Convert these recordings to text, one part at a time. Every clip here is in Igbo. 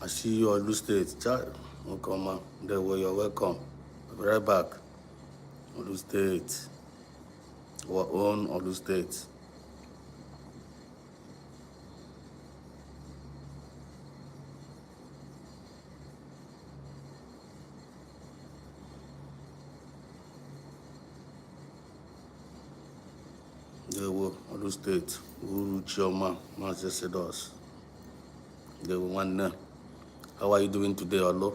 I see you Olu State. Welcome, there where you're welcome. I'll be right back. Olu State. Our own Olu State. There were Olu State. Uru Chioma, Mazesedos. There were one. How are you doing today, Olu?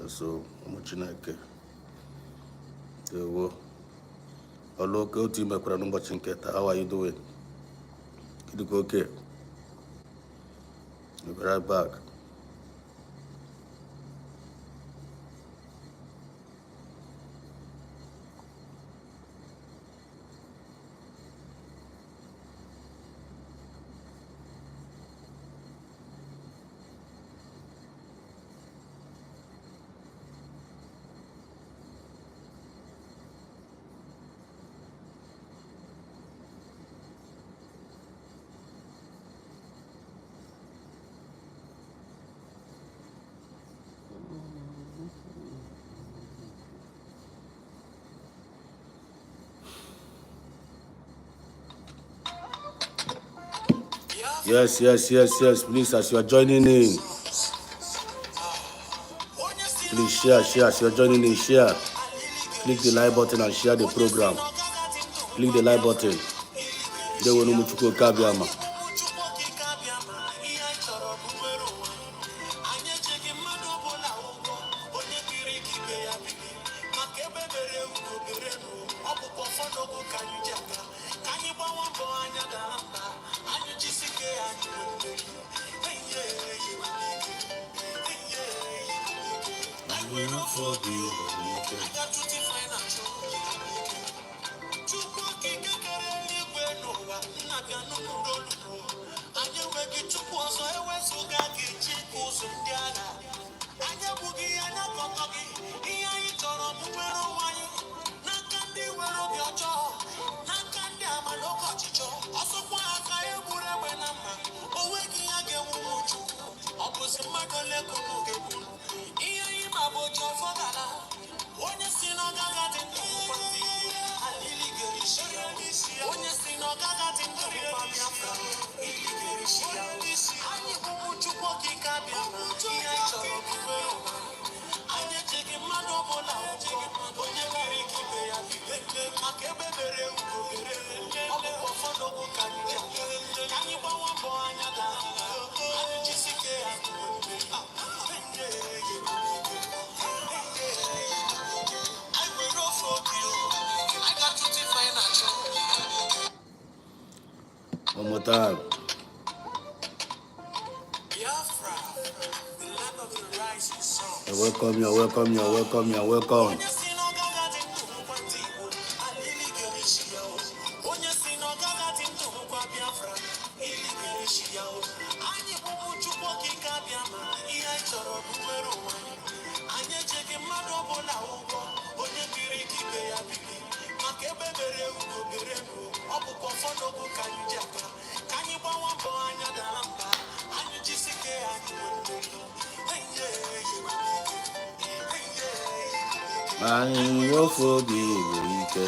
So Muchineke. There were Olu, go to my Chinketa. How are you doing? Okay. I'll be right back. Yes. Please, as you are joining in, please share. As you are joining in, share. Click the like button and share the program. Click the like button. They will know Muchuko Kabiama. One more time. You're welcome. I will forgive you.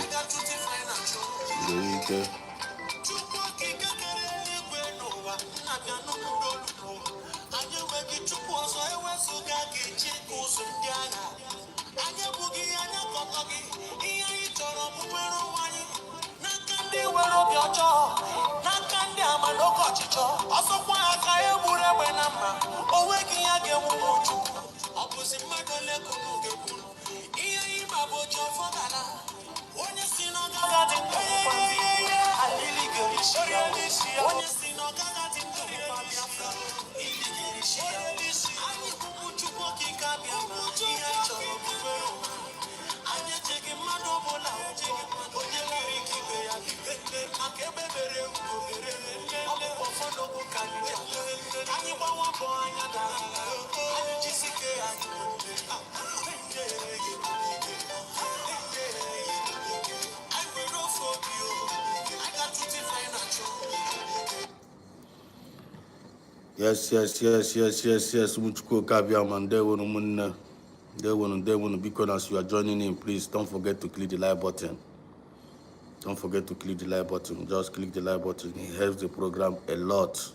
Yes. Umuchuko Kabiam, there will because as you are joining in, please don't forget to click the like button. Don't forget to click the like button. Just click the like button. It helps the program a lot.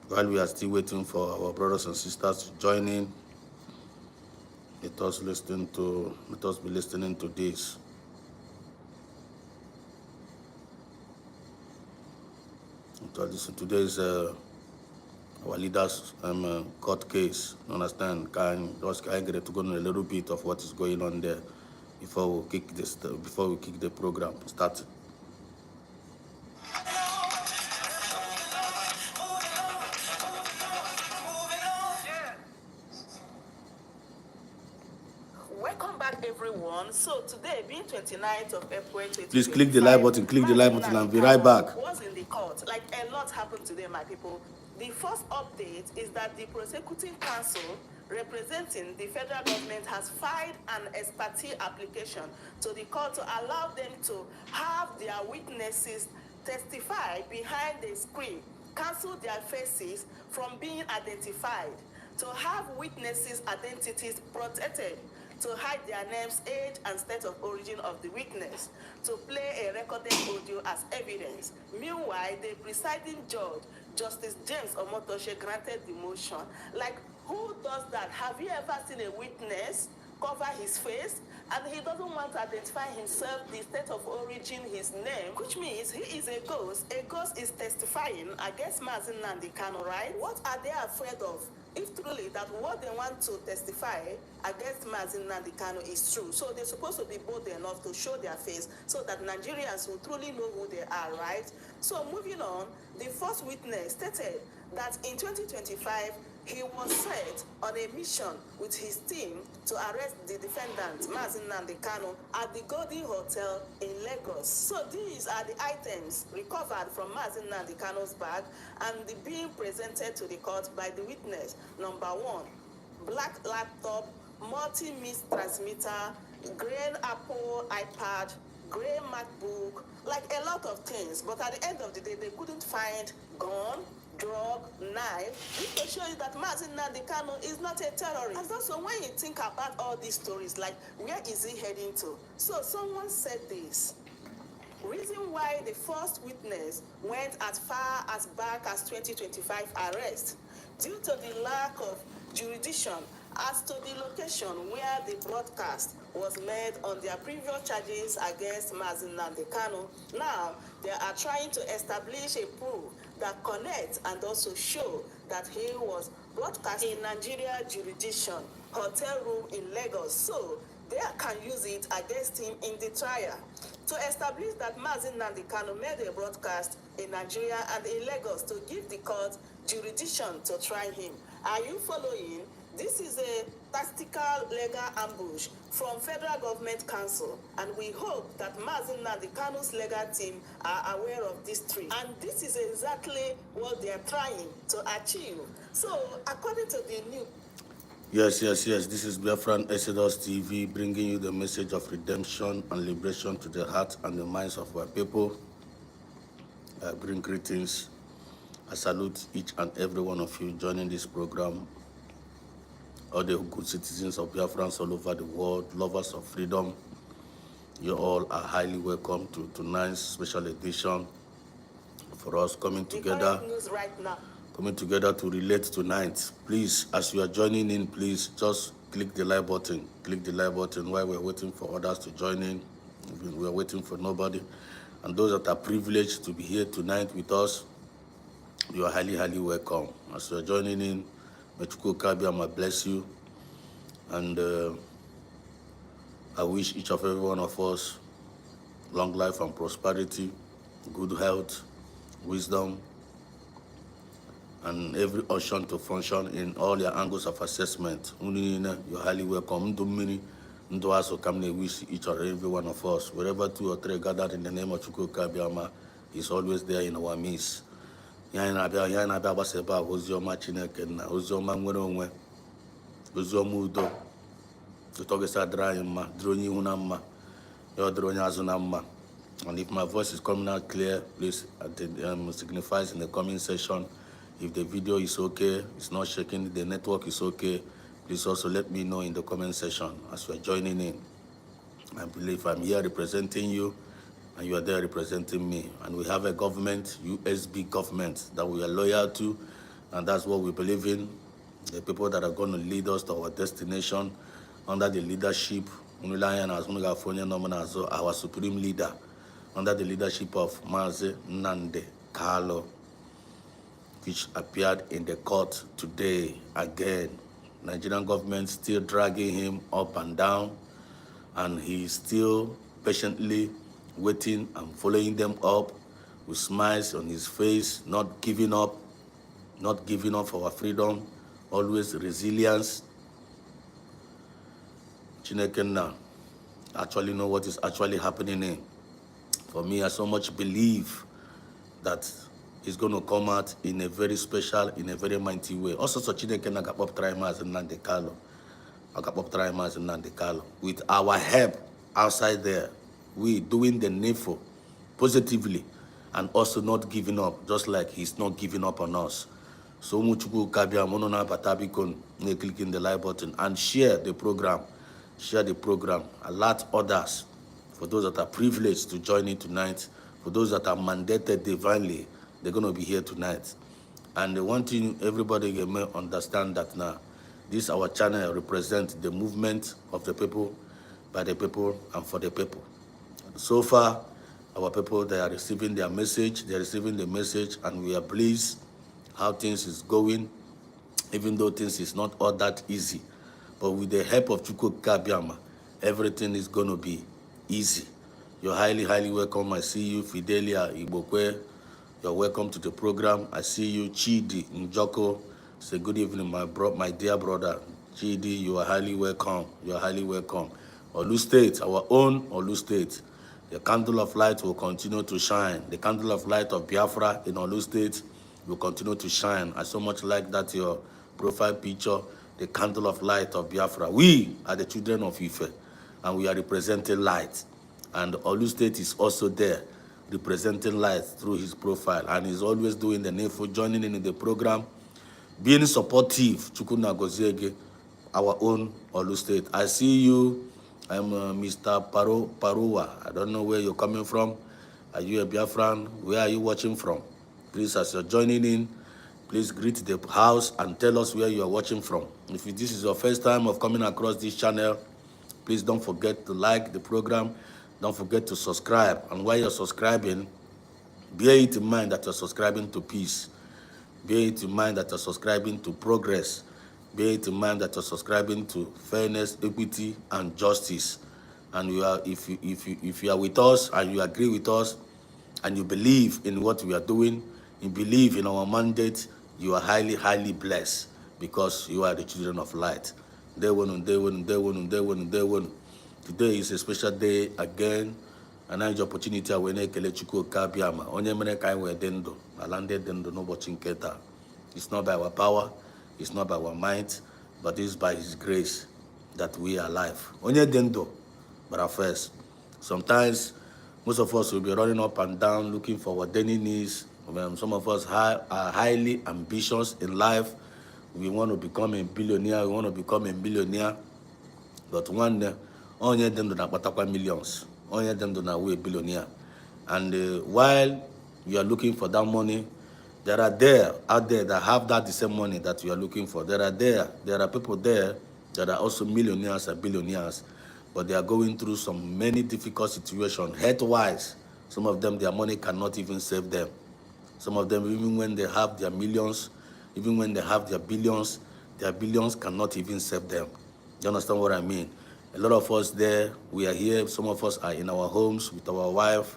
While we are still waiting for our brothers and sisters to join in, let us be listening to this. Today's our leaders' court case. Understand? Can get to go on a little bit of what is going on there before we kick the program start. Welcome back, everyone. So today, being 29th of April, please click the like button. Click the like button, and be right back. Was in the court. Like a lot happened today, my people. The first update is that the prosecuting counsel representing the federal government has filed an ex parte application to the court to allow them to have their witnesses testify behind the screen, cancel their faces from being identified, to have witnesses' identities protected, to hide their names, age, and state of origin of the witness, to play a recorded audio as evidence. Meanwhile, the presiding judge, Justice James Omotoshe, granted the motion. Like, who does that? Have you ever seen a witness cover his face and he doesn't want to identify himself, the state of origin, his name, which means he is a ghost. A ghost is testifying against Mazi Nnamdi Kanu, right? What are they afraid of? If truly that what they want to testify against Mazi Nnamdi Kanu is true, so they're supposed to be bold enough to show their face so that Nigerians will truly know who they are, right? So moving on, the first witness stated that in 2025, he was set on a mission with his team to arrest the defendant, Mazi Nnamdi Kanu, at the Golden Hotel in Lagos. So these are the items recovered from Mazi Nnamdi Kanu's bag and being presented to the court by the witness. Number one, black laptop, multi-mix transmitter, green Apple iPad, gray MacBook, like a lot of things. But at the end of the day, they couldn't find gun, drug, knife. This to show you that Mazi Nnamdi Kanu is not a terrorist. And also, when you think about all these stories, like, where is he heading to? So someone said this. Reason why the first witness went as far as back as 2025 arrest, due to the lack of jurisdiction as to the location where the broadcast was made on their previous charges against Mazi Nnamdi Kanu. Now, they are trying to establish a proof that connects and also show that he was broadcast in Nigeria jurisdiction, hotel room in Lagos. So they can use it against him in the trial. To establish that Mazi Nnamdi Kanu made a broadcast in Nigeria and in Lagos to give the court jurisdiction to try him. Are you following? This is a tactical legal ambush from Federal Government Council, and we hope that Mazi Nnamdi Kanu's legal team are aware of this trick. And this is exactly what they are trying to achieve. So, according to the new... Yes. This is Biafran Exodus TV, bringing you the message of redemption and liberation to the hearts and the minds of our people. I bring greetings. I salute each and every one of you joining this program. All the good citizens of Biafrans all over the world, lovers of freedom, you all are highly welcome to tonight's special edition for us coming together. Right now. Coming together to relate tonight. Please, as you are joining in, please just click the like button. Click the like button while we're waiting for others to join in. We're waiting for nobody. And those that are privileged to be here tonight with us, you are highly, highly welcome. As you are joining in, Mechuko Kabiama bless you. And I wish each of every one of us long life and prosperity, good health, wisdom, and every option to function in all your angles of assessment. You're highly welcome. Also come and wish each or every one of us, wherever two or three gathered in the name of Chukwu Kabiama, is always there in our midst. Yana Seba, Ozioma Chineke, Ozioma Mweronwe, Ozioma Udo, the Togesa Drayama, Droni Unama, your Droni Azunama. And if my voice is coming out clear, please, it signifies in the comment section If the video is okay, it's not shaking, the network is okay, please also let me know in the comment section as you are joining in. I believe I'm here representing you, and you are there representing me. And we have a government, USB government, that we are loyal to, and that's what we believe in. The people that are going to lead us to our destination under the leadership, our supreme leader, under the leadership of Mazi Nnamdi Kanu, which appeared in the court today again. Nigerian government still dragging him up and down, and he is still patiently waiting and following them up with smiles on his face, not giving up for our freedom, always resilience. Chineke now actually know what is actually happening in. For me, I so much believe that it's going to come out in a very special, in a very mighty way. Also, so Chineke na gapop try Mazi Nnamdi Kanu. With our help outside there, we doing the needful positively and also not giving up, just like he's not giving up on us. So muchukwu kabia monona batabikon, clicking the like button and share the program. Alert others. For those that are privileged to join in tonight, for those that are mandated divinely, they're going to be here tonight. And the one thing everybody may understand that now, this our channel represents the movement of the people, by the people, and for the people. So far, our people, they are receiving their message, they're receiving the message, and we are pleased how things is going, even though things is not all that easy. But with the help of Chukwu Kabiama, everything is going to be easy. You're highly, highly welcome. I see you, Fidelia Igbokwe. You're welcome to the program. I see you, Chidi Njoko. Say good evening, my dear brother. Chidi, you are highly welcome. You are highly welcome. Olu State, our own Olu State. The candle of light will continue to shine. The candle of light of Biafra in Olu State will continue to shine. I so much like that your profile picture, the candle of light of Biafra. We are the children of Ife, and we are representing light. And Olu State is also there, representing light through his profile. And he's always doing the needful, joining in the program, being supportive. Chukuna Goziege, our own Olu State. I see you. I'm Mr. Parua. I don't know where you're coming from. Are you a Biafran? Where are you watching from? Please, as you're joining in, please greet the house and tell us where you are watching from. If this is your first time of coming across this channel, please don't forget to like the program. Don't forget to subscribe. And while you're subscribing, bear it in mind that you're subscribing to peace. Bear it in mind that you're subscribing to progress. Bear it in mind that you're subscribing to fairness, equity, and justice. And if you are with us and you agree with us and you believe in what we are doing, you believe in our mandate, you are highly, highly blessed because you are the children of light. Today is a special day again, and I have the opportunity to ekele Chukwu Kabiama. Onye mere ka anyị wee dị ndụ, ala ndị dị ndụ n'ụbọchị nke taa. It's not by our power, it's not by our might, but it's by His grace that we are alive. Onye dị ndụ, but at first, sometimes most of us will be running up and down looking for our daily needs. Some of us are highly ambitious in life. We want to become a billionaire, we want to become a millionaire, but one day, onye dem do na patakwa millions, onye dem do na we billionaire. And while you are looking for that money, there are out there that have that the same money that you are looking for. There are people there that are also millionaires and billionaires, but they are going through some many difficult situations, health-wise. Some of them, their money cannot even save them. Some of them, even when they have their millions, even when they have their billions cannot even save them. You understand what I mean? A lot of us there, we are here. Some of us are in our homes with our wife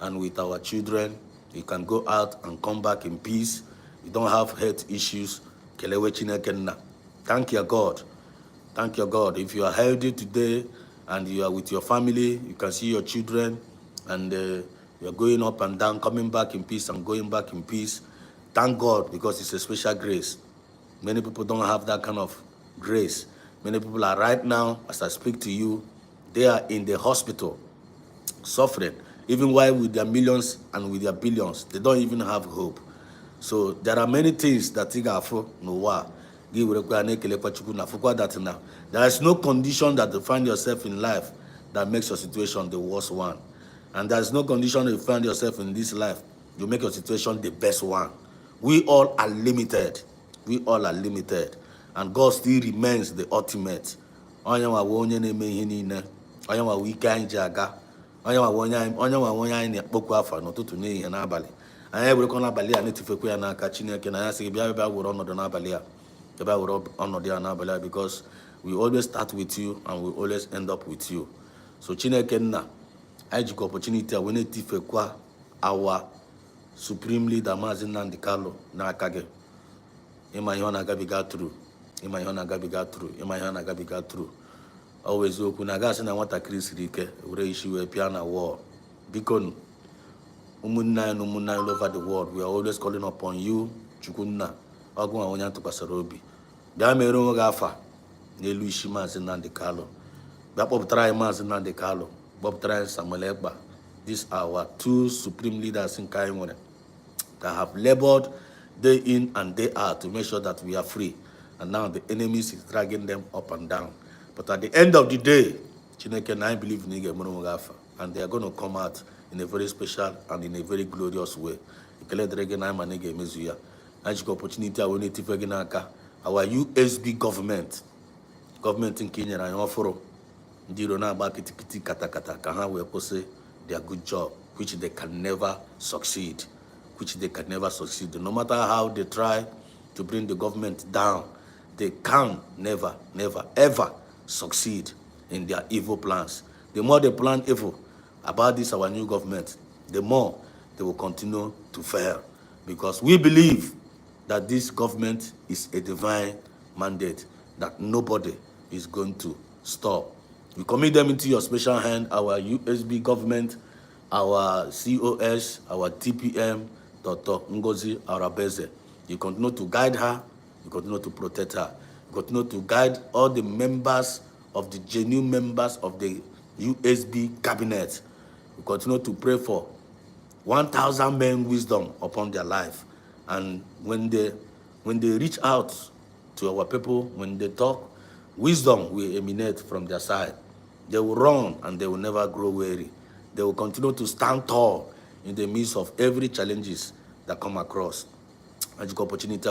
and with our children. You can go out and come back in peace. You don't have health issues. Thank your God. Thank your God. If you are healthy today and you are with your family, you can see your children and you're going up and down, coming back in peace and going back in peace. Thank God, because it's a special grace. Many people don't have that kind of grace. Many people are right now, as I speak to you, they are in the hospital, suffering. Even while with their millions and with their billions, they don't even have hope. So there are many things that you got for no wa. That now there is no condition that you find yourself in life that makes your situation the worst one. And there is no condition that you find yourself in this life you make your situation the best one. We all are limited. We all are limited. And God still remains the ultimate. Onye nwa onye na-eme ihe niile. Onye nwa ike anyị ji aga. Onye nwa onye anyị na-akpọkwu afa n'ụtụtụ n'ehihie n'abalị. Anyị ewerekwa n'abalị a na-etifekwa ya n'aka Chineke na ya sị bịa were ọnọdụ n'abalị a. Bịa were ọnọdụ ya n'abalị a because we always start with you and we always end up with you. So Chineke nna, anyị jikwa opportunity a wee na-etifekwa our supreme leader Maazị Nnamdi Kanu n'aka gị. Ịma ihe ọ na-agabiga through. Ịma ihe ọ na-agabiga through. Ịma ihe ọ na-agabiga through. Always okwu na gasị na nwatakịrị siri ike were isi wee pịa na wall. Biko ụmụnne anyị na ụmụnne anyị all over the world, we are always calling upon you, Chukwunna, ọgụ nwa onye ntụkwasịrị obi. Bịa mere onwe gị afa n'elu isi Maazị Nnamdi Kanu. Bịa kpọpụtara anyị Maazị Nnamdi Kanu, kpọpụtara anyị Samuel Ekpa. These are our two supreme leaders in Kaiwere that have labored day in and day out to make sure that we are free. And now the enemies is dragging them up and down. But at the end of the day, Chineke and I believe in Ige, and they are going to come out in a very special and in a very glorious way. Opportunity our USB government in Kenya and offer their good job, which they can never succeed. No matter how they try to bring the government down, they can never, ever succeed in their evil plans. The more they plan evil about this, our new government, the more they will continue to fail. Because we believe that this government is a divine mandate that nobody is going to stop. We commit them into your special hand, our USB government, our COS, our TPM, Dr. Ngozi Arabeze. You continue to guide her, you continue to protect her, you continue to guide all the members of the genuine members of the USB cabinet. We continue to pray for 1,000 men wisdom upon their life. And when they reach out to our people, when they talk, wisdom will emanate from their side. They will run and they will never grow weary. They will continue to stand tall in the midst of every challenges that come across. Opportunity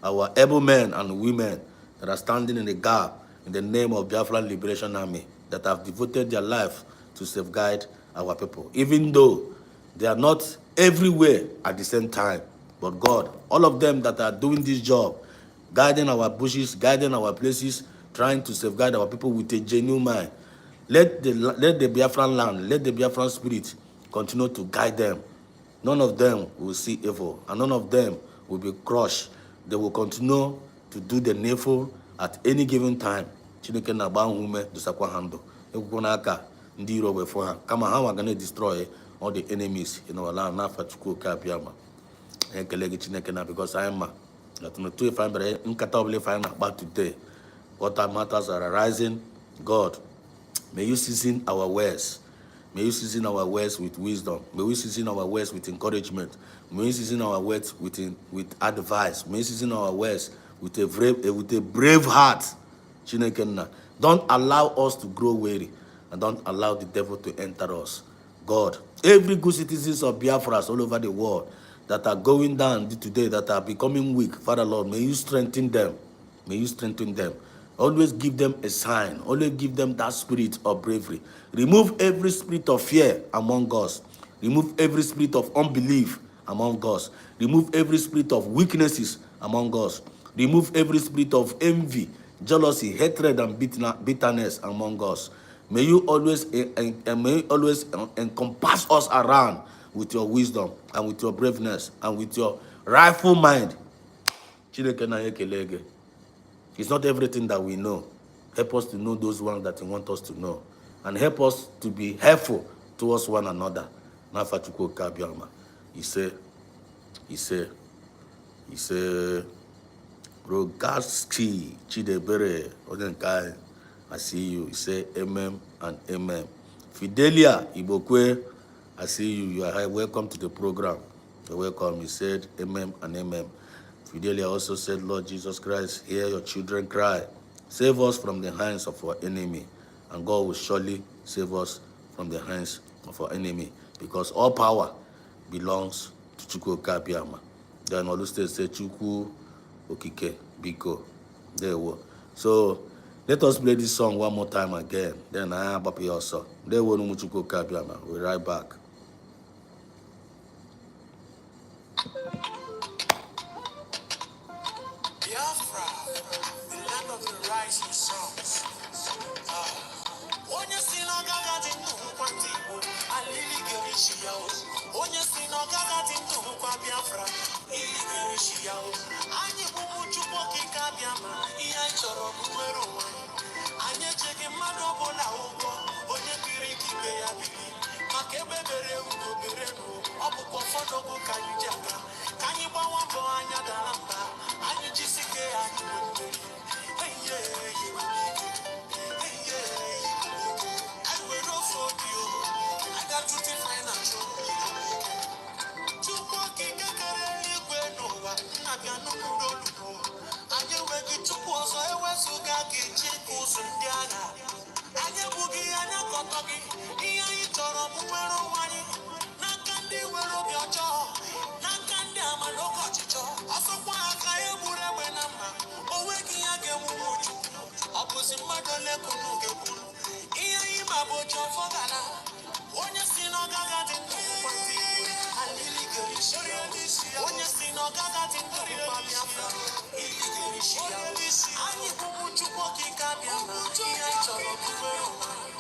our able men and women that are standing in the gap in the name of Biafran Liberation Army, that have devoted their life to safeguard our people, even though they are not everywhere at the same time. But God, all of them that are doing this job, guiding our bushes, guiding our places, trying to safeguard our people with a genuine mind, let the Biafran land, let the Biafran spirit continue to guide them. None of them will see evil, and none of them will be crushed. They will continue to do the needful at any given time. Chineke na ba hume dosakwa hando. Ekuko na aka ndi iro we for ha. Kama ha going to destroy all the enemies in our land. Na fatuko ka biama. Ekelege Chineke na because I am that no two find bare nkata obele find about today. What matters are arising. God, may you season our words. May you season our words with wisdom. May we season our words with encouragement. May you season our words with advice. May you season our words with a brave heart. Chineke, don't allow us to grow weary, and don't allow the devil to enter us. God, every good citizens of Biafra all over the world that are going down today, that are becoming weak, Father Lord, may you strengthen them. May you strengthen them. Always give them a sign. Always give them that spirit of bravery. Remove every spirit of fear among us. Remove every spirit of unbelief among us. Remove every spirit of weaknesses among us. Remove every spirit of envy, jealousy, hatred, and bitterness among us. May you always encompass us around with your wisdom and with your braveness and with your rightful mind. It's not everything that we know. Help us to know those ones that you want us to know. And help us to be helpful towards one another. He said, Rogaski Chidebere Odenkai, I see you. He said, amen and amen. Fidelia Ibokwe, I see you. You are welcome to the program. You're welcome. He said, Amen and Amen. Fidelia also said, Lord Jesus Christ, hear your children cry. Save us from the hands of our enemy. And God will surely save us from the hands of our enemy. Because all power belongs to Chukwu Kabiama. Then all State say Chukwu Okike Biko. There we go. So let us play this song one more time again. Then I am Papi also. There we go Chukwu Kabiama. We'll be right back. Biafra, the land of the rising suns. Onye si na ọgaga dị ndụ nkwa ndị Igbo, alili ga-erichi ya o. Onye si na ọgaga dị ndụ nkwa Biafra, ili ga-erichi ya o. Anyị bụ ụmụ Chukwu okike abịa ma ihe anyị chọrọ bụ nwere onwe anyị. Anyị echeghị mmadụ ọbụla ụgwọ, onye biri ka ibe ya biri. Maka ebe bere ugo bere n'o, ọ bụkwa ụfọdụ ogo ka anyị ji aga. Ka anyị gbawa mbọ anya dara mba, anyị jisike anyị bụ mmeri. Hey, yeah, onye si n'ọgaga dị ndụ nkwa ndị Igbo, alili ga-erichi ya o. Onye si n'ọgaga dị ndụ nkwa Biafra, ili ga-erichi ya o. Anyị bụ ụmụ Chukwu okike abịa ma ihe anyị chọrọ bụ nwere onwe anyị.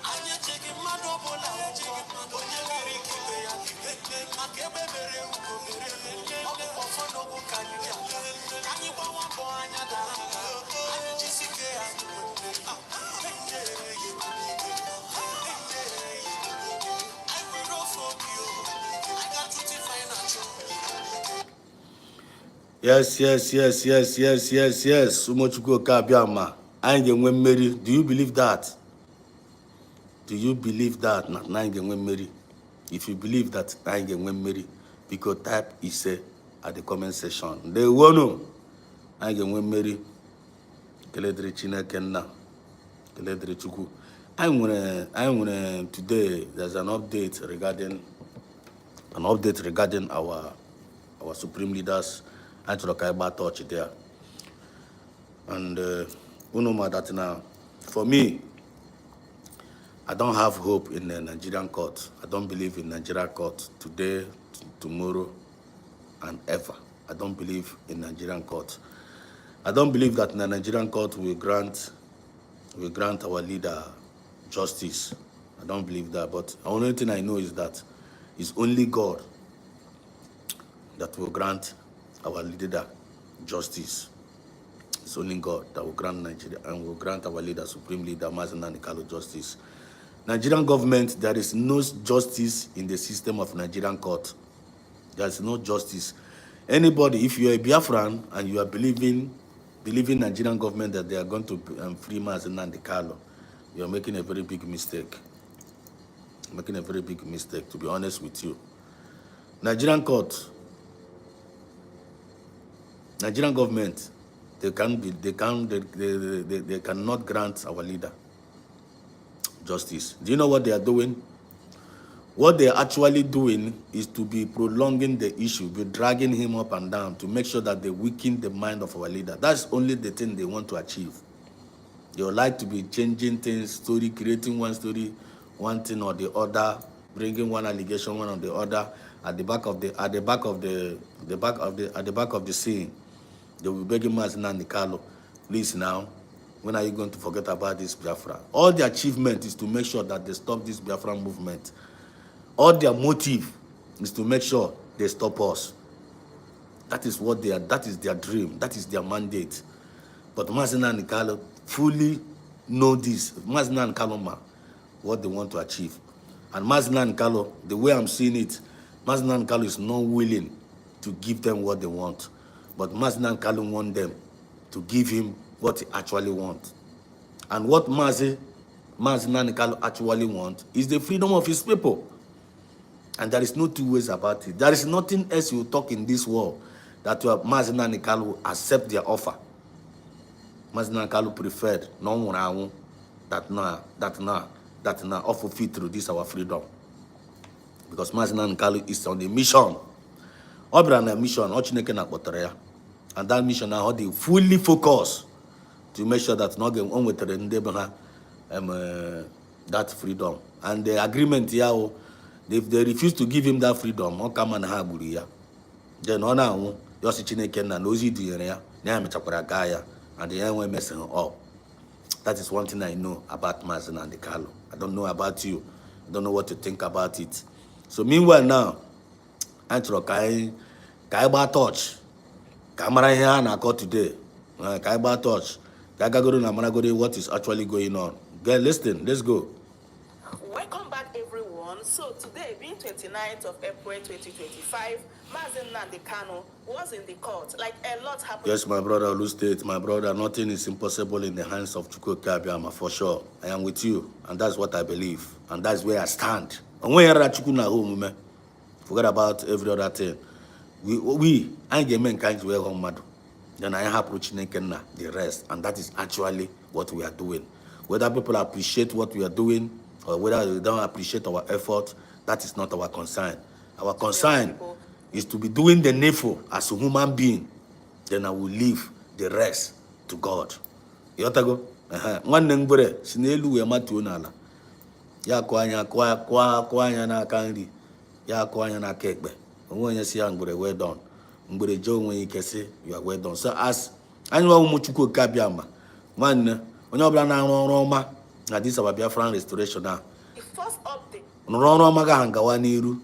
Anyị echeghị mmadụ ọbụla ụgwọ, onye nwere ike ibe ya biri. Maka ebe bere ugo bere n'o, ọ bụkwa ụfọdụ okwu ka anyị ji aga. Ka anyị gbawa mbọ anya dara mba, anyị jisike anyị bụ mmeri. Yes. Umochukwu Kabiama. Anyị ga-enwe mmeri. Do you believe that? Do you believe that? Na anyị ga-enwe mmeri. If you believe that anyị ga-enwe mmeri, because type ise at the comment section. They won't. Anyị ga-enwe mmeri. Keledri Chineke nna. Keledri Chukwu. I'm gonna today. There's an update regarding our supreme leaders. I told about touch there, and that now. For me, I don't have hope in the Nigerian court. I don't believe in Nigerian court today, tomorrow, and ever. I don't believe in Nigerian court. I don't believe that the Nigerian court will grant our leader justice. I don't believe that. But the only thing I know is that it's only God that will grant our leader justice. It's only God that will grant Nigeria and will grant our leader, supreme leader, Mazen Nanikalo, justice. Nigerian government, there is no justice in the system of Nigerian court. There is no justice. Anybody, if you are a Biafran and you are believing Nigerian government that they are going to free Mazen Nanikalo, you are making a very big mistake. Making a very big mistake, to be honest with you. Nigerian court, Nigerian government, they cannot grant our leader justice. Do you know what they are doing? What they are actually doing is to be prolonging the issue, be dragging him up and down to make sure that they weaken the mind of our leader. That's only the thing they want to achieve. They would like to be changing things, creating one story, one thing or the other, bringing one allegation, one or the other. At the back of the scene, they will be begging Mazen Nanikalo, please now, when are you going to forget about this Biafra? All the achievement is to make sure that they stop this Biafra movement. All their motive is to make sure they stop us. That is what that is their dream, that is their mandate. But Mazen Nanikalo fully know this. Mazen Nanikalo, what they want to achieve. And Mazen Nanikalo, the way I'm seeing it, Mazen Nanikalo is not willing to give them what they want. But Mazen Nanikalo wants them to give him what he actually wants. And what Mazen Nanikalo actually wants is the freedom of his people. And there is no two ways about it. There is nothing else you talk in this world that your Mazi Nnamdi Kanu will accept their offer. Mazi Nnamdi Kanu preferred no one that now offer fit through this our freedom. Because Mazi Nnamdi Kanu is on the mission. Obra a mission, Chineke na kpọtara. And that mission now they fully focus to make sure that not get on with that freedom. And the agreement here, if they refuse to give him that freedom, then on now just Chineke na nozi di ya na mechakwara gaya and the end messing up. That is one thing I know about Mazi Nnamdi Kanu. I don't know about you. I don't know what to think about it. So meanwhile now, I try Kaiba touch. Camera here na call today. Kaiba touch. Kagagoro na Managori, what is actually going on? Get listen, let's go. Welcome back, everyone. So today, being 29th of April 2025, Mazi Nnamdi Kanu was in the court. Like a lot happened. Yes, my brother, Olu State, my brother, nothing is impossible in the hands of Chukwu Abiyama, for sure. I am with you, and that's what I believe, and that's where I stand. And when you're at Chukwu na home, forget about every other thing. I get men kind to home madu. Then I have Chineke the rest, and that is actually what we are doing. Whether people appreciate what we are doing or whether they don't appreciate our effort, that is not our concern. Our concern is to be doing the needful as a human being. Then I will leave the rest to God. You go? One number, Sinelu we matunala. Ya kwanya na kanri. Ya kwanya na kekbe. When you see Angure well done. Ngure Joe when you can say you are well done. So as I know how much you could Kabiama. One when you're Roma, now this is our Biafran restoration now. The first update. Roma Hangawaniru.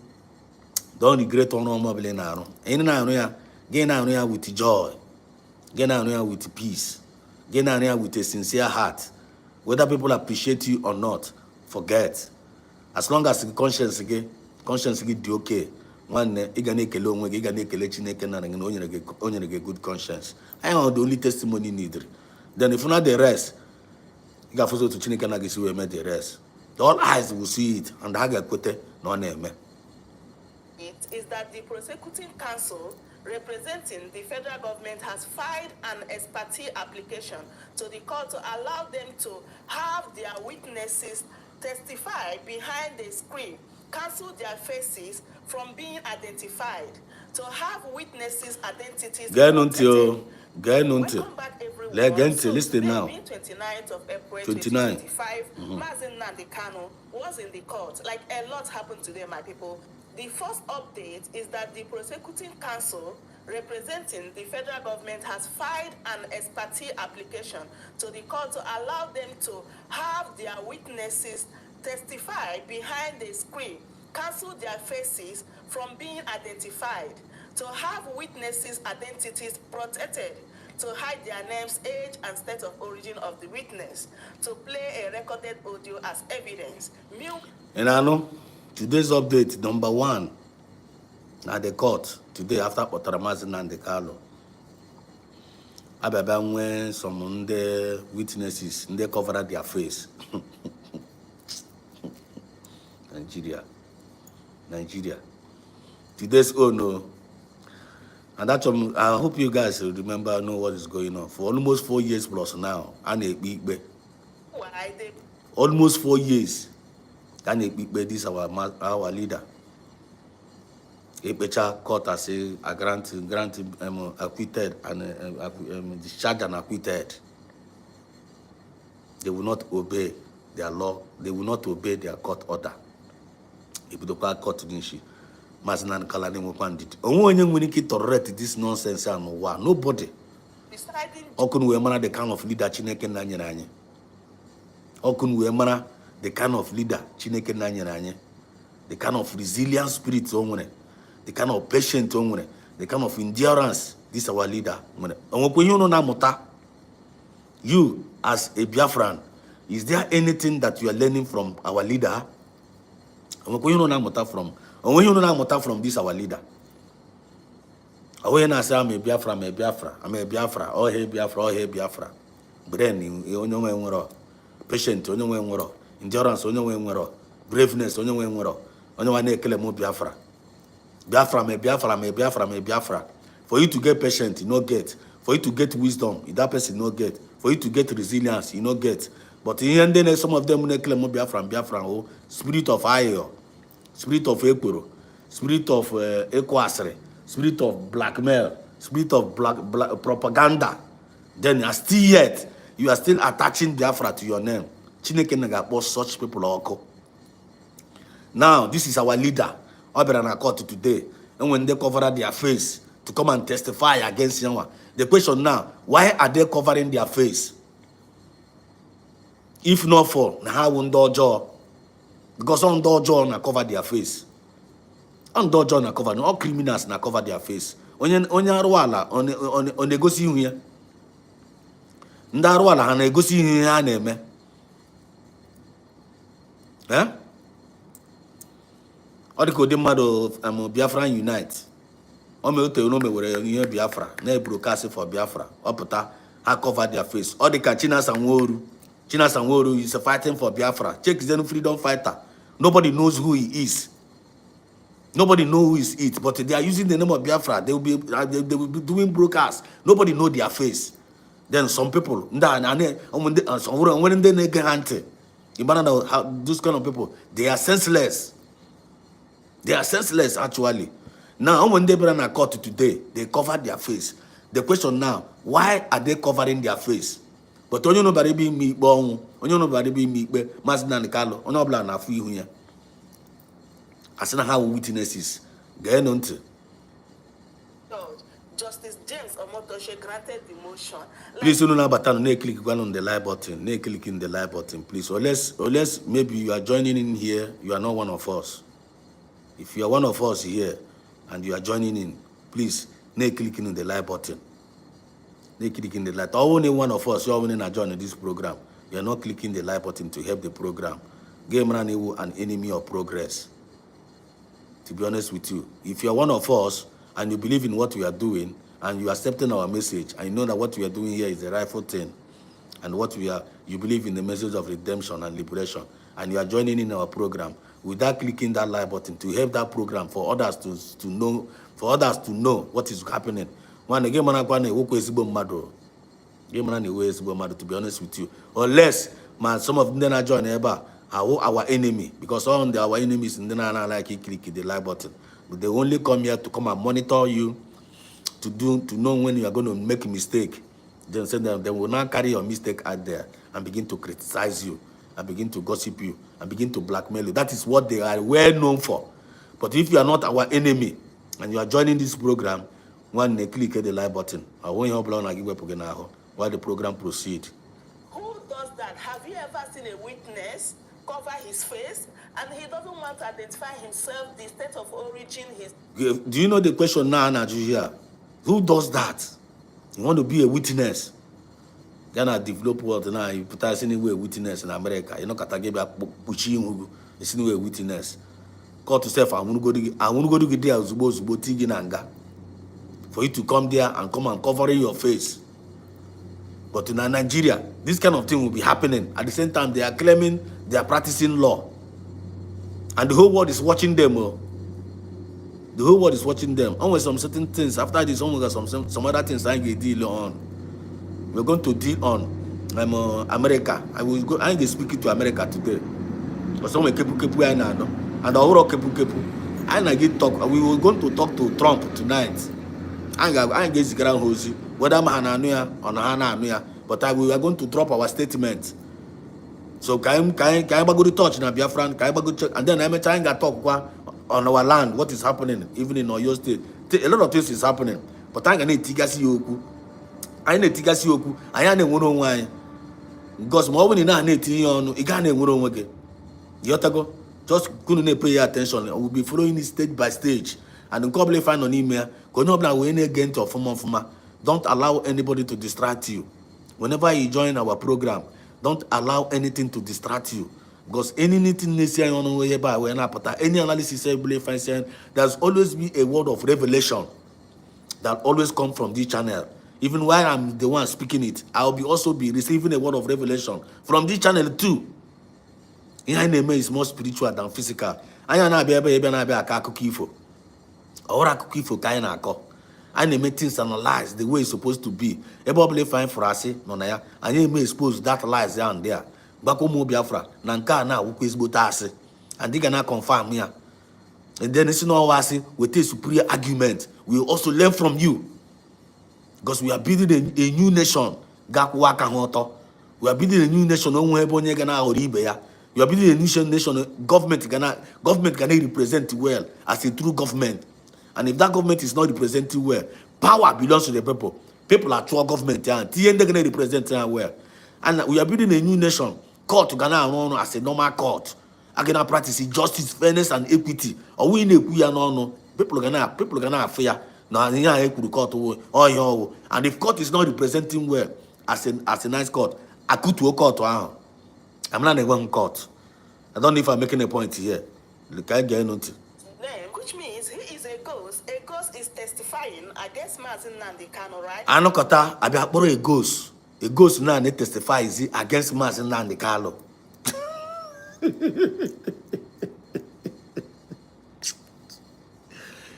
Don't regret on Roma Belenaro. Ain't now gain out with joy. Gain out with peace. Gain out with a sincere heart. Whether people appreciate you or not, forget. As long as the conscience get okay. One Chineke na good conscience. I am the only testimony needed. Then if not the rest, you got to Chineke na gisi we the rest. All eyes will see it and I get put no name. It is that the prosecuting council representing the federal government has filed an expertise application to the court to allow them to have their witnesses testify behind the screen, cancel their faces from being identified, to have witnesses' identities protected. Welcome back, everyone. So listen now. 29th of April 29. 2025, Mazi Nnamdi Kanu was in the court. Like a lot happened today, my people. The first update is that the prosecuting council representing the federal government has filed an expertise application to the court to allow them to have their witnesses testify behind the screen, cancel their faces from being identified, to have witnesses' identities protected, to hide their names, age, and state of origin of the witness, to play a recorded audio as evidence. And I know today's update, number one, at the court today after Mazi Nnamdi Kanu. Ababa when some the witnesses they covered their face. Nigeria. Today's no. And that's I hope you guys will remember know what is going on. For almost 4 years plus now, and a big bay. Almost 4 years. And a big bay, this our leader. A better court as a grant acquitted and discharged and acquitted. They will not obey their law. They will not obey their court order. If the court didn't Mazi Nnamdi Kanu pandit. Only when you tolerate this nonsense and nobody. How can we manage the kind of leader Chineke na nyeranye? How can we manage the kind of leader Chineke na nyeranye? The kind of resilient spirit the kind of patience the kind of endurance this our leader. You as a Biafran, is there anything that you are learning from our leader? From this our leader. When I say I'm a Biafra, I'm a Biafra, oh hey Biafra. But then patient, endurance, braveness, Only one ekele mo Biafra. Biafra. For you to get patient, you not get. For you to get wisdom, that person not get. For you to get resilience, you not get. But in the end, some of them ekele mo Biafra, oh, spirit of fire, spirit of ekporo, spirit of ekwasre, spirit of blackmail, spirit of black propaganda. Then you are still attaching Biafra to your name. Chineke nagakpo such people oko. Now, this is our leader, Oberana Court today. And when they cover their face to come and testify against Yanwa, the question now, why are they covering their face? If not for, how won't dojo? Because on dojo na cover their face. On dojo na cover, all criminals na cover their face. Onye arwala, on negotiate here. Ndarwala, on negotiate here, name. Eh? Ọ dị ka ụdị mmadụ Biafra Unite o mee otu onome were ihe Biafra na-broadcast for Biafra ọ pụta ha cover their face. Ọ dị ka Chinasa Nworu is fighting for Biafra. Check his freedom fighter. Nobody knows who he is. Nobody knows who is it, but they are using the name of Biafra. They will be doing broadcasts. Nobody know their face. Then some people when they get hunted, you know how those kind of people, they are senseless. They are senseless, actually. Now, when they bring a court today, they cover their face. The question now, why are they covering their face? But only nobody be me, only nobody be me, Masna Carlo, on Obla na free here. As how witnesses, get on to. Justice James Omotoshe granted the motion. Please, you know, but click on the like button, click in the like button, please. Or less, maybe you are joining in here, you are not one of us. If you are one of us here and you are joining in, please, click on the like button. Click in the like. Only one of us, you are only not joining this program. You are not clicking the like button to help the program. Game running an enemy of progress. To be honest with you, if you are one of us and you believe in what we are doing and you are accepting our message and you know that what we are doing here is the rightful thing, and you believe in the message of redemption and liberation, and you are joining in our program, without clicking that like button to help that program for others to know what is happening. One again, to be honest with you, unless some of them are joining our enemy, because all our enemies and then I like click the like button, but they only come here to come and monitor you to know when you are going to make a mistake. Then send them, they will not carry your mistake out there and begin to criticize you and begin to gossip you and begin to blackmail you. That is what they are well known for. But if you are not our enemy and you are joining this program, one click the like button. I want you to give up again while the program proceed. Who does that? Have you ever seen a witness cover his face and he doesn't want to identify himself, the state of origin? Do you know the question now, Nigeria? Who does that? You want to be a witness? Gonna develop world now. You put us anywhere witness in America. You know, Katageba pushing is anywhere witness. Call to self. I want to go to there. Zubo Tiginanga. For you to come there and come and cover your face. But in Nigeria, this kind of thing will be happening. At the same time, they are claiming they are practicing law, and the whole world is watching them. The whole world is watching them. Always some certain things. After this, almost some other things I get deal on. We're going to deal on America. I ain't speaking to America today. But someone kepu and the whole kepu. I get talk. We were going to talk to Trump tonight. I ain't get ground hosey. Whether Mahananuya or Nahananuya, but we are going to drop our statement. So can I go to touch na Biafran? Can I go check? And then I'm trying to talk on our land. What is happening? Even in Oyo State, a lot of things is happening. But I need tigasi yoku. I need tigasi yoku. I need one on one. Because more when you know need on, you can't one on again. You have to go. Just couldn't pay attention. I will be following it stage by stage. And then probably find on email. Go no plan when again to form. Don't allow anybody to distract you. Whenever you join our program, don't allow anything to distract you. Because anything any analysis, there's always be a word of revelation that always comes from this channel. Even while I'm the one speaking it, I'll also be receiving a word of revelation from this channel too. Name is more spiritual than physical. Anya na-abịa ebe na-abịa aka akụkọ ifo. Ọhụrụ akụkọ ifo ka anyị na-akọ. Anyị na-eme things analyze the way it's supposed to be. Ebe ọ bụla ife anyị fụrụ asị nọ na ya, anyị eme expose that lies ya and there. Gbakwa ụmụ Biafra na nke a na-awụkwa ezigbote asị. And ị ga na-confirm ya. And then it's not asị with a superior argument. We will also learn from you. Because we are building a new nation. Gakwa aka ha ọtọ. We are building a new nation. Onwe ebe onye ga na-aghọrọ ibe ya. We are building a new nation. Government can represent well as a true government. And if that government is not representing well, power belongs to the people. People are true government. And they're going to represent well. And we are building a new nation. Court Ghana run as a normal court. Again, practice justice, fairness, and equity. Or we need no. People gonna fair. Now, court. And if court is not representing well as a nice court, I could to a court. I'm not a one court. I don't know if I'm making a point here. Look, I get nothing. Which means he is a ghost. A ghost is testifying against Mazin Nnamdi Kanu, right? Anokota, I be a ghost. A ghost now testifies against Mazin Nnamdi Kanu.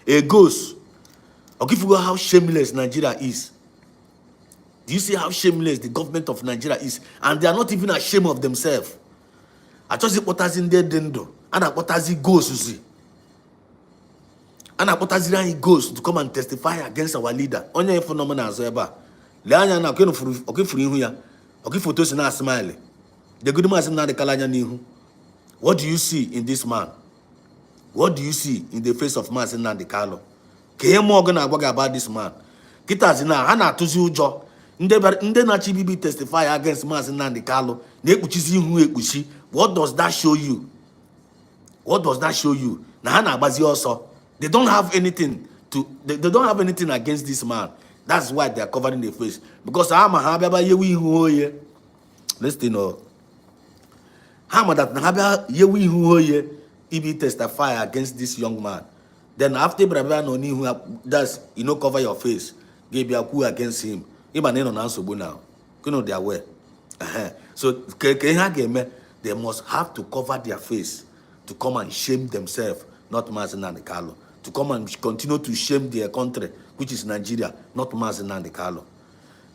A ghost. Okay, if you go how shameless Nigeria is. Do you see how shameless the government of Nigeria is? And they are not even ashamed of themselves. I just see what has in their dendo. And I what has he ghosts. And I what has he ghosts to come and testify against our leader. Only phenomenon as ever. Leanya na okay for you here. Okay for those na smile. The good man is not the kalanya nihu. What do you see in this man? What do you see in the face of Mazin Nnamdi Kanu? Kemo gonna about this man. Kita zina hana tuzi ujo. Nde na chibibi testify against Mazin Nnamdi Kanu. Nekuchizi hu ekuchi. What does that show you? What does that show you? Na hana abazi also. They don't have anything to. They don't have anything against this man. That's why they are covering their face. Because I'm a hababa yewi huoye. Listen, Hammer that Nabia yewi huoye. If testify against this young man, then after Brabra no ni who does cover your face, give you a coup against him. Even no answer now. You know they are aware. So they must have to cover their face to come and shame themselves, not Mazin Nnamdi Kanu. To come and continue to shame their country, which is Nigeria, not Mazin Nnamdi Kanu.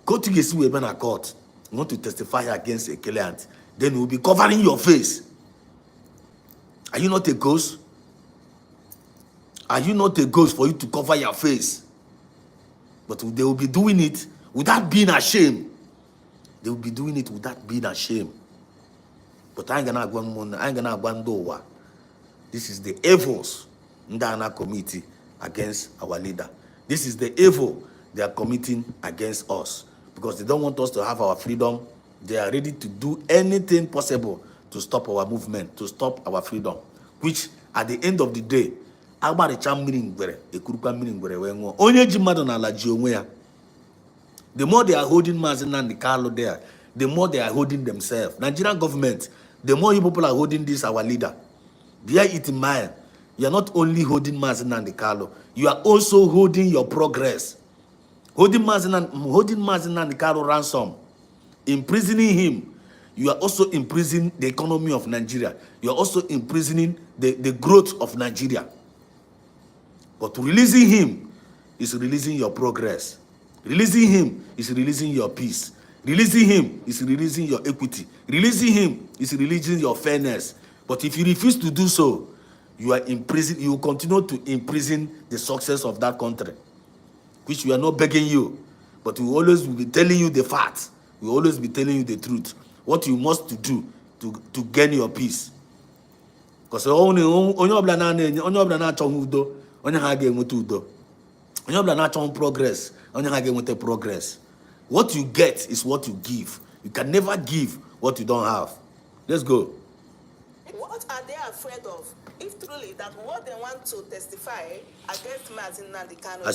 Go to get you a court. You want to testify against a client, then we'll be covering your face. Are you not a ghost? Are you not a ghost for you to cover your face? But they will be doing it without being ashamed. They will be doing it without being ashamed. But I ain't gonna go. This is the evils Ndana committee against our leader. This is the evil they are committing against us. Because they don't want us to have our freedom. They are ready to do anything possible to stop our movement, to stop our freedom, which at the end of the day, the more they are holding Mazin Nnamdi Kanu there, the more they are holding themselves. Nigerian government, the more you people are holding this, our leader. Bear it in mind. You are not only holding Mazin Nnamdi Kanu, you are also holding your progress. Holding Mazin Nnamdi Kanu ransom, imprisoning him. You are also imprisoning the economy of Nigeria. You are also imprisoning the growth of Nigeria. But releasing him is releasing your progress. Releasing him is releasing your peace. Releasing him is releasing your equity. Releasing him is releasing your fairness. But if you refuse to do so, you are imprisoned. You will continue to imprison the success of that country, which we are not begging you, but we always will be telling you the facts. We will always be telling you the truth. What you must do to gain your peace. Because only progress. Progress. What you get is what you give. You can never give what you don't have. Let's go. What are they afraid of? If truly that what they want to testify against Mazin Nnamdi Kanu. I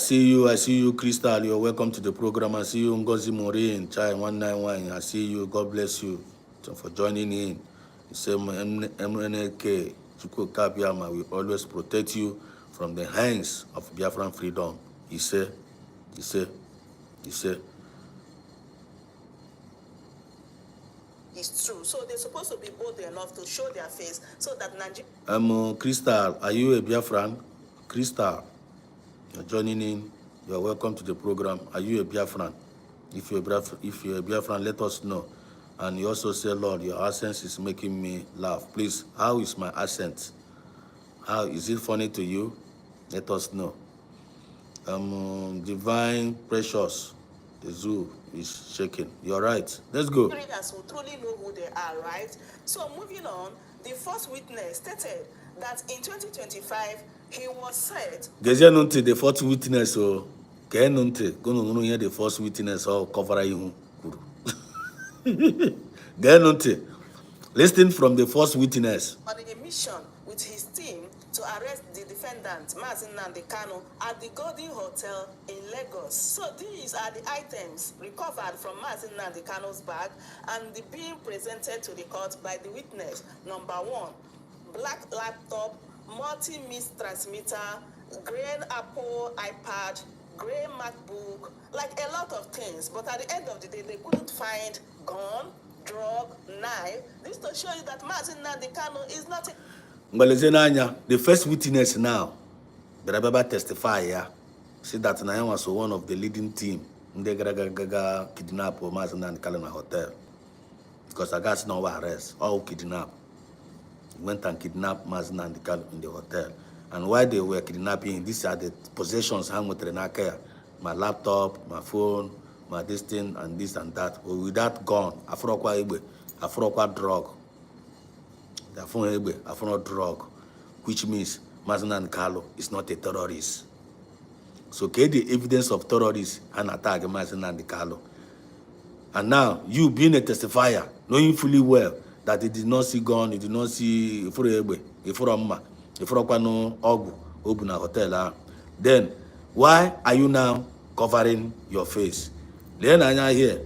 see you, Crystal. You're welcome to the program. I see you, Ngozi Morin, Chai 191. I see you. God bless you for joining in. Same MNK, Chuko Kabiama will always protect you from the hands of Biafran freedom. He said. is true. So they're supposed to be bold enough to show their face so that Nigeria... Crystal, are you a Biafran? Crystal, you're joining in. You're welcome to the program. Are you a Biafran? If you're a Biafran, let us know. And you also say, Lord, your accent is making me laugh. Please, how is my accent? How is it funny to you? Let us know. Divine Precious, the zoo is shaking. You're right. Let's go. Readers will truly know who they are, right? So moving on, the first witness stated that in 2025 he was said. The first witness, so the first witness or cover you. Listen from the first witness. On a mission with his team to arrest the defendant, Mazi Nnamdi Kanu, at the Golden Hotel in Lagos. So these are the items recovered from Mazi Nnamdi Kanu's bag and being presented to the court by the witness. Number 1, black laptop, multi-mix transmitter, grey Apple iPad, grey MacBook, like a lot of things. But at the end of the day, they couldn't find gun, drug, knife. This to show you that Mazi Nnamdi Kanu is not a... The first witness now, that I testify, yeah, see that I was one of the leading team in the kidnap or Mazi Nnamdi Kanu hotel. Because I got no arrest, all kidnap. Went and kidnapped Mazi Nnamdi Kanu in the hotel. And while they were kidnapping, these are the possessions hang with Renake. My laptop, my phone, my this thing, and this and that. But with that gone, I forgot drug. I found drug, which means Mazi Nnamdi Kanu is not a terrorist. So get the evidence of terrorists and attack Mazi Nnamdi Kanu. And now, you being a testifier, knowing fully well that he did not see gun, he did not see hotel. Then, why are you now covering your face? Then I here.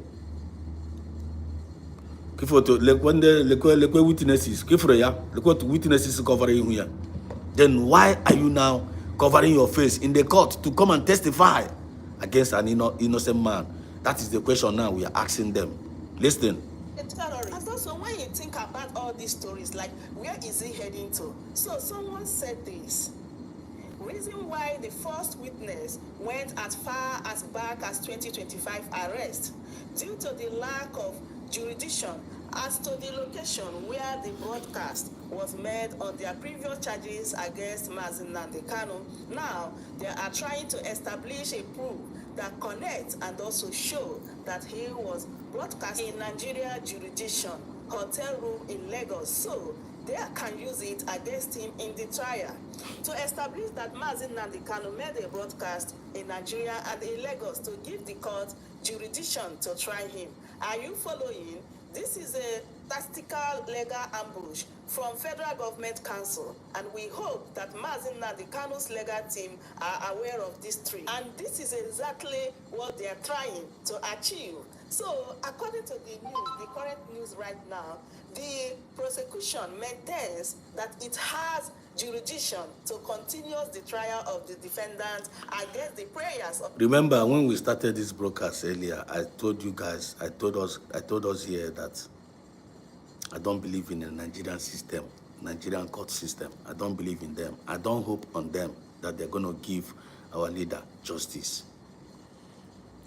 Witnesses, witnesses covering here. Then why are you now covering your face in the court to come and testify against an innocent man? That is the question now we are asking them. Listen. And also, when you think about all these stories, like, where is he heading to? So someone said this. Reason why the first witness went as far as back as 2025 arrest, due to the lack of jurisdiction as to the location where the broadcast was made on their previous charges against Mazi Nnamdi Kanu. Now, they are trying to establish a proof that connects and also show that he was broadcast in Nigeria jurisdiction, hotel room in Lagos. So they can use it against him in the trial. To establish that Mazi Nnamdi Kanu made a broadcast in Nigeria and in Lagos to give the court jurisdiction to try him. Are you following? This is a tactical legal ambush from Federal Government Council, and we hope that Mazi Nnamdi Kanu's legal team are aware of this trick. And this is exactly what they are trying to achieve. So, according to the news, the current news right now, the prosecution maintains that it has jurisdiction to continue the trial of the defendant against the prayers of... Remember when we started this broadcast earlier, I told you guys, I told us here that I don't believe in the Nigerian system, Nigerian court system. I don't believe in them. I don't hope on them that they're going to give our leader justice.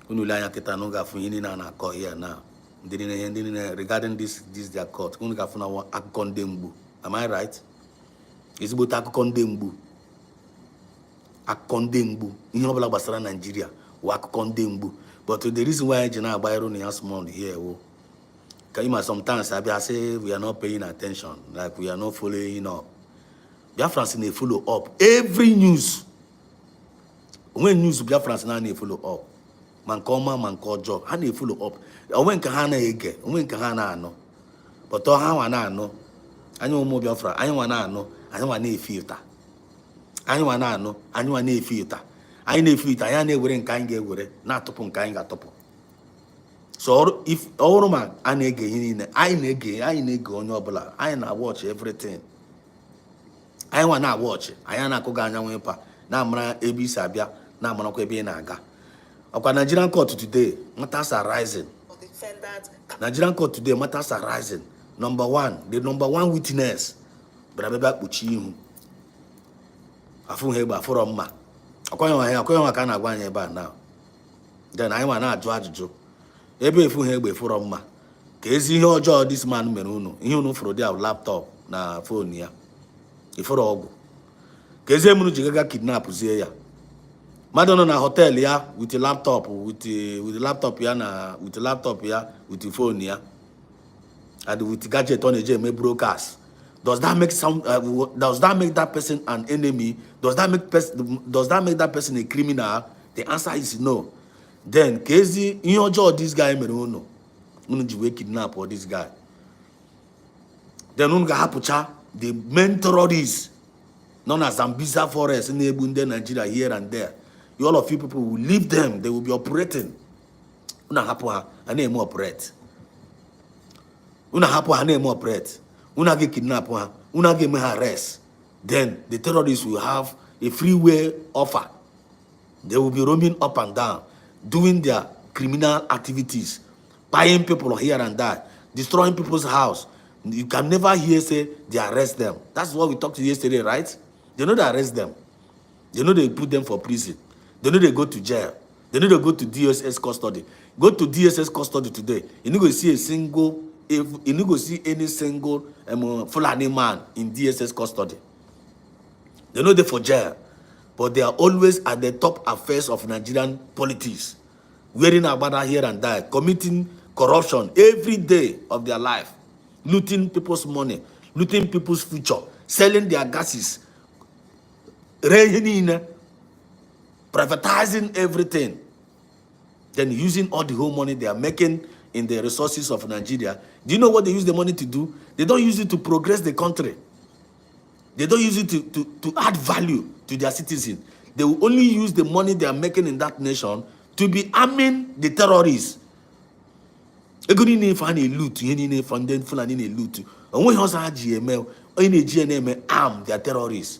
Regarding this their court, am I right? It's about akondembu. Akondembu. In all Basara Nigeria, wakondembu. But the reason why Jana Bayro Niasmond here, sometimes I say we are not paying attention, like we are not following up. Biafrans they follow up every news. When news Biafrans now they follow up. Man koma, man kojo, and they follow up. When kahana ege, when kahana no. But to how I know, I know more Biafra, I know. I don't want a filter. I want to know. I want a filter. I need filter. I need wearing kind get with it. Not to put kind at top. So if all man, I need on your blood. I na watch everything. I want to watch. I am not going to wimper. Now, I'm AB Sabia. Now, I'm not going to be Naga. Of Nigerian court today, matters are rising. Defendant Nigerian court today, matters are rising. Number one, the number one witness, Brabeba Uchihu. Afunheba from Ma. Akoyon kana gwanye ba now. Then I want to judge. Ebe Funhebe from Ma. Kezi ihe ọjọọ this man mere unu. Ihe unu furu dia laptop na phone ya. Ifuru ọgwụ. Kezi emunu jigaga kidnap zie ya. Madonna na hotel ya with a laptop with the laptop ya na with the laptop ya with the phone ya. And with gadget on a make broadcast. Does that make does that make that person an enemy? Does that make that person a criminal? The answer is no. Then Kezi in your job this guy meruno. Unu kidnap or this guy. Then unga hapucha the main terrorists known as Zambiza Forest in Ebunde, Nigeria here and there. All of you people will leave them, they will be operating. Una hapo ane mo operate. Una hapo ane mo operate. Una get kidnap una get me arrest. Then the terrorists will have a freeway offer. They will be roaming up and down, doing their criminal activities, buying people here and there, destroying people's house. You can never hear say they arrest them. That's what we talked to yesterday, right? They know they arrest them. They know they put them for prison. They know they go to jail. They know they go to DSS custody. Go to DSS custody today. You need to see a single, you need to see any single Fulani man in DSS custody. They know they for jail, but they are always at the top affairs of Nigerian politics, wearing agbada here and there, committing corruption every day of their life, looting people's money, looting people's future, selling their gases, privatizing everything, then using all the whole money they are making in the resources of Nigeria. Do you know what they use the money to do? They don't use it to progress the country. They don't use it to add value to their citizens. They will only use the money they are making in that nation to be arming the terrorists. Arm their terrorists.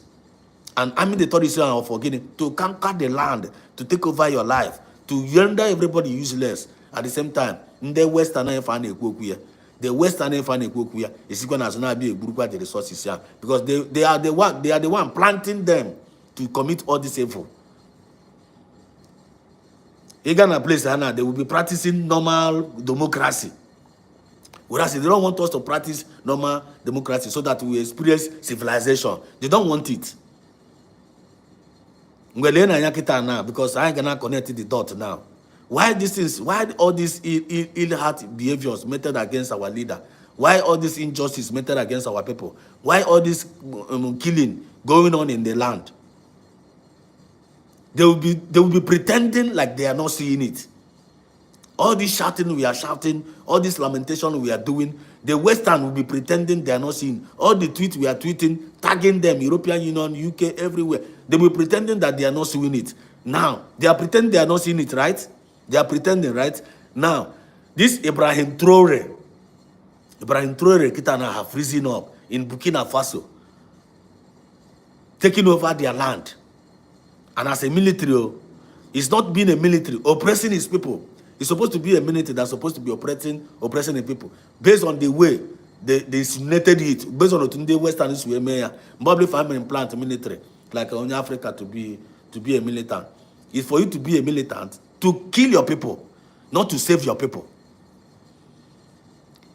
And arming the terrorists are forgetting to conquer the land, to take over your life, to render everybody useless. At the same time, in the Western the Western is going to be a group of the resources here because they are the one planting them to commit all this evil. In Ghana place, they will be practicing normal democracy. Whereas they don't want us to practice normal democracy so that we experience civilization. They don't want it. Because I ain't gonna connect the dot now. Why all these ill-heart behaviors meted against our leader? Why all this injustice meted against our people? Why all this killing going on in the land? They will be pretending like they are not seeing it. All this shouting we are shouting, all this lamentation we are doing, the Western will be pretending they are not seeing. All the tweets we are tweeting, tagging them, European Union, UK, everywhere. They will be pretending that they are not seeing it. Now, they are pretending they are not seeing it, right? They are pretending, right? Now, this Ibrahim Traore, Kitana have risen up in Burkina Faso, taking over their land. And as a military, it's not being a military, oppressing his people. It's supposed to be a military that's supposed to be oppressing the people based on the way they insinuated it, based on the Western probably family implant military, like on Africa to be a militant. It's for you to be a militant to kill your people, not to save your people.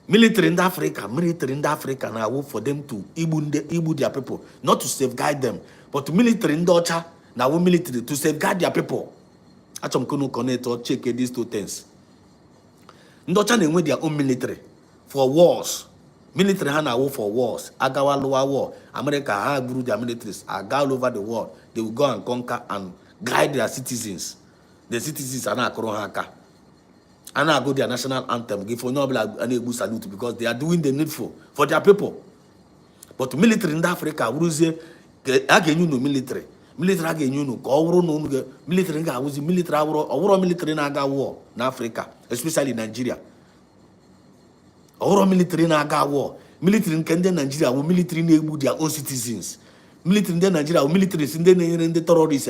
Military in Africa now for them to ibu their people, not to safeguard them, but military in Docha now military to safeguard their people. Achom kono connect or check these two things. Ndocha they their own military for wars. Military hana war for wars. Agawa lower war. America ha grew their militaries. Aga all over the world. They will go and conquer and guide their citizens. The citizens are not haka. And I go their national anthem. Give for no and salute because they are doing the needful for their people. But military in Africa, we say again you know military. Military again you know military military na war in Africa, especially Nigeria. Military na war. Military in Nigeria will military enable their own citizens. Military in Nigeria will military in the terrorists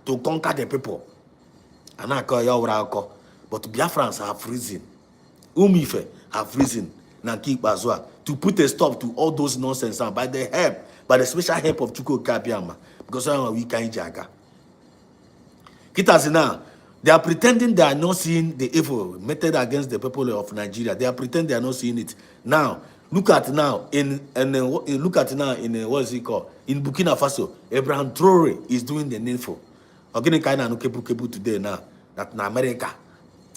to conquer the people. And I call you but Biafrans have risen. Umife have risen Nanki Bazwa to put a stop to all those nonsense by the help, by the special help of Chuko Kabiama, because we can't jaga. Kitasina, they are pretending they are not seeing the evil meted against the people of Nigeria. They are pretending they are not seeing it. Now, look at now in what is it called? In Burkina Faso, Abraham Traore is doing the needful. Again, kind of kepu today now that in America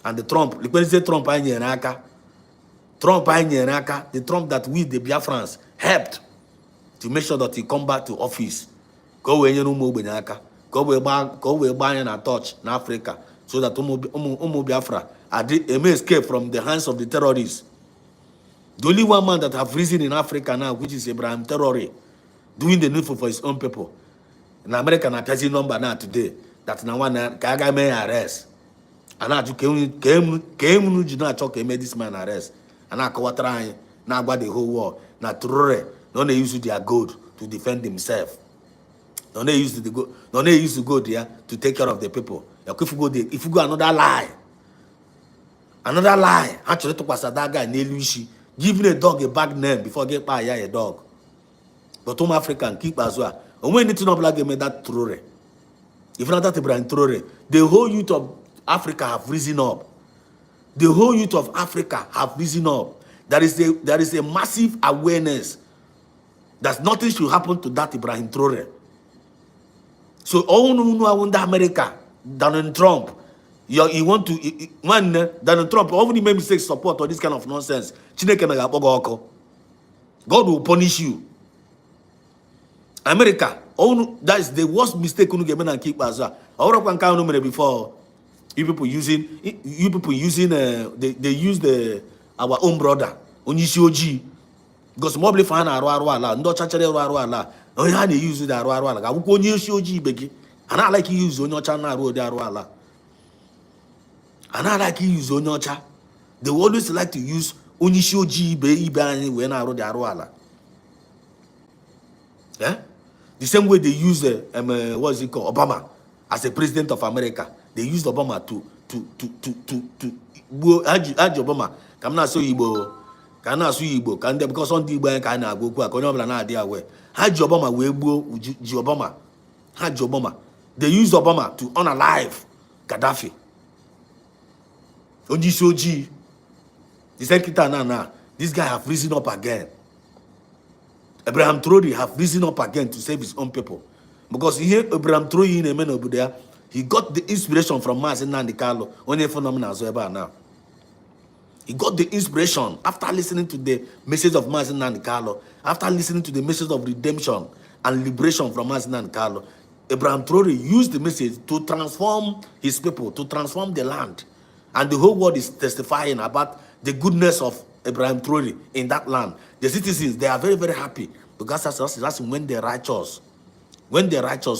and the Trump. When you say Trump, the Trump that we the Biafrans helped to make sure that he come back to office. Go away, you know, go away, buy and touch in Africa, so that Biafra may escape from the hands of the terrorists. The only one man that have risen in Africa now, which is Abraham Traore, doing the needful for his own people. In America, na pesi number now today that na one Kaga may arrest. And I came to talk this man arrest. And I go trying now about the whole war. Now Traore, don't they use their gold to defend themselves? Don't they use to go there to take care of the people? If you go another lie, actually to pass that guy Nelushi, giving a dog a bad name before get by a dog. But Tom African keep as well. And when it's not like they made that Traore. If not that Ibrahim Traore, the whole youth of Africa have risen up. The whole youth of Africa have risen up. There is a massive awareness that nothing should happen to that Ibrahim Traore. So all who know around America, Donald Trump, you want to Donald Trump, all the made mistakes support or this kind of nonsense. God will punish you. America, that is the worst mistake you can and keep as well. Before you people using they use our own brother Onishioji because mobile fan arwa ndo chachere arwa onye ha use the arwa ga akwụkwọ Onishioji begi and I like you use onye ocha na arwa the arwa and I like you use onye ocha. They always like to use Onishioji ibe anyị we na arwa the arwa. Yeah? The same way they use what is it called, Obama as a president of America. They used Obama to Obama. Come na so Igbo, can they because on the Igbo can na go kwa konyo na dey aware. Haji Obama we gbo Obama. Haji Obama. They used Obama to unalive Gaddafi. Ojisoji. The secretary now. This guy have risen up again. Abraham Traore have risen up again to save his own people. Because here Abraham Traore in a man over there, he got the inspiration from Mazi Nnamdi Kanu. Only phenomenon so about now. He got the inspiration after listening to the message of Mazi Nnamdi Kanu, after listening to the message of redemption and liberation from Mazi Nnamdi Kanu. Abraham Traore used the message to transform his people, to transform the land. And the whole world is testifying about the goodness of Abraham Traore in that land. The citizens, they are very, very happy because that's when the righteous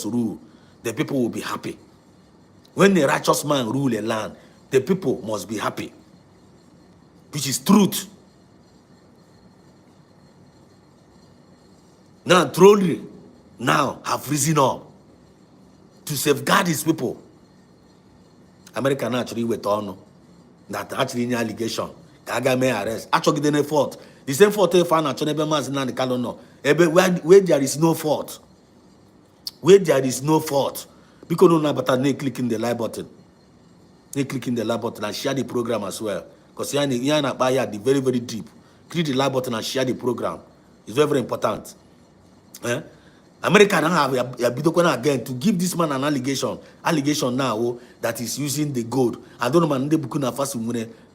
rule, the people will be happy. When the righteous man rule a land, the people must be happy, which is truth. Now, Traore now have risen up to safeguard his people. America actually went on that actually any allegation. Kaga may arrest. Actually, they fault. The same fault they found actually Mazi Kanu. Where there is no fault. Where there is no fault. Because no but they clicking the like button. They clicking the like button and share the program as well. Because you are the very, very deep. Click the like button and share the program. It's very, very important. America now have a again to give this man an allegation now that he's using the gold. I don't know man they Burkina Faso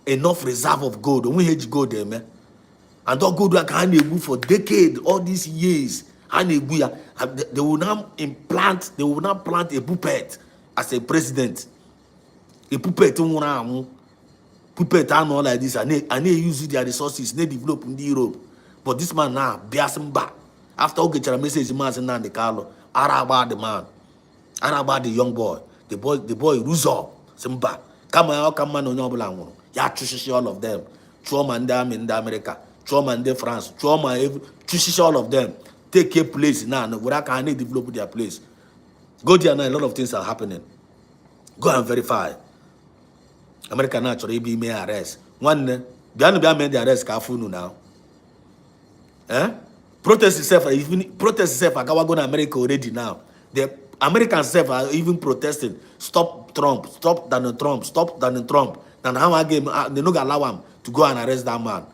enough reserve of gold. We hedge gold there, man. And that gold can for decades, all these years. They will now plant a puppet as a president. A puppet puppet and all like this, and they use their resources, they develop in Europe. But this man now bears him back. After all get a message, Mazi Nnamdi Kanu, Araba the man, Araba the young boy, the boy Ruzo, Simba, come on, no blanco. Ya chushi all of them. Trauma and them in the America, trauma and the France, trauma chushi all of them. Take a place now, where can they develop their place? Go there now, a lot of things are happening. Go and verify. America naturally be may arrest. One Bianu be amend the arrest kafunu now. Protest itself, agawa go to America already now. The Americans self are even protesting. Stop Trump, stop Donald Trump, stop Donald Trump. And how again they no allow him to go and arrest that man.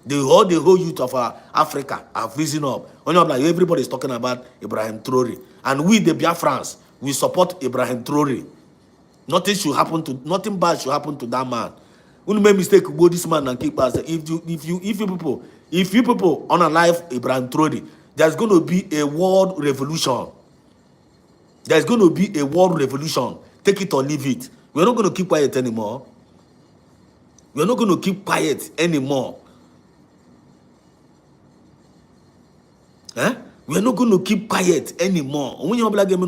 The whole youth of Africa have risen up. Only like everybody is talking about Ibrahim Traore. And we, the Biafrans, we support Ibrahim Traore. Nothing bad should happen to that man. Wouldn't make mistake go this man and keep us. If you people unalive Ibrahim Traore, there's going to be a world revolution. There's going to be a world revolution. Take it or leave it. We're not going to keep quiet anymore. We're not going to keep quiet anymore. We're not going to keep quiet anymore. When you black again,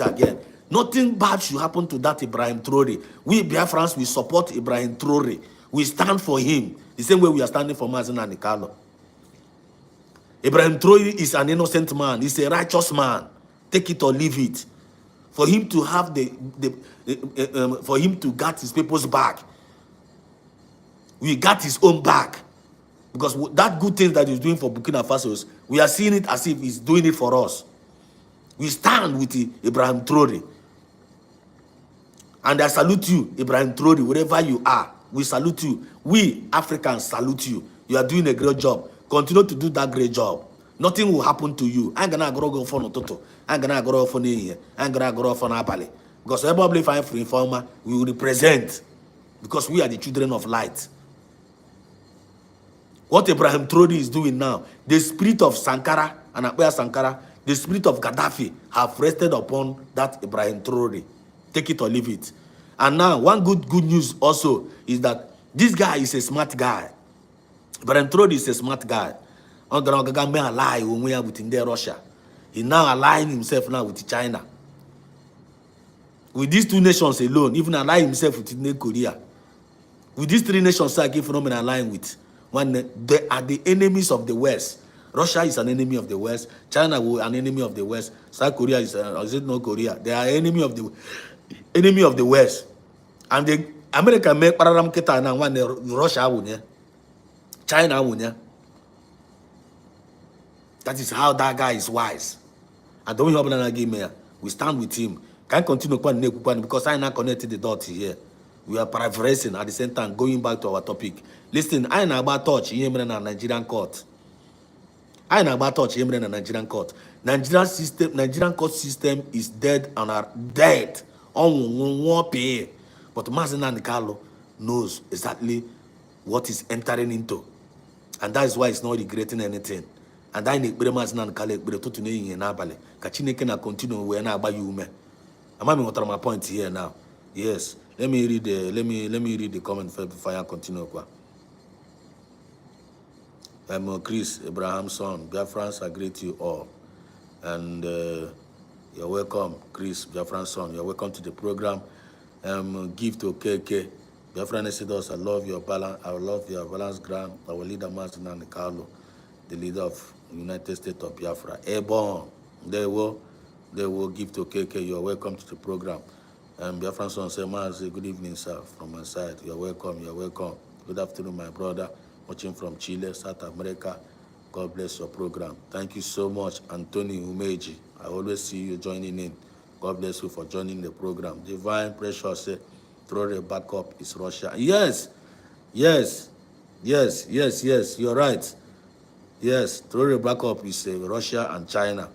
again. Nothing bad should happen to that Ibrahim Traore. We Biafrans, we support Ibrahim Traore. We stand for him the same way we are standing for Mazen and Nikalo. Ibrahim Traore is an innocent man. He's a righteous man. Take it or leave it. For him to have for him to get his people's back, we got his own back. Because that good thing that he's doing for Burkina Faso, we are seeing it as if he's doing it for us. We stand with Ibrahim Traore. And I salute you, Ibrahim Traore, wherever you are. We salute you. We Africans salute you. You are doing a great job. Continue to do that great job. Nothing will happen to you. I'm gonna go for no toto. I'm gonna go for here. I'm gonna go for Napoli. Because everybody find free informer, we will represent. Because we are the children of light. What Ibrahim Traore is doing now, the spirit of Sankara and Apoya Sankara, the spirit of Gaddafi have rested upon that Ibrahim Traore. Take it or leave it. And now, one good news also is that this guy is a smart guy. Ibrahim Traore is a smart guy. Within Russia. He now aligning himself now with China. With these two nations alone, even align himself with Korea. With these three nations, I give phenomenon align with. When they are the enemies of the West. Russia is an enemy of the West. China is an enemy of the West. South Korea is it not Korea? They are enemy of the West. And the America make pararam kita na when Russia wunya, China wunya. That is how that guy is wise. And don't we stand with him. Can't continue because I not connected the dots here. We are paraphrasing at the same time, going back to our topic. Listen, I know about touch in Nigerian court. I know about touch in Nigerian court. Nigerian court system is dead and are dead. On one pay. But Mazen and Carlo knows exactly what is entering into. And that is why it's not regretting anything. And I need Mazen and Carlo to me in Abale. Kachineke na continue when I buy you me. I'm having what are my points here now. Yes. Let me read the comment first before I continue. Chris Abrahamson, Biafrans, I greet you all. And you're welcome, Chris Biafranson. You're welcome to the program. Give to KK. Biafran Esidos, I love your balance. I love your balance ground. Our leader, Martin and Carlo, the leader of United States of Biafra. Airborne. They will give to KK. You're welcome to the program. Biafran son say, good evening, sir, from my side. You're welcome, you're welcome. Good afternoon, my brother, watching from Chile, South America. God bless your program. Thank you so much, Anthony Umeji. I always see you joining in. God bless you for joining the program. Divine Precious say, Traore backup is Russia. Yes, you're right. Yes, Traore backup is Russia and China.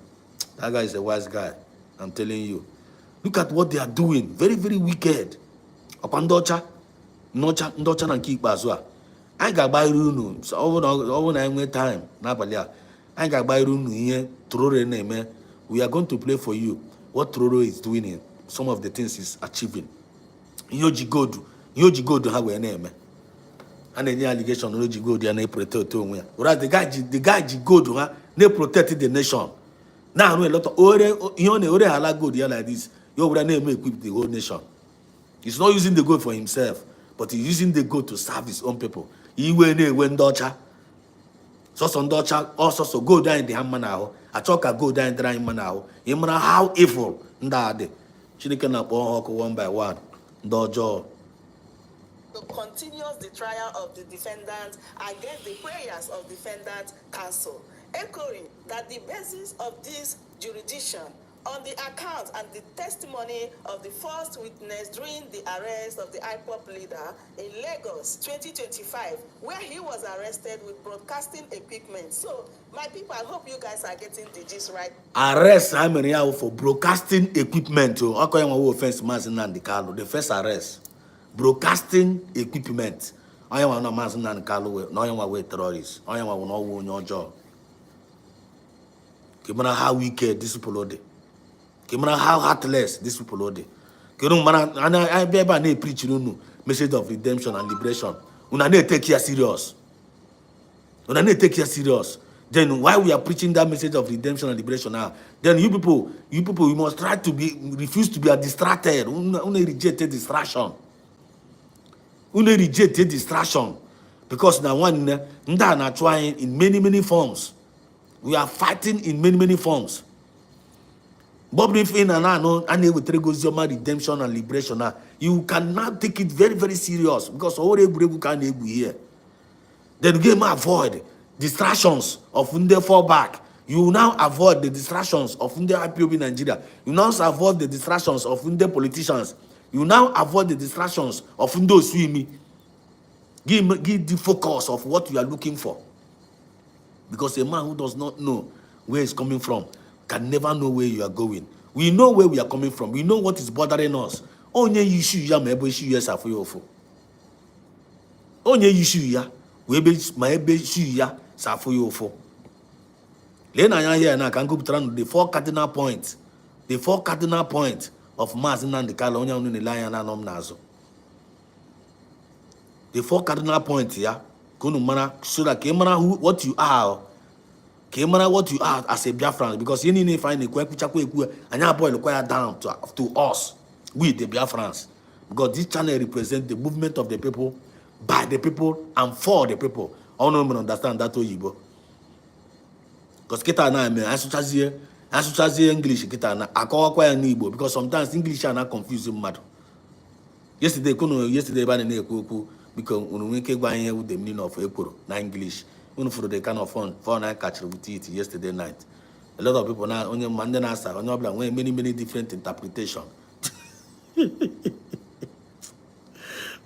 That guy is a wise guy, I'm telling you. Look at what they are doing. Very, very wicked. Ndocha and keep bazua. I got by Runu. So over time. Napalia. I got by Runu here. Traore name. We are going to play for you what Traore is doing in some of the things he's achieving. Yoji Godu have a name. And any allegation Yoji Godu and they protect to whereas the guy Godu they protected the nation. Now a lot of ore hala gold here like this. Your name may equip the whole nation. He's not using the gold for himself, but he's using the gold to serve his own people. He when Docha. So some Docha also go down in the hammer now. I talk a go down in the hammer now. You know how evil that day. She can up one by one. Dojo. the continuous the trial of the defendant against the prayers of defendant counsel, echoing that the basis of this jurisdiction on the account and the testimony of the first witness during the arrest of the IPOP leader in Lagos 2025, where he was arrested with broadcasting equipment. So, my people, I hope you guys are getting the gist right. Arrest Simon for broadcasting equipment. Okay, offense the first arrest. Broadcasting equipment. I am no Mazin and Kalu, no one way terrorists. I am no your job. Kimana how wicked this people are. Kimana how heartless this people are. Kirumana and I be able to preach message of redemption and liberation. Una take here serious. Una take here serious. Then why we are preaching that message of redemption and liberation now? Then you people, you must try to refuse to be distracted. Una reject distraction. Una reject distraction. Because now one na trying in many forms. We are fighting in many forms. Bob Griffin and I know and with redemption and liberation now. You cannot take it very serious because all the can be here. Then game avoid distractions of the fallback. You now avoid the distractions of the IPOB in Nigeria. You now avoid the distractions of the politicians. You now avoid the distractions of those swimming. Give the focus of what you are looking for. Because a man who does not know where he's coming from can never know where you are going. We know where we are coming from. We know what is bothering us. Onye issue ya ma ebe issue ya safu yofo. Onye issue ya ma ebe issue ya safu yofo. Lena ya here na kan go the four cardinal points. The four cardinal points of Mazin and the Kala onye unu ne lion na nom nazo. The four cardinal points ya. So that what you are, what you are as a Biafran, because you need to find a and your boy require down to us, we the Biafrans, because this channel represents the movement of the people, by the people, and for the people. I don't understand that Oyibo. Because kita na me asuchazie English kita na akọwakwa ya n'Igbo, because sometimes English are not confusing mmadụ. Yesterday ba na ekwu because when we gwa ihe with the meaning of ekporo na English, for the kind of fun I catch with it yesterday night. A lot of people now only Monday answer on many different interpretation.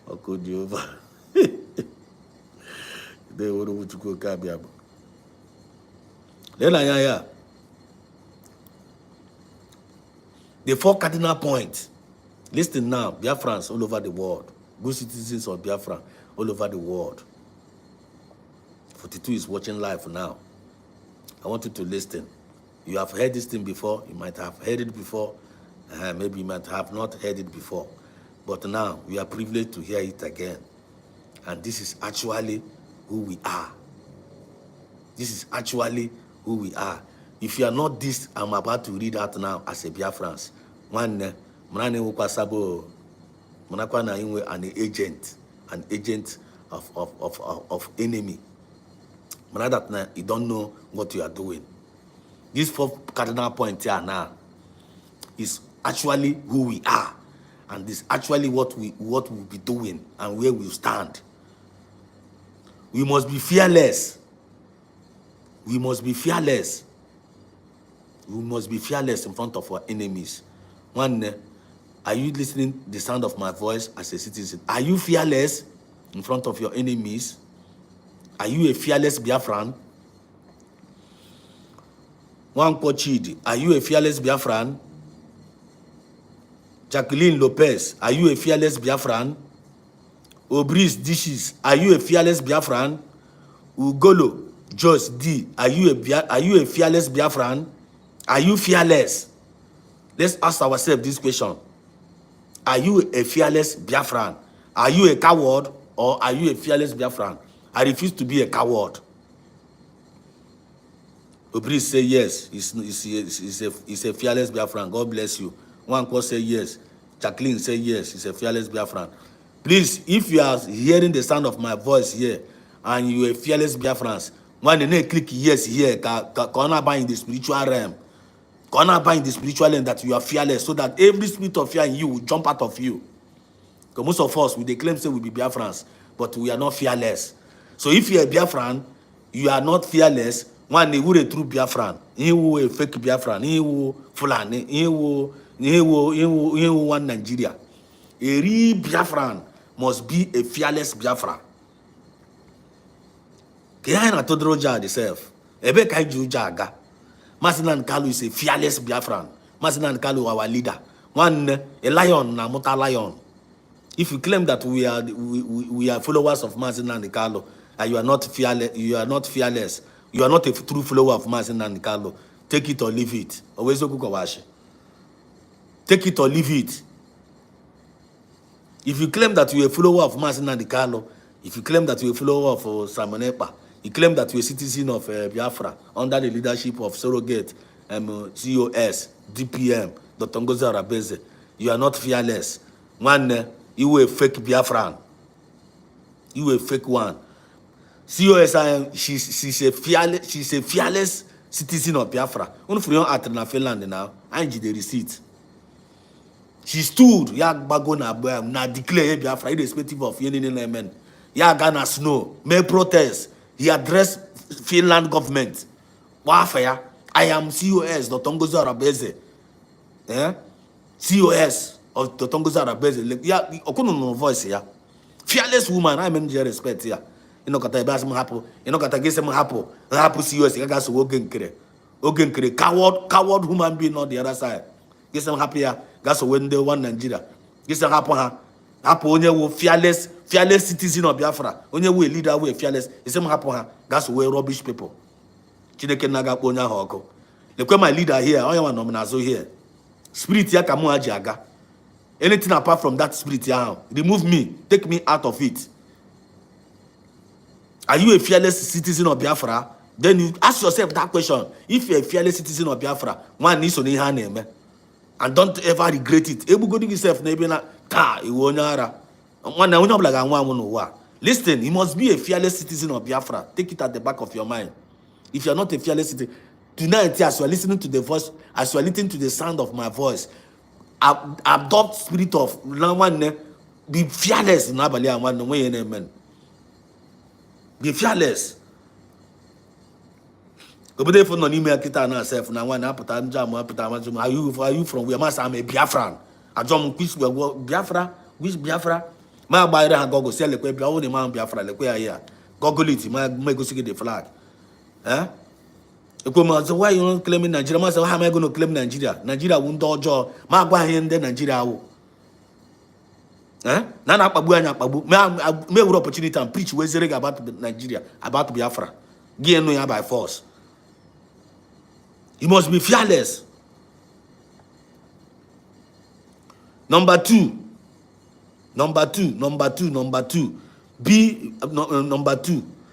Or could you over? They would to go Kabiabo. Then the four cardinal points. Listen now, Biafrans all over the world. Good citizens of Biafra all over the world. 42 is watching live now. I want you to listen. You have heard this thing before. You might have heard it before. Maybe you might have not heard it before. But now we are privileged to hear it again. And this is actually who we are. This is actually who we are. If you are not this, I'm about to read out now as a Biafrans. One, an agent of enemy. That you don't know what you are doing. This four cardinal point here now is actually who we are, and this actually what we'll be doing and where we stand. We must be fearless. We must be fearless. We must be fearless in front of our enemies. One. Are you listening to the sound of my voice as a citizen? Are you fearless in front of your enemies? Are you a fearless Biafran? One Kochidi, are you a fearless Biafran? Jacqueline Lopez, are you a fearless Biafran? Obris Dishes, are you a fearless Biafran? Ugolo Joyce D, are you a fearless Biafran? Are you fearless? Let's ask ourselves this question. Are you a fearless Biafran? Are you a coward or are you a fearless Biafran? I refuse to be a coward. Obris say yes. He's a fearless Biafran. God bless you. One call say yes. Jacqueline say yes. He's a fearless Biafran. Please, if you are hearing the sound of my voice here and you are a fearless Biafrans, when they click yes here, can buy in the spiritual realm. Can buy in the spiritual realm that you are fearless, so that every spirit of fear in you will jump out of you. Because most of us, we they claim say we be Biafrans, but we are not fearless. So if you are Biafran, you are not fearless. One they would a true Biafran. He will a fake Biafran. He will Fulani. He will one Nigeria. A real Biafran must be a fearless Biafra. Kaya Todroja itself. Ebe kai Jujaga. Masinan Kalu is a fearless Biafran. Masinan Kalu our leader. One a lion na mota lion. If you claim that we are followers of Masinan Kalu, and you are not fearless, you are not a true follower of Masinan Kalu, take it or leave it. Always take it or leave it. If you claim that you are a follower of Masinan Kalu, if you claim that you are a follower of Samonepa, you claim that you are a citizen of Biafra under the leadership of Surrogate, COS, DPM, Dr. Ngozi Arabeze, you are not fearless. One, you were a fake Biafran. You were a fake one. COS, she's a fearless citizen of Biafra. Only for your at na Finland now, I need the receipt. She stood, na declare Biafra, irrespective of any element. Gana snow, may protest. He addressed Finland government. Warfare. I am COS, Dr. Ngozi Arabeze. COS of Dr. Ngozi Arabeze. Yeah, no voice here. Fearless woman, I mean, respect here. You know, kata ibas mo hapo. You know, kata gese mo hapo. Hapo COS, you guys wogen kere. Coward human being on the other side. Gese mo happy here. Guys when they one Nigeria. Gese hapo ha. Hapo onye wo fearless citizen of Biafra. Onye wo leader wo fearless. Gese mo hapo ha. Guys we rubbish people. Chineke naga po nya hoko. Lekwe my leader here. Oya wa nominazo here. Spirit ya kamu aji aga. Anything apart from that spirit ya, remove me. Take me out of it. Are you a fearless citizen of Biafra? Then you ask yourself that question. If you're a fearless citizen of Biafra, one needs to name, and don't ever regret it. Listen, you must be a fearless citizen of Biafra. Take it at the back of your mind. If you're not a fearless citizen, tonight as you are listening to the voice, as you are listening to the sound of my voice, adopt spirit of be fearless in amen. Be fearless. Are you from where I'm a Biafran? I jump Biafra, which Biafra? My buyer and go sell the only man Biafra, like where here. Google it, my go see the flag. So why you not claiming Nigeria? How am I going to claim Nigeria? Nigeria won't do my boy in Nigeria. Nana Pabu, may opportunity and preach about Nigeria, about Biafra. Get by force. You must be fearless. Number two.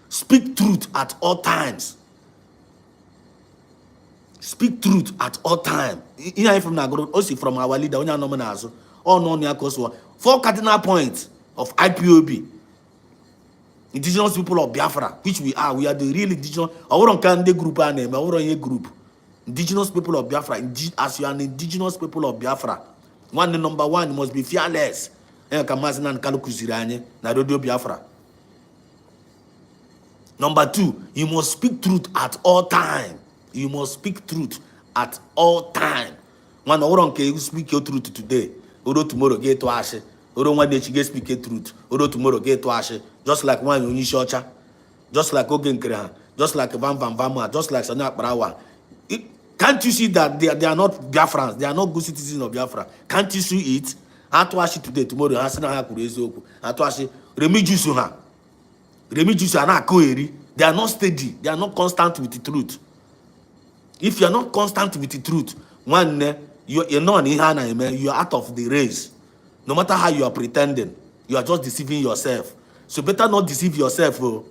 Speak truth at all times. Speak truth at all times. Here from Nagoro, also from our leader, four cardinal points of IPOB. Indigenous people of Biafra, which we are the real indigenous. Our group name, our group. Indigenous people of Biafra. As you are an indigenous people of Biafra, number one, you must be fearless. Number two, you must speak truth at all time. You must speak truth at all time. One you speak your truth today. Odo tomorrow get to Ashe. Odo one day you get speak your truth. Odo tomorrow get to Ashe. Just like one you Shocha. Just like Ogen Krehan. Just like Van Vama. Just like Sanya Brawa. Can't you see that they are not Biafrans? They are not good citizens of Biafra. Can't you see it? Atuashi today, tomorrow, Hasana Hakurezo. Atuashi, Remijusuha. Remijusuana Koeri. They are not steady. They are not constant with the truth. If you are not constant with the truth, one, you're not you are out of the race. No matter how you are pretending, you are just deceiving yourself. So better not deceive yourself. Oh.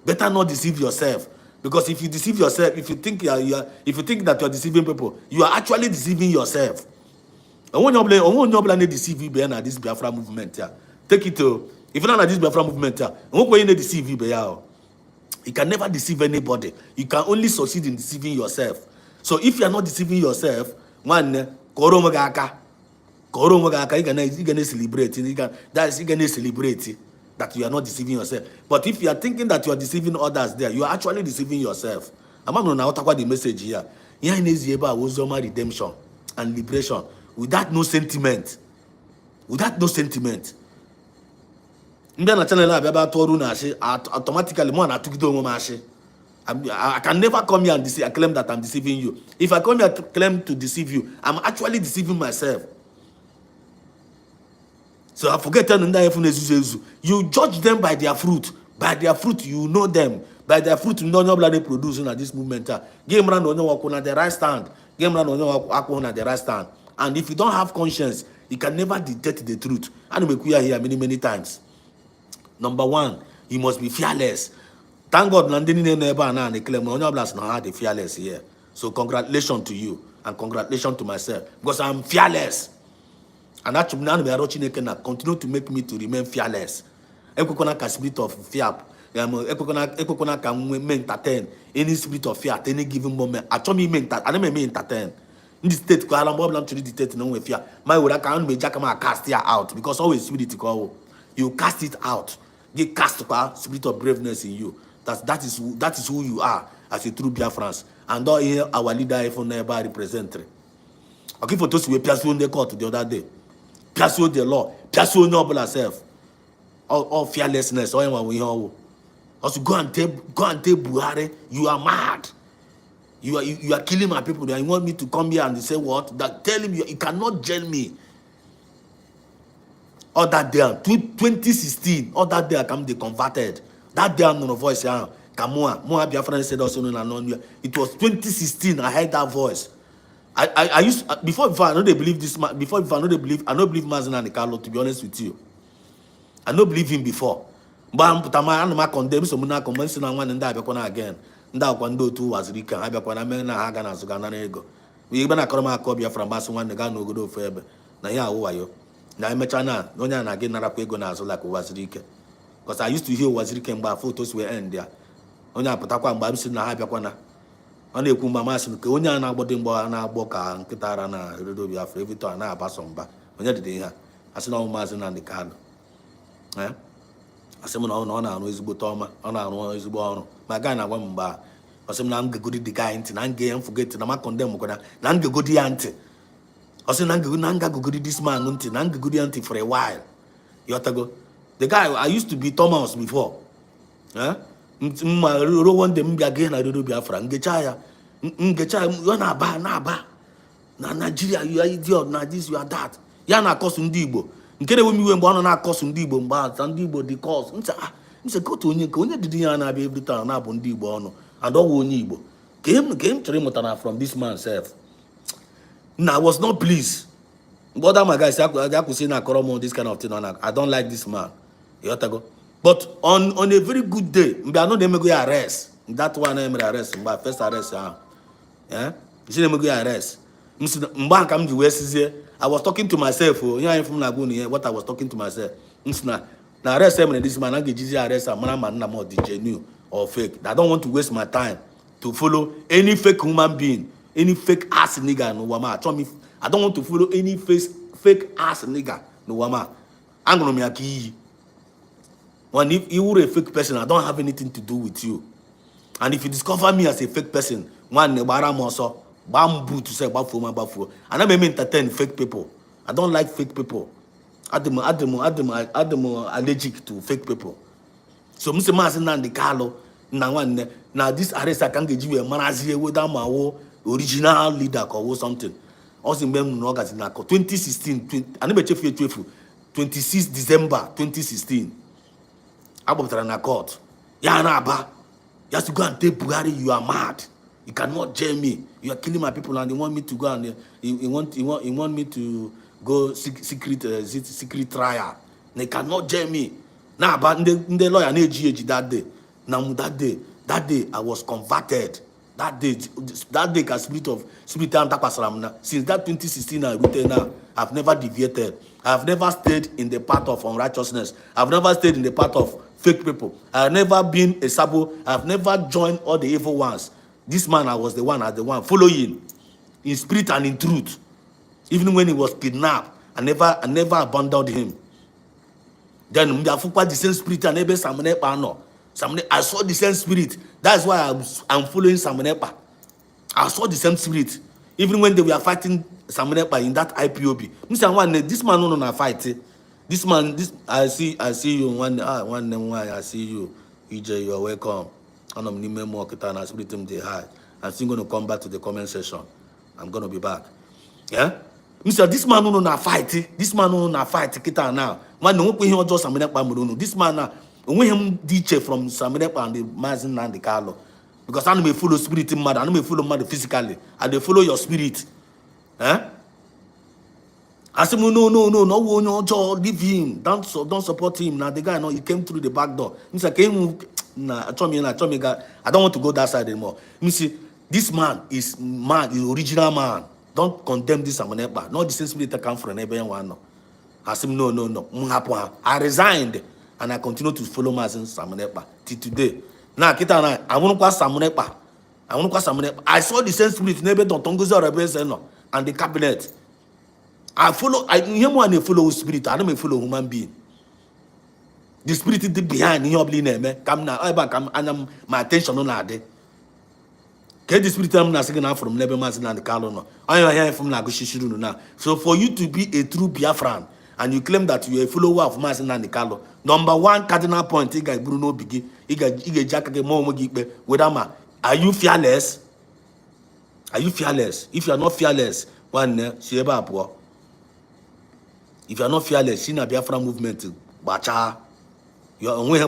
Better not deceive yourself. Because if you deceive yourself, if you think that you are deceiving people, you are actually deceiving yourself. I won't deceive you behind this Biafra movement. Yeah. Take it to if you're not this Biafra movement, I won't go deceive you behind. You can never deceive anybody. You can only succeed in deceiving yourself. So if you are not deceiving yourself, one, You're gonna celebrate. You're gonna celebrate that you are not deceiving yourself. But if you are thinking that you are deceiving others there, you are actually deceiving yourself. I'm not going to the message here. Here is about redemption and liberation without no sentiment. Without no sentiment. Automatically, I can never come here and claim that I'm deceiving you. If I come here to claim to deceive you, I'm actually deceiving myself. So I forget you judge them by their fruit. By their fruit, you know them. By their fruit, you know nobody producing at this moment. Game run on the right stand. Game run on the right stand. And if you don't have conscience, you can never detect the truth. And we are here many times. Number one, you must be fearless. Thank God, the fearless here. So congratulations to you and congratulations to myself because I'm fearless. And that continue to make me to remain fearless. A spirit of fear. Can entertain any spirit of fear at any given moment. I told me I don't entertain. In the state, no fear. My word, I can't cast it out because always spirit you cast it out. You cast spirit of braveness in you. That is who you are as a true Biafrans. And all here our leader even never represented. Okay, for those who were in the court the other day. Pursue the law, pursue noble herself, all fearlessness, all anyone we all. Also go and tell Buhari, you are mad. You are killing my people. You want me to come here and say what? That tell him you cannot jail me. All that day, 2016, all that day I come they converted. That day I'm on a voice here. Kamua, Moa Biafran said also no. It was 2016. I heard that voice. I used before I know they believe this man. Before I know they believe, I don't believe Mazina and Carlo. To be honest with you, I don't believe him before. But I'm condemn so muna convincing one and die again. Nda kwando tu wazirika. I be kwana mena haga na sugana nego. We even a koroma kobia from Basu one the guy no good for na ya wayo. Na mechana no nya na again na rapego na so like wazirika. Because I used to hear wazirika mba photos were end there. Onya patakwa mba msi na habia kwana. Only Kumama Sun, Konya, and Boka, and Kitarana, Rodobia, every time I pass on back. When you did here, I said, no, Mazin and the card. Eh? I said, no, no, is Butoma, on is born. My guy, I want bar. I said, Nanga goody the guy, and I'm gay and forget to not condemn Nanga goody auntie. I said, Nanga goody this man, Nanga goody auntie for a while. You have to go. The guy, I used to be Thomas before. Eh? One day again I do Biafra. Ngechaya, you are na Nigeria, you are idiot, na this, you are that. Ya na cause Ndibo. Nkere we mi we na cause Ndibo mba, Ndibo the cause. Nse go to onye did ya na be every time na bo Ndibo ono. And all onye Igbo. Came to from this man self. Now I was not pleased. But that my guys, I could say na Koromo this kind of thing. I don't like this man. You have to go. But on a very good day, I know they may go arrest. That one I may arrest. My first arrest. Yeah? You see, they may go arrest. I was talking to myself. What I was talking to myself. Now arrest this man. I get arrest. I'm genuine or fake. I don't want to waste my time to follow any fake human being, any fake ass nigga. No wama. I don't want to follow any fake ass nigga. No wama. I'm gonna make you. When if you were a fake person, I don't have anything to do with you. And if you discover me as a fake person, one baramoso, bamboo to say bafu, and I may entertain fake people. I don't like fake people. I'm allergic to fake people. So Mr. Masin and the Carlo, now this arrest I can get you a manazi without my original leader or something. Also in 2016, I never 26 December 2016. I court. Yana you have to go and tell Buhari you are mad. You cannot jail me. You are killing my people, and they want me to go and you want me to go secret trial. They cannot jail me. Now, but the lawyer that day. Now that day I was converted. That day, spirit and since that 2016 I rooted now. I've never deviated. I've never stayed in the path of unrighteousness. I've never stayed in the path of fake people. I've never been a sabo. I've never joined all the evil ones. This man, I was the one following in spirit and in truth. Even when he was kidnapped I never abandoned him. Then the same spirit and ebe Samunepa no. I saw the same spirit. That's why I'm following Samunepa. I saw the same spirit. Even when they were fighting Samunepa in that IPOB. This man no fight. This man, I see you one I see you. EJ, you're welcome. I'm still gonna come back to the comment section. I'm gonna be back. Yeah? Mr. This man no fight. This man no fight. Kita now. Man no just Samunepa muruno. This man now. When him DJ from Samunepa and the Mazin and the Carlo. Because I don't follow spirit in mother, I don't follow mother physically. I they follow your spirit. Eh? I said, no, Joe, leave him. Don't support him. Now the guy, no, he came through the back door. Mr. I don't want to go that side anymore. This man is original man. Don't condemn this Samunepa. Not the same spirit that come from everyone. I said, no. I resigned and I continue to follow Mazin Samunepa till today. Now, I want to pass Samunepa. I saw the same spirit neighbor Tongoza Rebels and the cabinet. I follow spirit. I don't follow human being. The spirit is behind your name. Come now, I'm my attention on that. Get the spirit I'm not saying now from Lebanon and the Carlo. I am here from Nagoshishuru now. So for you to be a true Biafran and you claim that you are a follower of Mazin and the Carlo, number one cardinal point, you guys Bruno Biggie, you guys Jack Wedama. Are you fearless? Are you fearless? If you are not fearless, one she ever poor. If you are not fearless, see na Biafra movement, bacha. You are only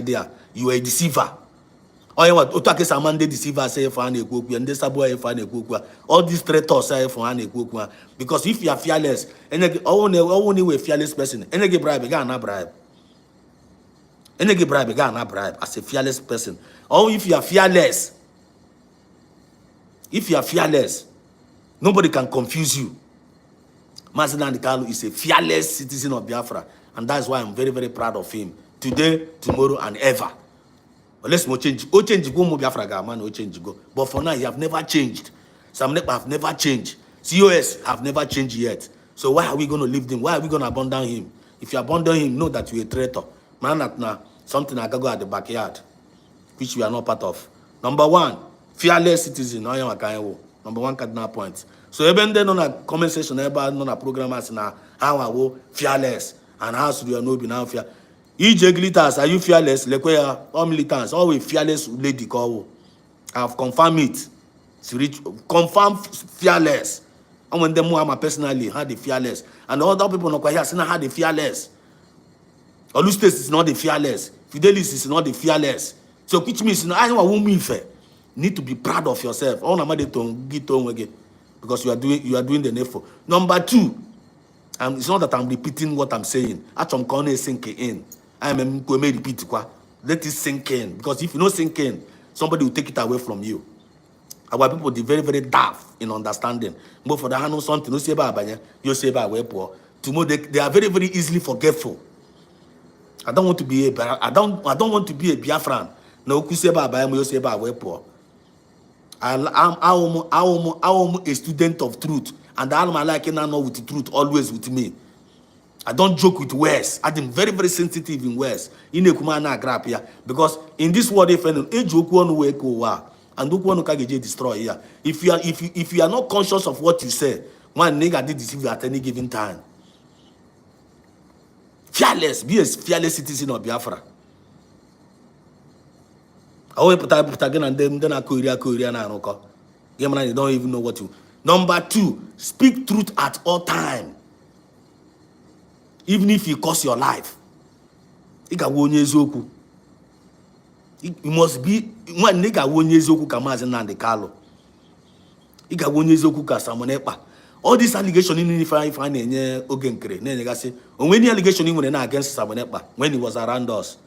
there. You are a deceiver. Oh, you want to Samande deceiver say for an equal and this boy for an equal. All these traitors say for an equal. Because if you are fearless, and only a fearless person, and they bribe, you not bribe. And they bribe, you not bribe as a fearless person. Or if you are fearless, nobody can confuse you. Mazin Andikalu is a fearless citizen of Biafra, and that's why I'm very, very proud of him. Today, tomorrow, and ever. But let's change. Change go Biafra man, change go. But for now, you have never changed. Samunepa have never changed. COS have never changed yet. So why are we going to leave them? Why are we going to abandon him? If you abandon him, know that you're a traitor. Man, something I can go at the backyard, which we are not part of. Number one, fearless citizen. Number one cardinal point. So even then on a comment section, on a program as now, how I fearless and how should you know be now fear. EJ glitters, are you fearless? Like where all militants, always fearless lady call. I have confirmed it. Confirmed fearless. And when them Muhammad personally had the fearless, and other people not quite here saying had the fearless. Olustes is not the fearless. Fidelis is not the fearless. So which means I need to be proud of yourself. Because you are doing the needful. Number two, it's not that I'm repeating what I'm saying. Actually, I'm calling it sinking in. I am going to repeat it. Let it sink in. Because if you don't sink in, somebody will take it away from you. Our people are very, very daft in understanding. But for the hand something, you say about you say about where poor. Tomorrow they are very, very easily forgetful. I don't want to be a Biafran. No, you say about you say about where poor. I'm a student of truth, and I'm like know with the truth always with me. I don't joke with words. I'm very, very sensitive in words. In a kumana grab here, because in this world, if a joke one way go and look one can destroy here. If you are not conscious of what you say, one nigga did deceive you at any given time. Fearless, be a fearless citizen of Biafra. I will put again and then I Korea now. You don't even know what to. Number two, speak truth at all time. Even if it costs your life. You must be one nigga won yezoku Kamazin and the Carlo. You got one yezoku Samunepa. All these allegations in if I find any Ogenkre, Nenegasi, or any allegation even against Samunepa when he was around us.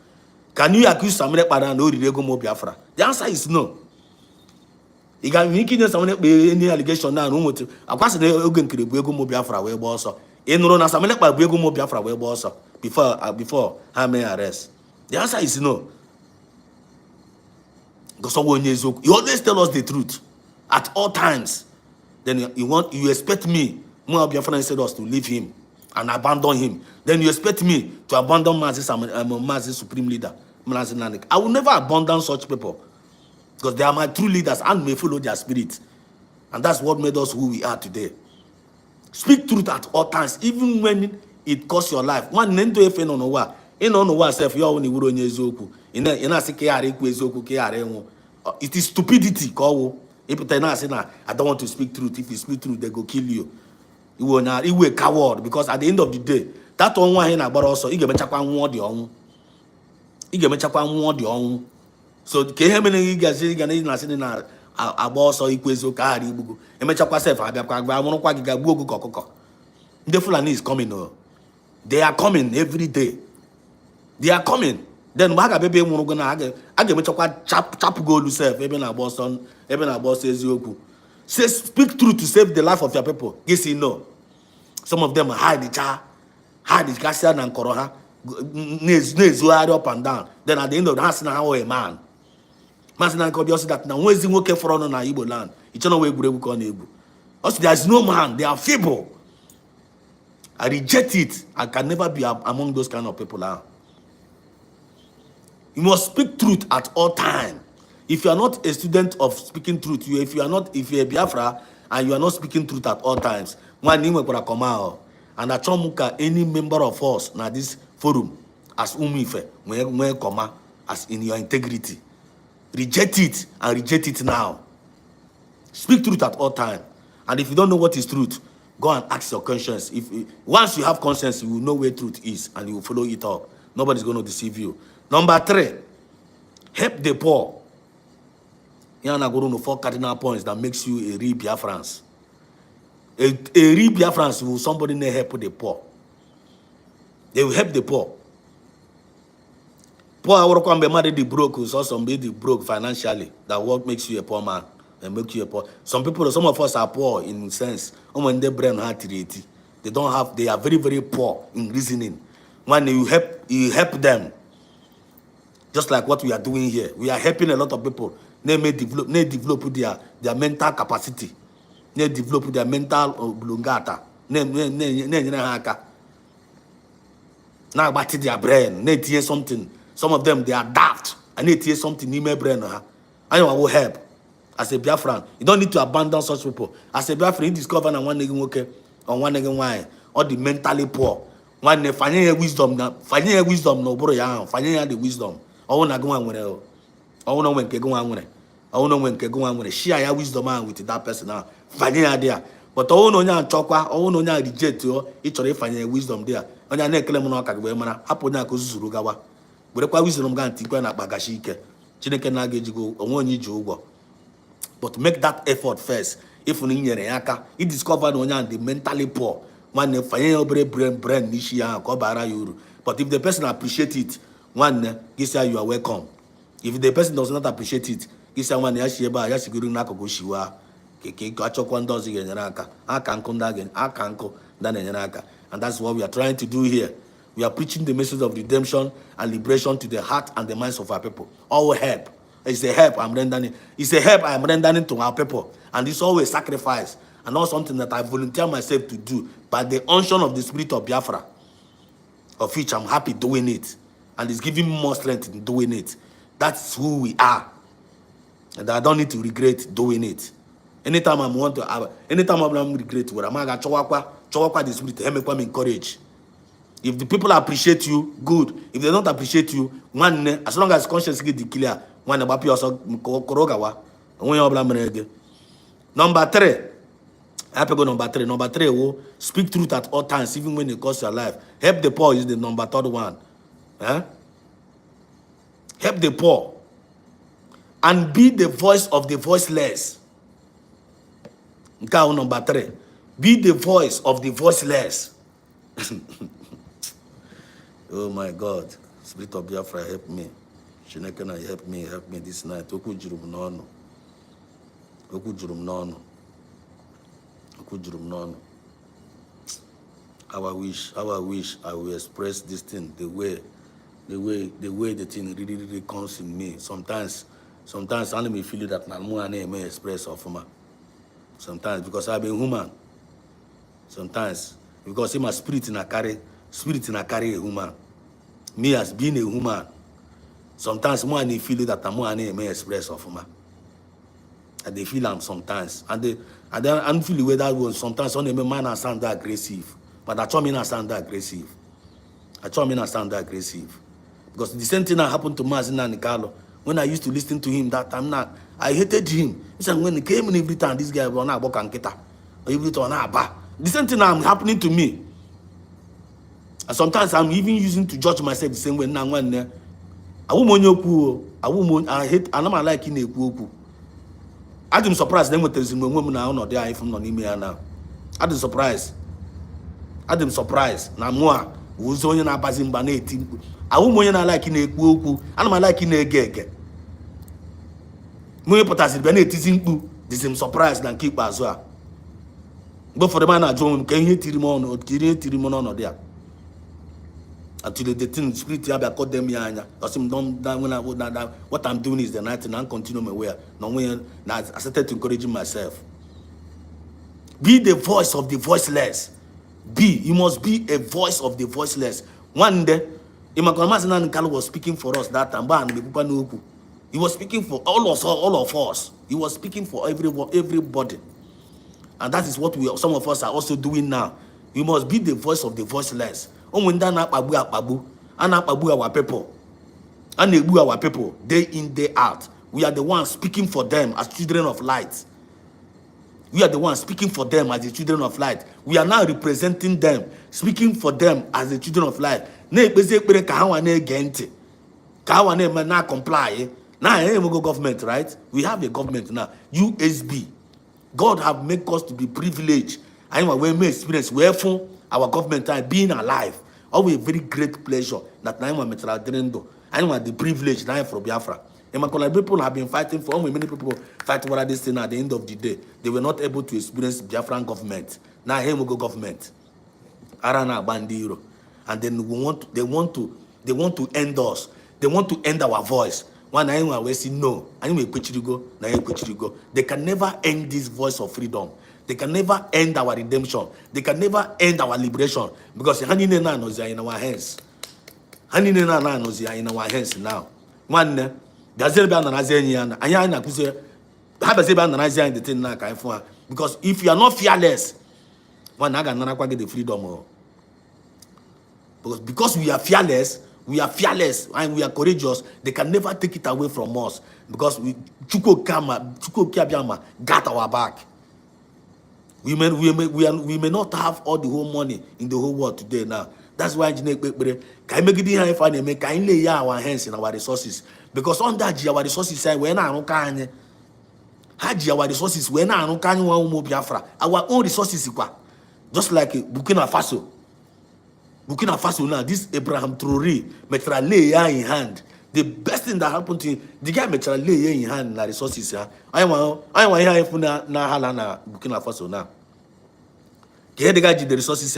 Can you accuse Samunepa and no Biafra? The answer is no. You can make any allegation now. No, I pass the Ogenkre Buego Biafra where also. In Rona Samunepa Buego Biafra where also before I may arrest. The answer is no. Because someone you always tell us the truth at all times. Then you expect me, more Biafran said us to leave him. and abandon him. Then you expect me to abandon Mazis, I'm a Mazis supreme leader. I will never abandon such people because they are my true leaders and may follow their spirit. And that's what made us who we are today. Speak truth at all times, even when it costs your life. One nento efe no wa. In no wa self you only wuro nye ezoku. Ina se ke are ku ezoku ke are enwo. It is stupidity ko. If you na say na I don't want to speak truth. If you speak truth, they go kill you. You will not, you will a coward because at the end of the day, that one here na gbara also, you get mechakwa nwo di onwu. You get mechakwa nwo di onwu. So ke he mene you guys na say na agba ọsọ ikwu eziokwu ahara igbugo emechakwa sef abịakwa gba amụrụkwa gị ga gbuo ogu ka ọkụkọ. Ndị Fulani is coming. They are coming every day. They are coming. Then mgbe ha ga-abịa nwụrụ gị na a ga-emechakwa chapụ gị olu sef ebe na-agba ọsọ eziokwu. Say speak truth to save the life of your people. Yes, you know. Some of them hide the cassia and nkọrọ ha na-ezugharị up and down. Then at the end of the house na ha a man. That now when is working for on Igbo land? It's no way good. Also, there's no man, they are feeble. I reject it. I can never be among those kind of people now. You must speak truth at all time. If you are not a student of speaking truth, if you're a Biafra and you are not speaking truth at all times, one name will come out. And I chomuka any member of us now this forum as umife when come as in your integrity. Reject it and reject it now. Speak truth at all time. And if you don't know what is truth, go and ask your conscience. Once you have conscience, you will know where truth is and you will follow it up. Nobody's going to deceive you. Number 3, help the poor. Here I'm going to 4 cardinal points that makes you a real Biafran. A real Biafran will somebody help the poor. They will help the poor. Poor I work on be married the broke, who's also be the broke financially. That what makes you a poor man and make you a poor. Some of us are poor in sense. When they brain hard they don't have, they are very, very poor in reasoning. When you help them, just like what we are doing here. We are helping a lot of people. They may develop their mental capacity. They develop their mental blungata. Now about their brain, they hear something. Some of them, they are daft. I need to hear something in my brain. I will help. As a Biafran, you don't need to abandon such people. As a Biafran, you discover that one nigga okay, or one nigga wine, or the mentally poor. One financial wisdom, no bro, yeah, financial the wisdom. I want to go on with it. I want to when go on with it. I want to when go on with it. Share wisdom with that person now. Financial there. But I want to chokwa, I want to reject you. Each of the financial wisdom there. On your neck, lemon or kagwemana, happen na kuzurugawa. But the wisdom gan tikwa na bagashike. Chineke na gejigo, onwo nyi jogo. But make that effort first. If you need you discover the mentally poor. One brain nishi. But if the person appreciate it, one this you are welcome. If the person does not appreciate it, this one yashiba yashiguru nako shiwa. And that's what we are trying to do here. We are preaching the message of redemption and liberation to the heart and the minds of our people. All help. It's a help I'm rendering. It's a help I'm rendering to our people. And it's always sacrifice. And not something that I volunteer myself to do. By the unction of the spirit of Biafra. Of which I'm happy doing it. And it's giving me more strength in doing it. That's who we are. And I don't need to regret doing it. Anytime I'm regret, where I'm going to chowakwa the spirit, help me encourage. If the people appreciate you, good. If they don't appreciate you, one as long as conscience get clear, one about also korogawa. Number 3. I have to go number 3. Number 3 will speak truth at all times, even when it costs your life. Help the poor is the number 3rd one. Help the poor. And be the voice of the voiceless. Number 3. Be the voice of the voiceless. Oh my God. Spirit of Biafra, help me. Shinekana, help me this night. Oku jurum nono. How I wish I will express this thing the way the thing really comes in me. Sometimes I may feel that I may express of me. Sometimes because I've been human. Sometimes because my spirit na carry a human. Me as being a human, sometimes more I feel that I'm more an express of man. And they feel I'm sometimes, and I feel the way that was sometimes on a man I sound aggressive, but I told me not sound aggressive. Because the same thing that happened to Mazina Nicalo when I used to listen to him that time. Now I hated him. He said when he came in every time, this guy will not walk and get every time. The same thing now happening to me. And sometimes I'm even using to judge myself the same way now. When I hate, and I'm like in a kuku. I'm surprised them with the woman now not there from non email now. I'm surprised. Now more. Who's only na bazin baneti. I won't like in a kuku, and I'm like in a gag. More potassium baneti, the same surprise than keep as well. But for the man at home, can you Tirimon or Tirimon or there? Until the thing spirit have caught them yana. Or some don't when I would not what I'm doing is the night and I continue my way. No way now I started to encourage myself. Be the voice of the voiceless. You must be a voice of the voiceless. One day, Imakomazinan Kalo was speaking for us that time. He was speaking for all of us. He was speaking for everybody. And that is what some of us are also doing now. You must be the voice of the voiceless. Our people. Our people, day in, day out. We are the ones speaking for them as children of light. We are the ones speaking for them as the children of light. We are now representing them, speaking for them as the children of light. Now comply. Now government, right? We have a government now. USB. God have made us to be privileged. And we may experience wherefore our government time being alive. Always a very great pleasure that now I'm the privilege now from Biafra. And my people have been fighting for many people fight over this thing at the end of the day. They were not able to experience Biafran government. Now here we go government. Arana Bandiro. And then they want to end us. They want to end our voice. One I will say no. They can never end this voice of freedom. They can never end our redemption. They can never end our liberation. Because Haninena knows they are in our hands. Haninena knows they are in our hands now. One because if you are not fearless, one I can get the freedom. Because we are fearless and we are courageous, they can never take it away from us. Because we got our back. We may not have all the whole money in the whole world today now. That's why can lay our hands in our resources. Because on that our resources say when I don't can our resources when I don't can our own resources just like Burkina Faso. Burkina Faso now, this Abraham Traoré metra lay in hand. The best thing that happened to him, the guy metra lay in hand na resources. I want here na hala Burkina Faso now. The guy did the resources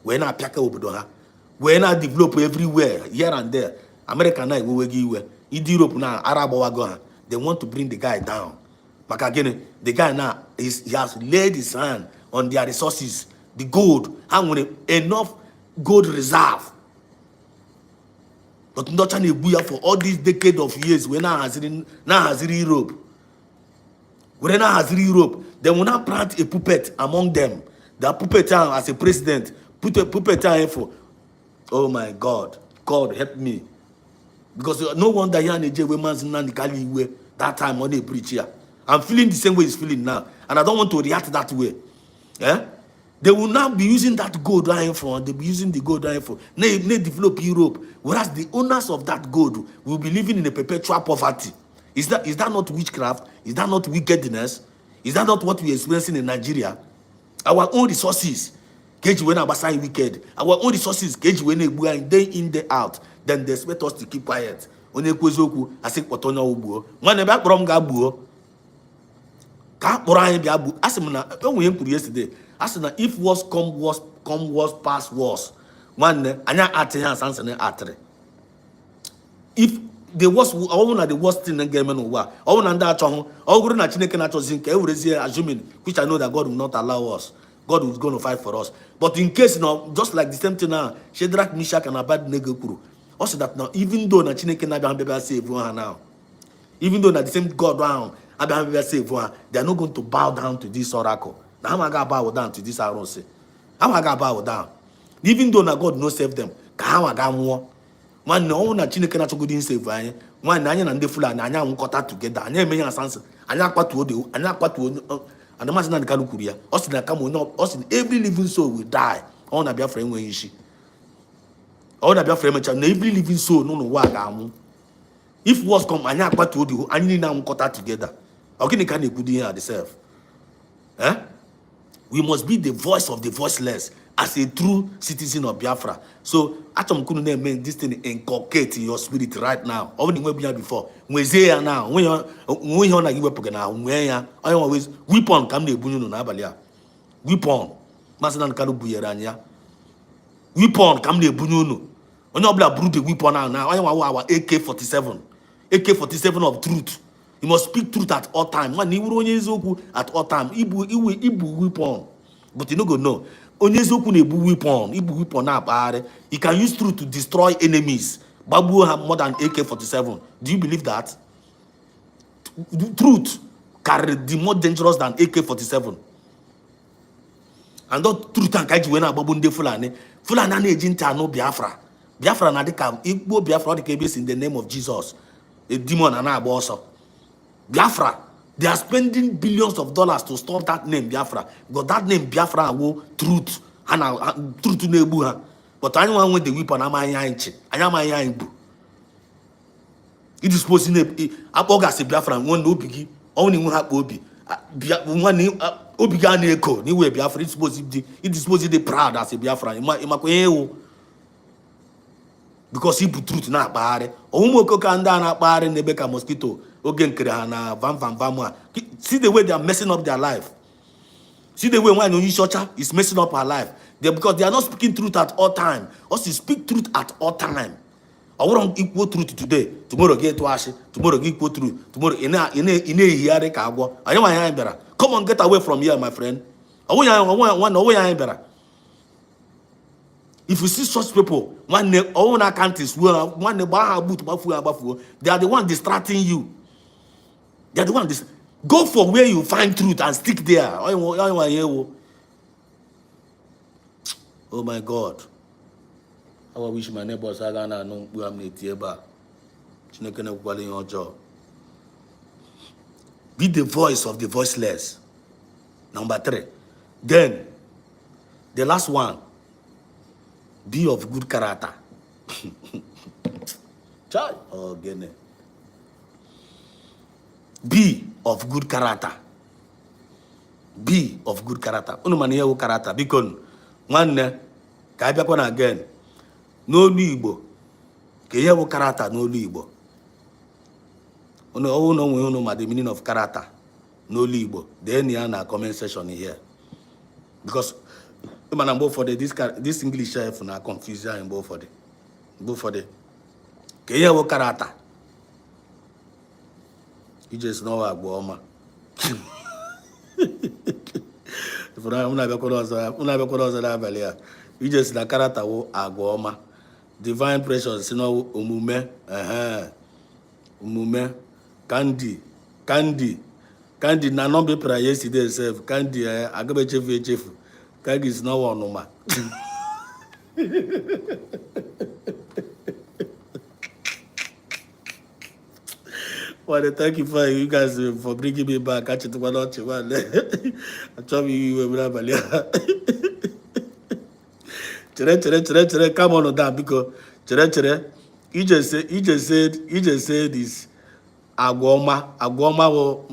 when I pick up when I develop everywhere, here and there. America now we give in Europe now, Arab they want to bring the guy down. But again, the guy now he has laid his hand on their resources, the gold, enough gold reserve. But not trying to for all these decades of years when now has Europe. When now has Europe, they will not plant a puppet among them. The puppet as a president, put a puppet for. Oh my God, God help me. Because no wonder here in the that time when they preach here. I'm feeling the same way he's feeling now. And I don't want to react that way. Yeah? They will now be using that gold for. They'll be using the gold for. They develop Europe. Whereas the owners of that gold will be living in a perpetual poverty. Is that not witchcraft? Is that not wickedness? Is that not what we're experiencing in Nigeria? Our own resources, cage when I sign wicked. Our own resources, cage when they go day in, day out. Then they expect us to keep quiet. When they go, I say, Potonya Ubu. When they back from Gabu, yesterday. I said, if worse come worse past worse. One day, anya atenya sansane atre. If the worst, all the worst thing in game over, all under chong, all good na chineke na chozinke, every assuming, which I know that God will not allow us. God was going to fight for us. But in case now, just like the same thing now, Shadrach, Meshach, and Abednego Kuru, also that now, even though na Chineke na Abraham save one now, even though na the same God now, Abraham save one, they are not going to bow down to this oracle. Now how am I going to bow down to this arose? How am I going to bow down? Even though na God no save them, how am I going to war? One no na Chineke na chukwu din save anya. One na anya na ndị Fulani anya nkọta together. Anya eme ya sanse. Anya akwatu ode, anya akwatu and the man na kalu kuria. Us na come no, us every living soul will die. All na Biafra enwe ishi. All na Biafra mecha na every living soul no wa ga-amụ. If wars come anya akwatu ode, anya na nkọta together. Okay, can you put here at the self? Eh? We must be the voice of the voiceless as a true citizen of Biafra. So, actually, couldn't make this thing inculcate in your spirit right now. Only when we have before. When you now, when you na give up now, when you always weapon come the bunyo na abalia. Weapon, masana kalu buyeranya. Weapon come the bunyo no. When you bla brute weapon now, I want our AK-47, AK-47 of truth. You must speak truth at all time. Man, you at all time. Ibu weapon, but you no go know. Onyezoku na-ebu weapon, ibu weapon na-akpagharị. You can use truth to destroy enemies. Babu have more than AK-47. Do you believe that? Truth carry the more dangerous than AK-47. And that truth and kaiji when Babu nde Fulani. Fulani na-eji ntị anụ Biafra. Biafra na dịka Igbo Biafra dị ka ebe in the name of Jesus. A demon na-agba ọsọ. Biafra. They are spending billions of dollars to stop that name Biafra. Because that name Biafra will truth. And truth to nebu. But anyone with the weapon, I'm a Ibu. It is supposed to be a bogus Biafra, one no biggie, only one have Obi. One Obigan echo, new way Biafra, it's supposed to be proud as a Biafra. Because he put truth na bare. Omoko kanda na bare nebeka mosquito. Ogen na vam. See the way they are messing up their life. See the way when Onyisocha is messing up her life. Because they are not speaking truth at all time. Also speak truth at all time. I want equal truth today. Tomorrow get to Ash. Tomorrow equal truth. Tomorrow in come on, get away from here, my friend. I want better. If you see such people, one own account is they are the one distracting you. They are the one. Go for where you find truth and stick there. Oh my God! How I wish my neighbors had known who I'm Be the voice of the voiceless. Number 3. Then the last one. Be of good character. Be of good character. Be of good character. Unu character. Because one ka abịakwa again. N'olu Igbo. Ka ihe bụ character n'olu Igbo. Unu ma the meaning of character n'olu Igbo. Then ya na comment section here. Because man, both for this English chef na confuse in both for the. Can you have character? You just know Agwoma. You just the character Agwoma. Divine precious, you know, umume, umume, candy. Na non be prayer yesterday self. Candy, agabe chef. Kagi is not one no man. Well, thank you for you guys for bringing me back. Catch it to one. I told you were Chere, come on that because Chere, you just said this Agwoma wo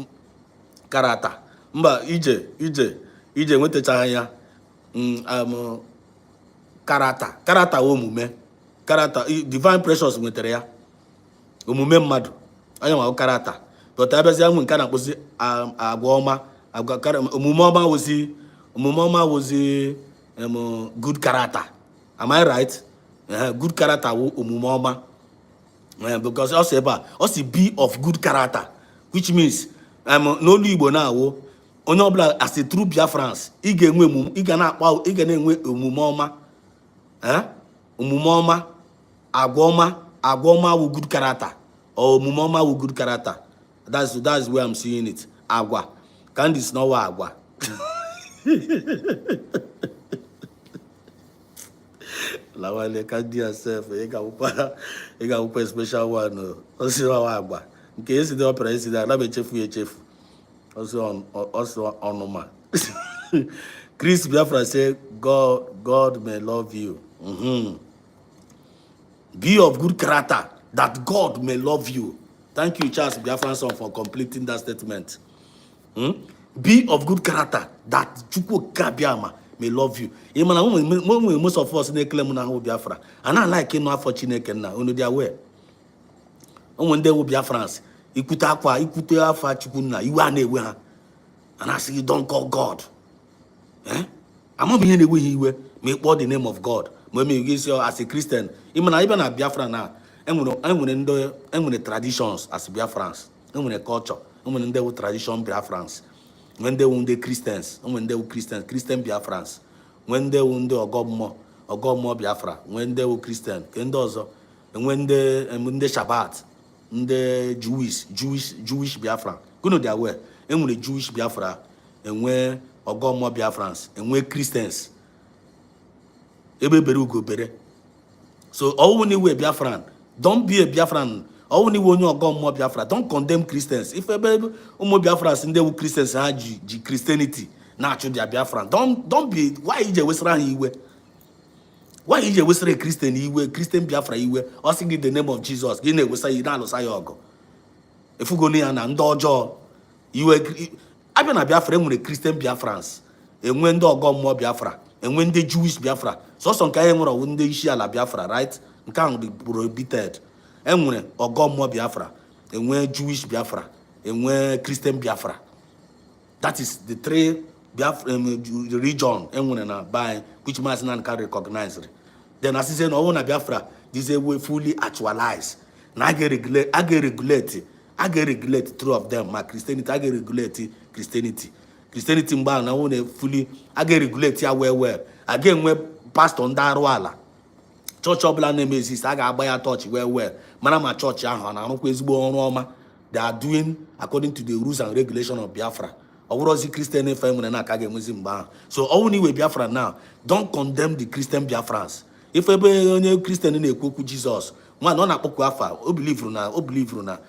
character. Mba ije nwetacha ya character omume character divine precious nwetere ya omume mmadụ anya ma character but abịazị anwụ nke na-akpụzi agwa ọma omume ọma wozi good character. Am I right? Good character wo omume ọma because also be of good character, which means n'olu Igbo na-awụ onye ọbụla as a true Biafrans ị ga na-enwe omume ọma, omume ọma, agwa ọma with good character, or omume ọma with good character. That's where I'm seeing it. Agwa. Candice no agwa. Lawale Candy herself, you got a special one. Also agwa. In case the opera is that I chef. Also on Oma. Chris Biafra said, God may love you. Be of good character, that God may love you. Thank you, Charles Biafranson, for completing that statement. Be of good character, that Chukwu Kabiama may love you. Most of us claim Biafra, and I like him for Chineke now. Only they are aware. When they will Biafrans, Ikuta Afa Chukuna, you are nowhere. And I say, you don't call God. I'm not being the way he will make what the name of God. When me as a Christian, even a Biafra now, I'm going to traditions as Biafrans, I'm going to culture, I'm going to tradition Biafrans. When they won the Christians, when they were Christian Biafrans, when they won the Ogommo Biafra, when they were Christian, and when the Shabbat, the Jewish Biafra, you know they are where, and when the Jewish Biafra, and when Ogommo Biafrans, and when Christians. So all we need Biafran. Don't be a Biafran. All we need when you go more Biafra. Don't condemn Christians. If a baby Biafrans and they will Christians have Christianity, naturally Biafran. Don't be. Why is you Western Iwe? Why is you Western Christian Iwe? Christian Biafra Iwe? Or sing in the name of Jesus. You know we say you don't say yogo. If you go near and dojo, you I've been a Biafra with Christian Biafrans. And when do go more Biafra? And when the Jewish Biafra, so some kind of when they share la Biafra, right? Can't be prohibited. And when or God more Biafra, and when Jewish Biafra, and when Christian Biafra. That is the three Biafra region, and when I buy, which man can recognize it. Then as I say, no one Biafra, this is way fully actualized. And I get regulate two of them. My Christianity, I get regulate Christianity. Christianity mba na one fully aga regulate ya well again where pastor ndarwala church obla na exist aga agba ya church well mana ma church ahụ na arụkwa ezigbo ọrụ ọma. They are doing according to the rules and regulations of Biafra. Ọwụrọzi Christian efe nwere na aka ga-enwezi mgbe ahụ. So all we need Biafra now, don't condemn the Christian Biafrans. If ebe onye Christian na-ekwu okwu Jesus nwa na ọ na-akpọkwu afa o believe na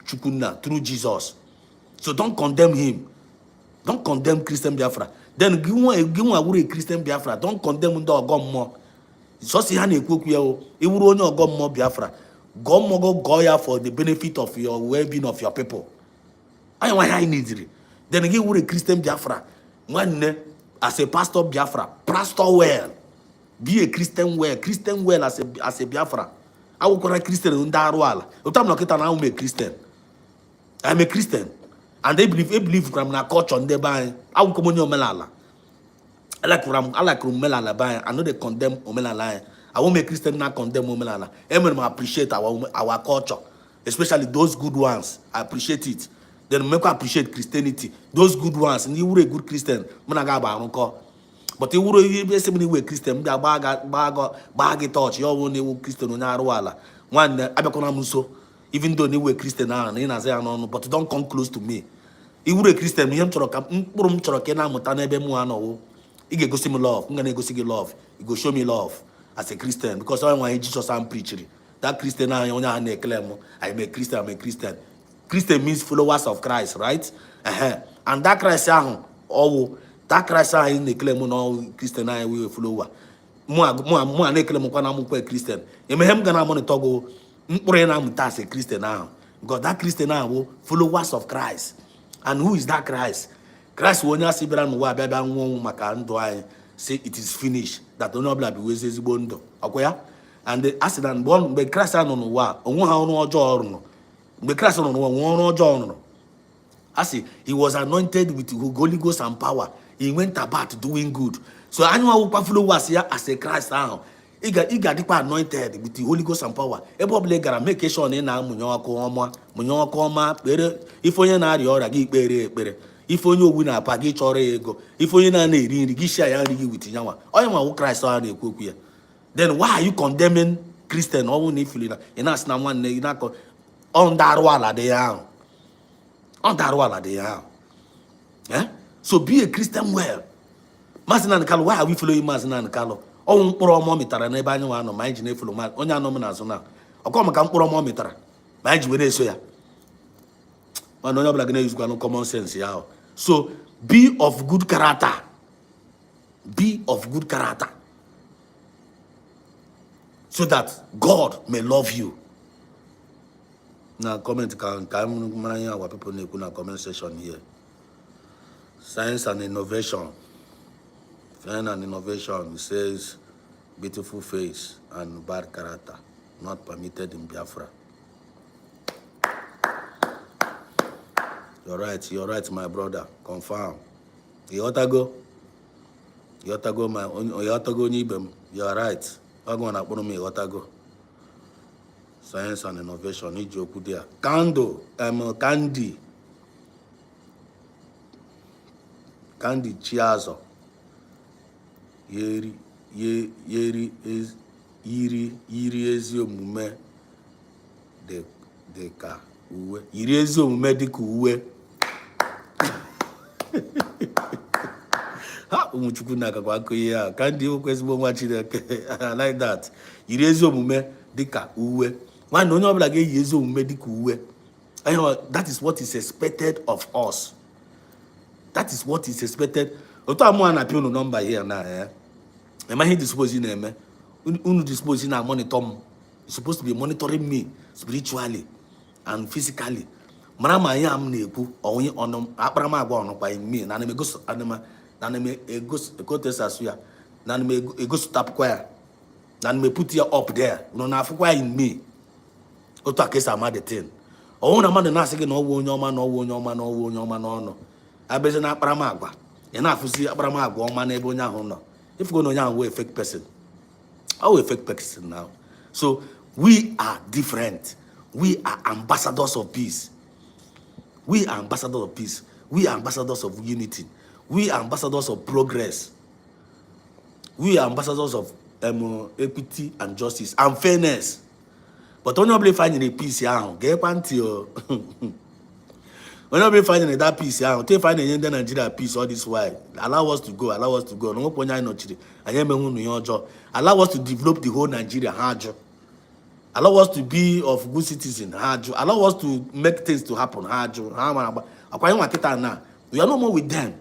Chukwunna through Jesus. So don't condemn him. Don't condemn Christian Biafra. Then give one a Christian Biafra. Don't condemn the Ogommo. So see how you cook you. It will only Ogommo Biafra. Go ya for the benefit of your well-being of your people. I want I need it. Then give a Christian Biafra. One as a pastor Biafra, pastor well. Be a Christian well as a Biafra. I will call a Christian in Darwala. I'm a Christian. I'm a Christian. And they believe from na culture and they buy. I will come on your melala. I like melala buy. I know they condemn omelala. I won't make Christian not condemn omelala. Everyone appreciate our culture, especially those good ones. I appreciate it. Then make appreciate Christianity. Those good ones. And you were a good Christian. But you were a similar Christian. Be a bag touch. You won't Christian on Arwala. One Abaconamuso. Even though you were Christian, but don't come close to me. You were a Christian, you go see me love. I'm gonna go see love. You go show me love as a Christian because I want Jesus and preaching. That Christian I am a Christian, I'm a Christian. Christian means followers of Christ, right? And that Christ that Christ in the claim no Christian I will follower. More Christian. You may have gonna money togo. As a Christian now, because that Christian now will followers of Christ. And who is that Christ? Christ will not see say it is finished. That don't know be wezi bondo. Akoya, and the accident born be Christ no wa. Onwo ha ono ojo orun. Be Christ no ono ojo orun. I say he was anointed with the Holy Ghost and power. He went about doing good. So anyone who followers here as a Christ now. He got anointed with the Holy Ghost and power. Everybody gotta make sure na munyoko oma. If you na ori ora gi pere. If onye owu na apa gị chọrọ ego, if onye na-eri nri gị share ya nri gị with nyanwa, onye nwa Christ ọ na-ekwu okwu ya. Then why are you condemning Christian? Ọ na ifili na ị na-asị na nwanne ị na-akọ on darụ ala dị ya ahụ. On darụ ala dị ya ahụ. So be a Christian well. Maazị Nnamdi Kanu, why are we following Maazị Nnamdi Kanu? Ọ mkpụrụ ọma mitara n'ebe anyị nwa anọ ma anyị ji na-efolo onye anọ m n'azụ na ọkọ maka mkpụrụ ọma mitara ma anyị ji were eso ya. Mana onye ọbụla gị na-eyuzukwanụ common sense ya ahụ. So be of good character. Be of good character. So that God may love you. Now comment can our people in the comment section here. Science and innovation. Science and innovation, it says beautiful face and bad character, not permitted in Biafra. You're right, my brother. Confirm. You ought to go. You're right. I'm going to put me, you ought to go. Science and innovation, need you put there. Candy Chiazo. Yeri ezi omume dịka uwe. Yiri ezi omume dịka uwe. Ha umuchukwu na akakwa akụ ihe a. Candy okwu ezigbo nwa Chineke. I like that. Yiri ezi omume dịka uwe. Nwanne onye ọbụla ga-eyi ezi omume dịka uwe. That is what is expected of us. That is what is expected. Otu amụ na apịa unu nọmba here na am I disposing them? Unu disposing na monitor me. You're supposed to be monitoring me spiritually and physically. Mara ma ya am na-ekwu onye ọnụ akparama agwa ọnụ kwa me na na me egos ya na me egos tap kwa na me put you up there. No na afukwa in me. Otu akesa ama the thing. Ọnwụ na mmadụ na-asị gị na ọwụ onye ọma na ọwụ onye ọma na ọwụ onye ọma n'ọnụ. Abeze na akparama agwa. Ị na-afụsi akparama agwa ọma n'ebe onye ahụ nọ. If you go to a fake person, how a fake person now? So we are different. We are ambassadors of peace. We are ambassadors of peace. We are ambassadors of unity. We are ambassadors of progress. We are ambassadors of equity and justice and fairness. But when you find a peace, get panty. When you find that peace, you find in Nigeria peace all this while. Allow us to go. Allow us to go. No point I know today. Allow us to develop the whole Nigeria. Allow us to be of good citizen. Allow us to make things to happen. We are no more with them.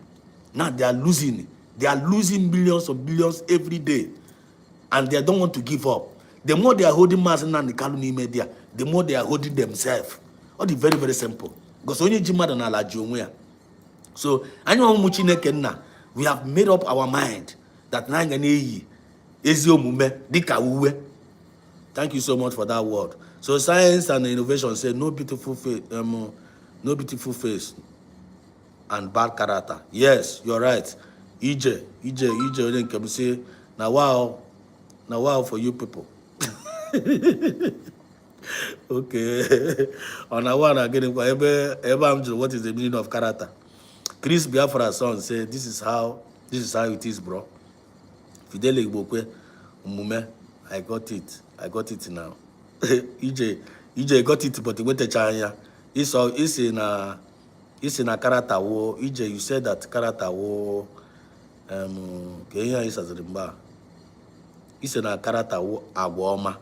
Now they are losing. They are losing millions of billions every day, and they don't want to give up. The more they are holding Maazị Nnamdi Kanu media, the more they are holding themselves. All the very, very simple. Because only Jimada na alaji onwe ya. So, we have made up our mind that ezi omume dịka uwe. Thank you so much for that word. So, science and innovation say no beautiful face and bad character. Yes, you're right. EJ, can say now wow for you people. Okay. On a one again, what is the meaning of character? Chris Biafra son said, this is how it is, bro. Fidele Ibokwe, Umume, I got it now. EJ got it, but he went to China. It's in a character war. EJ, you said that character war. Kenya is as a rimba. It's in a character war. Agwoma.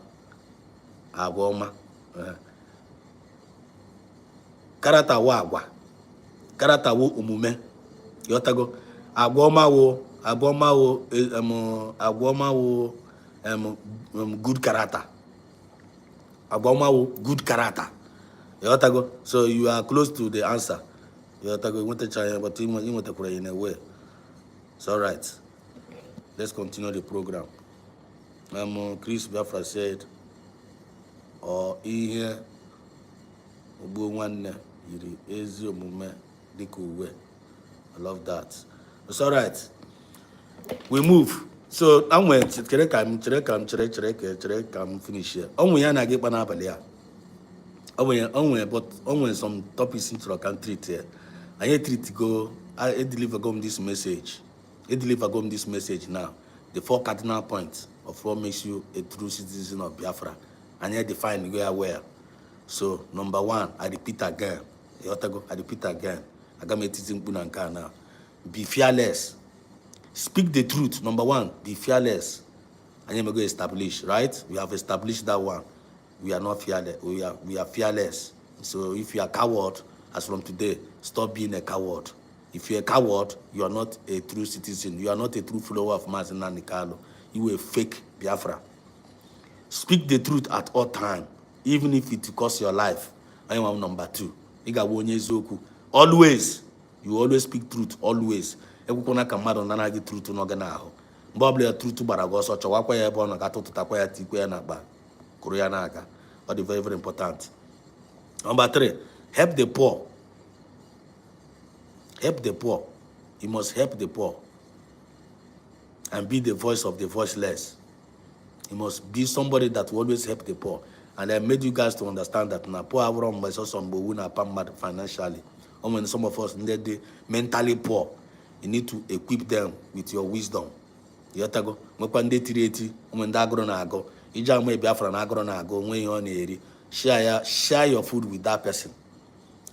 Karata wo agwa. Karata wo umume. Yotago. Agwoma wo good character. Agwoma wo good character. Yotago. So you are close to the answer. Yotago, you want to try, but you want to pray in a way. It's all right. Let's continue the program. Chris Biafra said, or ihe ogbo nwanne yiri ezi omume dịka uwe. I love that. It's all right. We move. So I'm going to finish here. I'm going to get but I'm some topics into the country here. I treat go. I deliver gum this message. I deliver gum this message now. The 4 cardinal points of what makes you a true citizen of Biafra, and yet define where. So number 1, I repeat again. I repeat again. I got my teaching now. Be fearless. Speak the truth. Number 1, be fearless. And then we go establish, right? We have established that one. We are not fearless. We are fearless. So if you are a coward, as from today, stop being a coward. If you're a coward, you are not a true citizen. You are not a true follower of Mazi Nnamdi Kanu. You are a fake Biafra. Speak the truth at all time, even if it costs your life. I am number 2. Always. You always speak truth. Always. Ekwukwana ka mmadụ nana gị truth n'oge n'ahụ. Mgbe ọbụla truth gbara gị ọsọ, chọwakwa ya ebe ọ nọ ga tụtụtakwa ya tikwe ya n'akpa kụrụ ya n'aka. Ọ dị very, very important. Number 3, help the poor. Help the poor. You must help the poor and be the voice of the voiceless. You must be somebody that will always help the poor. And I made you guys to understand that na poor avron by some who na pamad financially. Or when some of us need the mentally poor, you need to equip them with your wisdom. Yotago, Mopande Tireti, when Dagro Nago, Ija may Biafra Nagro Nago, when you're on eri, share your food with that person.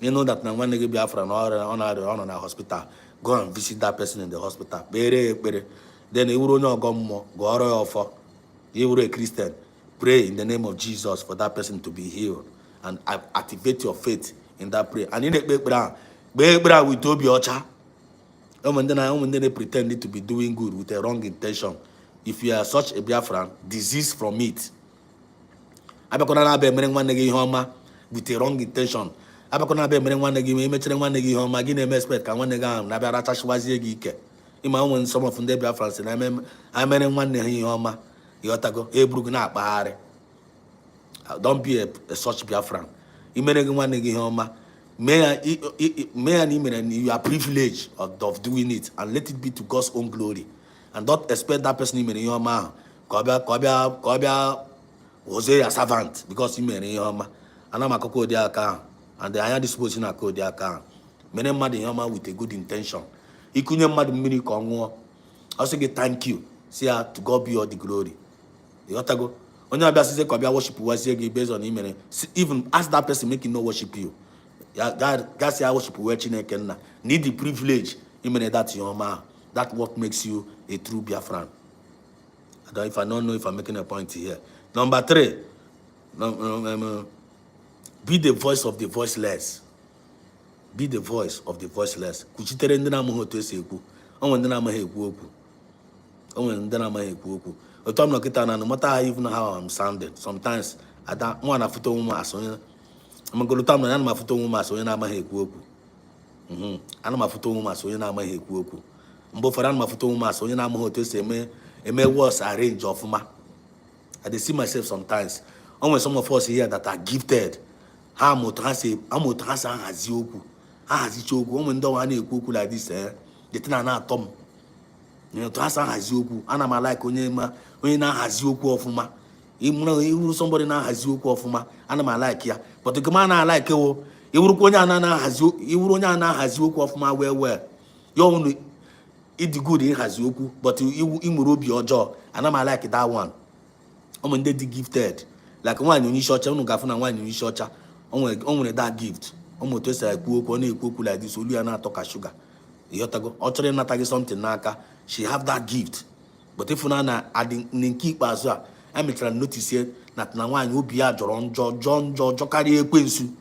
You know that now when they give Biafra on a hospital, go and visit that person in the hospital. Then you will not go more, go offer. You were a Christian. Pray in the name of Jesus for that person to be healed and activate your faith in that prayer. And in the Bebra with Toby Ocha, and then they pretend to be doing good with a wrong intention. If you are such a Biafran, disease from it. Abakona be mering one negi homa with a wrong intention. Abakona be mering one negi, metering one negi homa, guinea mespet, can one nega, Nabarata Shwazi Gike. In my own, some of the Biafrans, and I'm mering one negi homa. Yotago, Ebrugna, don't be a such Biafran. You are privileged of doing it, and let it be to God's own glory. And don't expect that person in your man. Kobia was a servant because he made your man. And I'm a cocoa de account, and the higher disposition of code de account. Many mad in your man with a good intention. He couldn't mad mini Congo. I say thank you. See to God be all the glory. Yotago. Only about worship was based on him. Even ask that person making no worship you. That's how worship watching need the privilege. That your man. That's what makes you a true Biafran. I don't know if I'm making a point here. Number 3, be the voice of the voiceless. Be the voice of the voiceless. Kuchitere ndina mo to eseku. Onwe ndina ma heku oku. Onwe ndina ma heku oku. Otom no kita na no matter even how I'm sounding. Sometimes I don't want to photo woman so. I'm going to tell me na ma photo woman so na ma heku oku. Ana ma photo woman so na ma heku oku. Mbo for ma photo woman so na ma to say me was arrange of ma. I dey see myself sometimes. When some of us here that are gifted, how I'm hazi oku. Hazi choku. When don't want to like this, the thing na atom. You know, to hazi oku. Ana ma like onye na hazi oku ofuma. You somebody na hazi oku ofuma. Ana ma like ya. But the man na like you. You onya na hazi oku ofuma well. You only eat the good in hazi oku, but you imurobi ojo. Ana ma like that one. When they gifted. Like one in short, I'm not one in short. Only that gift. Almost to say, cook like this, only an talk sugar. You have to go, utterly not something naka. She have that gift. But if Nana adding keep as well, I'm trying to notice here that now one will be a John carry a quinsu.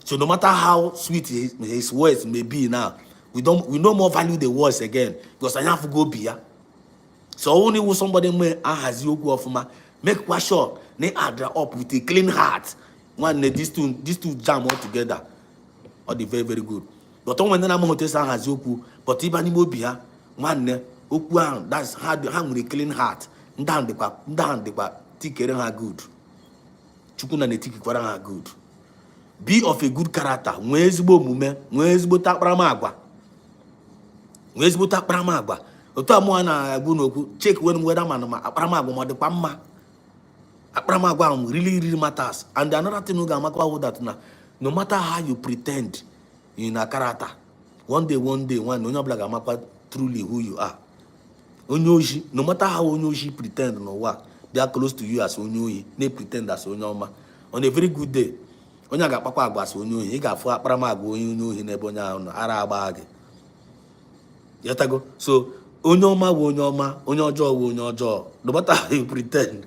So no matter how sweet his words may be now, we no more value the words again because I have to go beer. So only with somebody may has you go off make quite sure they add up with a clean heart. One these two jam all together. Or the very, very good. But when I'm going to say has you but even you be one that's hard with a clean heart. Down the ticket her good. Chukuna the ticket for her good. Be of a good character. Where's Bo Mume? Where's Bota Bramagua? Where's Bota Bramagua? Check when weather man Apramagua the Pama. Apramagua really matters. And another thing that no matter how you pretend, in a character. One day, when onye black amapa truly who you are. Onyoshi, no matter how Onyoshi pretend no what, they are close to you as Onyoshi, they pretend as Onyoma. On a very good day, Onyaga Papa was Onyoshi, he got 4 Pramago, Onyoshi, Nebonya, on Arabag. Yatago. So, Onyoma, Onyojo, no matter how you pretend.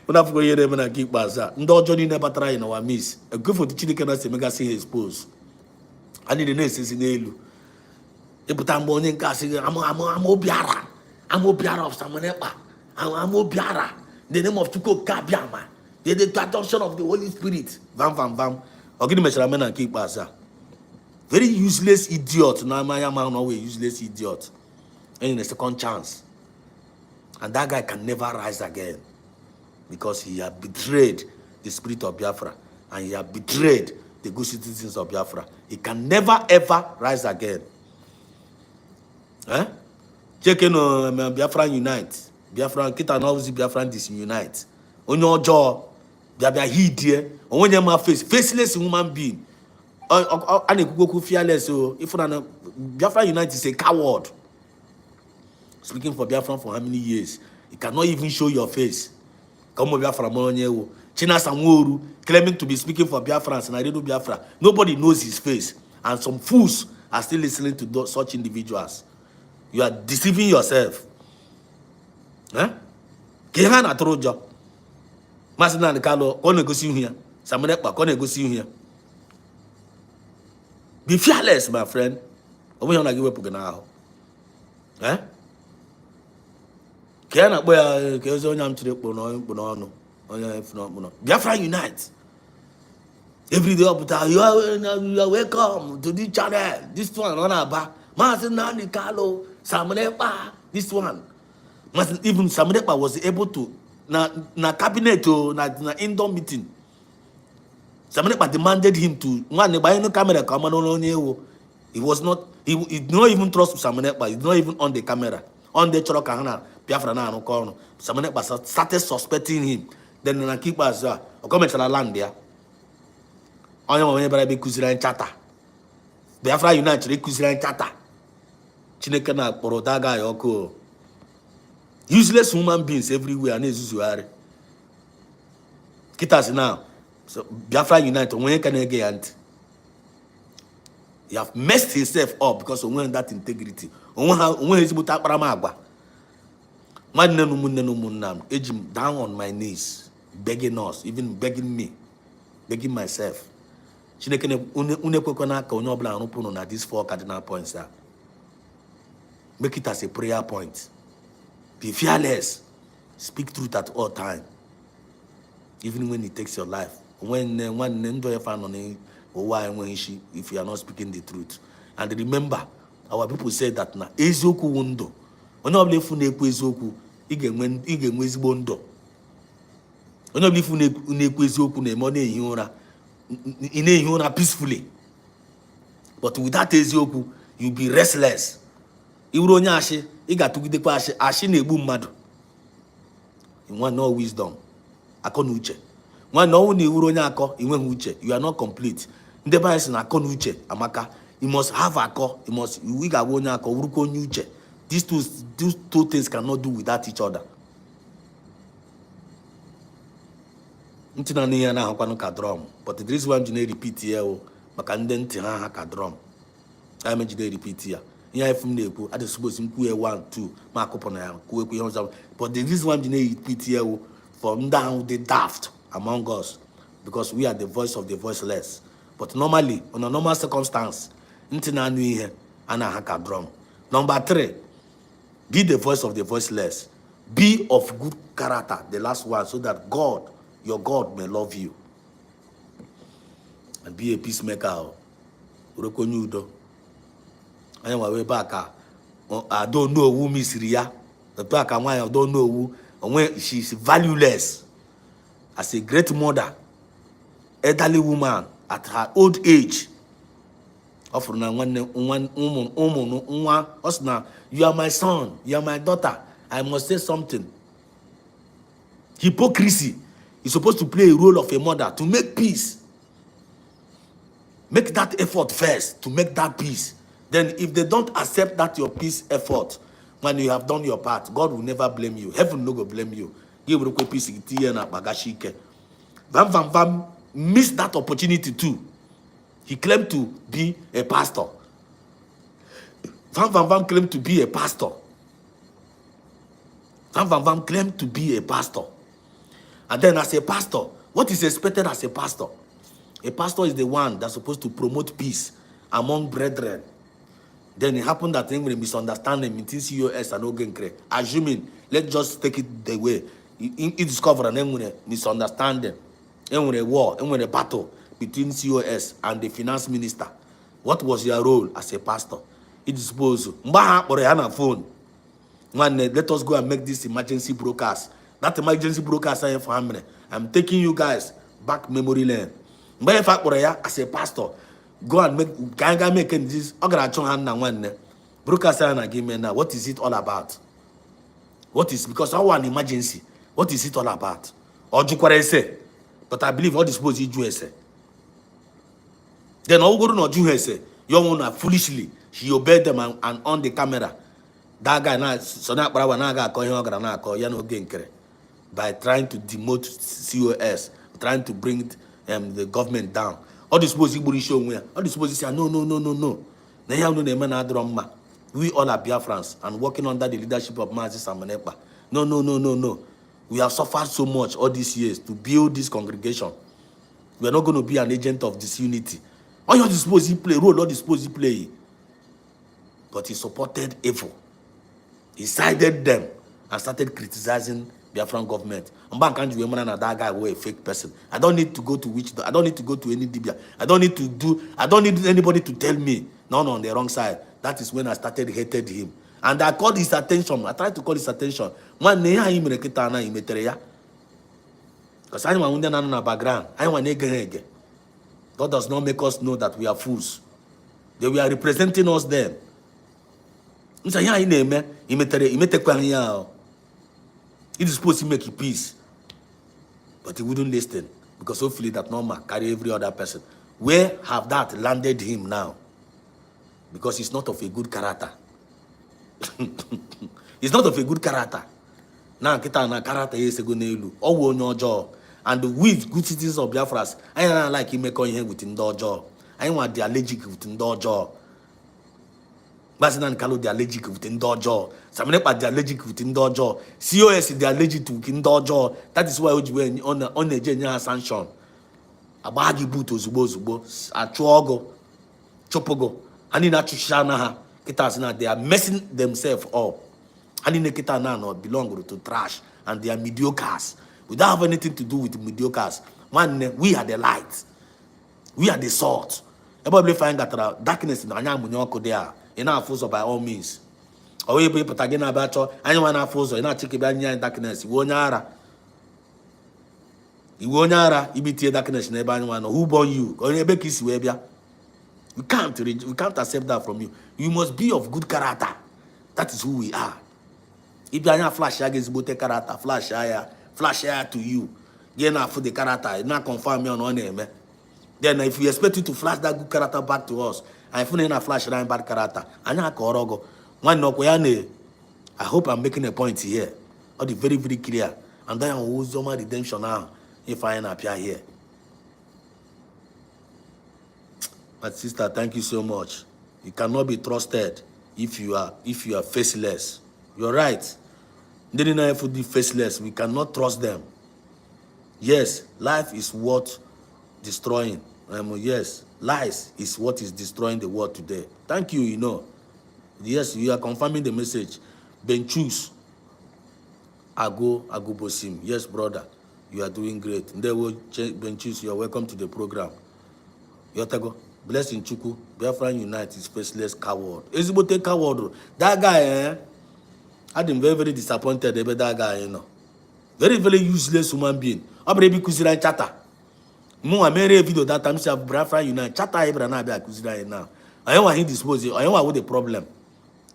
When I forget them and I keep baza, no Johnny never try in our miss. A good for the Chinikan as a mega sing expose. I need the next is in Elu. I'm Obiara. I'm Obiara of Samanepa. I'm Obiara. The name of Tuko Kabiama. The adoption of the Holy Spirit. Vam. I'll give him a shaman and keep baza. Very useless idiot. No, my man, always useless idiot. And in a second chance. And that guy can never rise again. Because he had betrayed the spirit of Biafra. And he had betrayed the good citizens of Biafra. He can never ever rise again. Eh? Checking on Biafra unite. Biafra kita now see Biafra disunite. On your jaw, Biafra heed here. On when you face faceless human being. And a go fearless. So if Biafra unite is a coward. Speaking for Biafra for how many years? You cannot even show your face. Come on, Biafra Monyewo. China Samuru claiming to be speaking for Biafrans and I don't know Biafra. Nobody knows his face. And some fools are still listening to such individuals. You are deceiving yourself. Huh? Kehana Troja. Masina and Carlo, gonna go see you here. Samanekpa, gonna go see you here. Be fearless, my friend. Or we don't give up now. Eh? Kehana, where Kezoniam Tripono, Biafra unite. Every day up you are welcome to this channel. This one on our back. Masina and Carlo. Samanepa, this one. Even Samanepa was able to na cabinet or na indoor meeting. Samanepa demanded him to one by no camera come on. He was not he did not even trust Samanepa. He did not even on the camera. On the Chorokana, Biafra na no corner. Samanepa started suspecting him. Then na keep us or come to land there. On your way be Kuzira and Chata. Biafra United Kuzira and Chata. Chinekana Porodaga Yoko. Useless human beings everywhere and Zuzuari. Kitas now. So Biafra United, when can I get? He have messed himself up because of that integrity. When he's put up Ramagua. Ejim down on my knees, begging us, even begging me, begging myself. Chinekana Unekona Konobla and open on these 4 cardinal points. Make it as a prayer point. Be fearless. Speak truth at all time. Even when it takes your life. When if you are not speaking the truth. And remember, our people say that na ezoku wundo. Onye obile fu na-ekwu eziokwu, ị ga-enwe ezigbo ndụ. Onye obile fu na-ekwu eziokwu na-eme na-ehi ụra. Ị na-ehi ụra peacefully. But without eziokwu, you'll be restless. Iwuru onye ashi, ị ga-atụgidekwa ashi na-egbu mmadụ. You want no wisdom. Akọ na uche. Nwa na ọnwụ na iwuru onye akọ, inweghị uche. You are not complete. Ndị be anyị sị na akọ na uche amaka. You must have akọ. You ga-abụ onye akọ, wurukwa onye uche. These two things cannot do without each other. Ntị na n'ihe na-ahụkwanụ ka drum. But there is one jine repeat here maka ndị ntị ha ka drum. I mean jine repeat here. Ihe from the I just suppose him 1, 2, mark up on a but there is one repeat here from down the daft among us because we are the voice of the voiceless. But normally, on a normal circumstance, Ntina Nui here, Anna Haka drum. Number 3, be the voice of the voiceless. Be of good character, the last one, so that God, your God, may love you. And be a peacemaker. Urokonyudo. I am way back. I don't know who Miss Ria. The back and why I don't know who. And when she's valueless. As a great mother, elderly woman at her old age. You are my son, you are my daughter. I must say something. Hypocrisy is supposed to play a role of a mother to make peace. Make that effort first to make that peace. Then if they don't accept that your peace effort, when you have done your part, God will never blame you. Heaven no go blame you. Give you peace na bagashike. Vam missed that opportunity too. He claimed to be a pastor. Vam claimed to be a pastor. Vam claimed to be a pastor. And then as a pastor, what is expected as a pastor? A pastor is the one that's supposed to promote peace among brethren. Then it happened that when misunderstanding between COS and Ogenkre, assuming, let's just take it the way, it discovered an misunderstanding, a war, a battle between COS and the finance minister. What was your role as a pastor? It is supposed to phone. Let us go and make this emergency broadcast. That emergency broadcast I for I'm taking you guys back memory lane. But if I as a pastor, go and make this broadcast now. What is it all about? What is, because I want an emergency? What is it all about? Or you say, but I believe all this was you say. Then all go to you say, you want foolishly. She obeyed them and on the camera. That guy now, so now by trying to demote COS, trying to bring the government down. All this was show where all this was say no. We all are Biafrans and working under the leadership of Mazi Samanepa. No. We have suffered so much all these years to build this congregation. We are not going to be an agent of disunity. All you dispose he play role, all dispose he play. But he supported evil. He sided them and started criticizing Biafran government. That guy was a fake person. I don't need to go to I don't need to go to any Dibia. I don't need anybody to tell me no on the wrong side. That is when I started hated him. And I called his attention. I tried to call his attention. Because I want to background. I want to God does not make us know that we are fools. They were representing us then. It is supposed to make you peace. But he wouldn't listen. Because hopefully that normal carry every other person. Where have that landed him now? Because he's not of a good character. He's not of a good character. Now kita na character is a good nelu. All no jaw. And with good citizens of Biafras, I don't like him making here with indoor jaw. I want the allergic with indoor jaw. Basinan Kalo the allergic with indoor jaw. Samanepa the allergic with indoor jaw. COS the allergic to indoor jaw. That is why we on the general sanction. Abagi boot zubo achuogo chopogo. And in Achushana, they are messing themselves up. And in the Kita now belong to trash and they are mediocres. We don't have anything to do with mediocres. Man, we are the light. We are the salt. Everybody find that darkness in Anyamunyoko there. In our force by all means. Or we people again about you, anyone our force, in our chicken in darkness. Wonyara. Ibiti darkness, never anyone. Who born you? Or you kiss webia. We can't accept that from you. You must be of good character. That is who we are. If you are flash against both character, flash to you. Get now for the character, you not confirm me on one name. Then if we expect you to flash that good character back to us, and if you not flash that bad character, I hope I'm making a point here. All the very, very clear. And then who's my redemption now if I appear here. But sister, thank you so much. You cannot be trusted if you are faceless. You're right. They didn't have to be faceless. We cannot trust them. Yes, life is what destroying. Yes, lies is what is destroying the world today. Thank you, Yes, you are confirming the message. Benchus. Ago Bosim. Yes, brother. You are doing great. Benchus, you are welcome to the program. Yotago. Blessing Chuku, Biafran Unite is faceless coward. Ezibote coward. That guy, I've been very, very disappointed about that guy, Very, very useless human being. Abrebe Kuzira Chata. Mo amere video that time say Biafran Unite. Chata Ibrana be Kuzira now. I want him dispose. I want with the problem.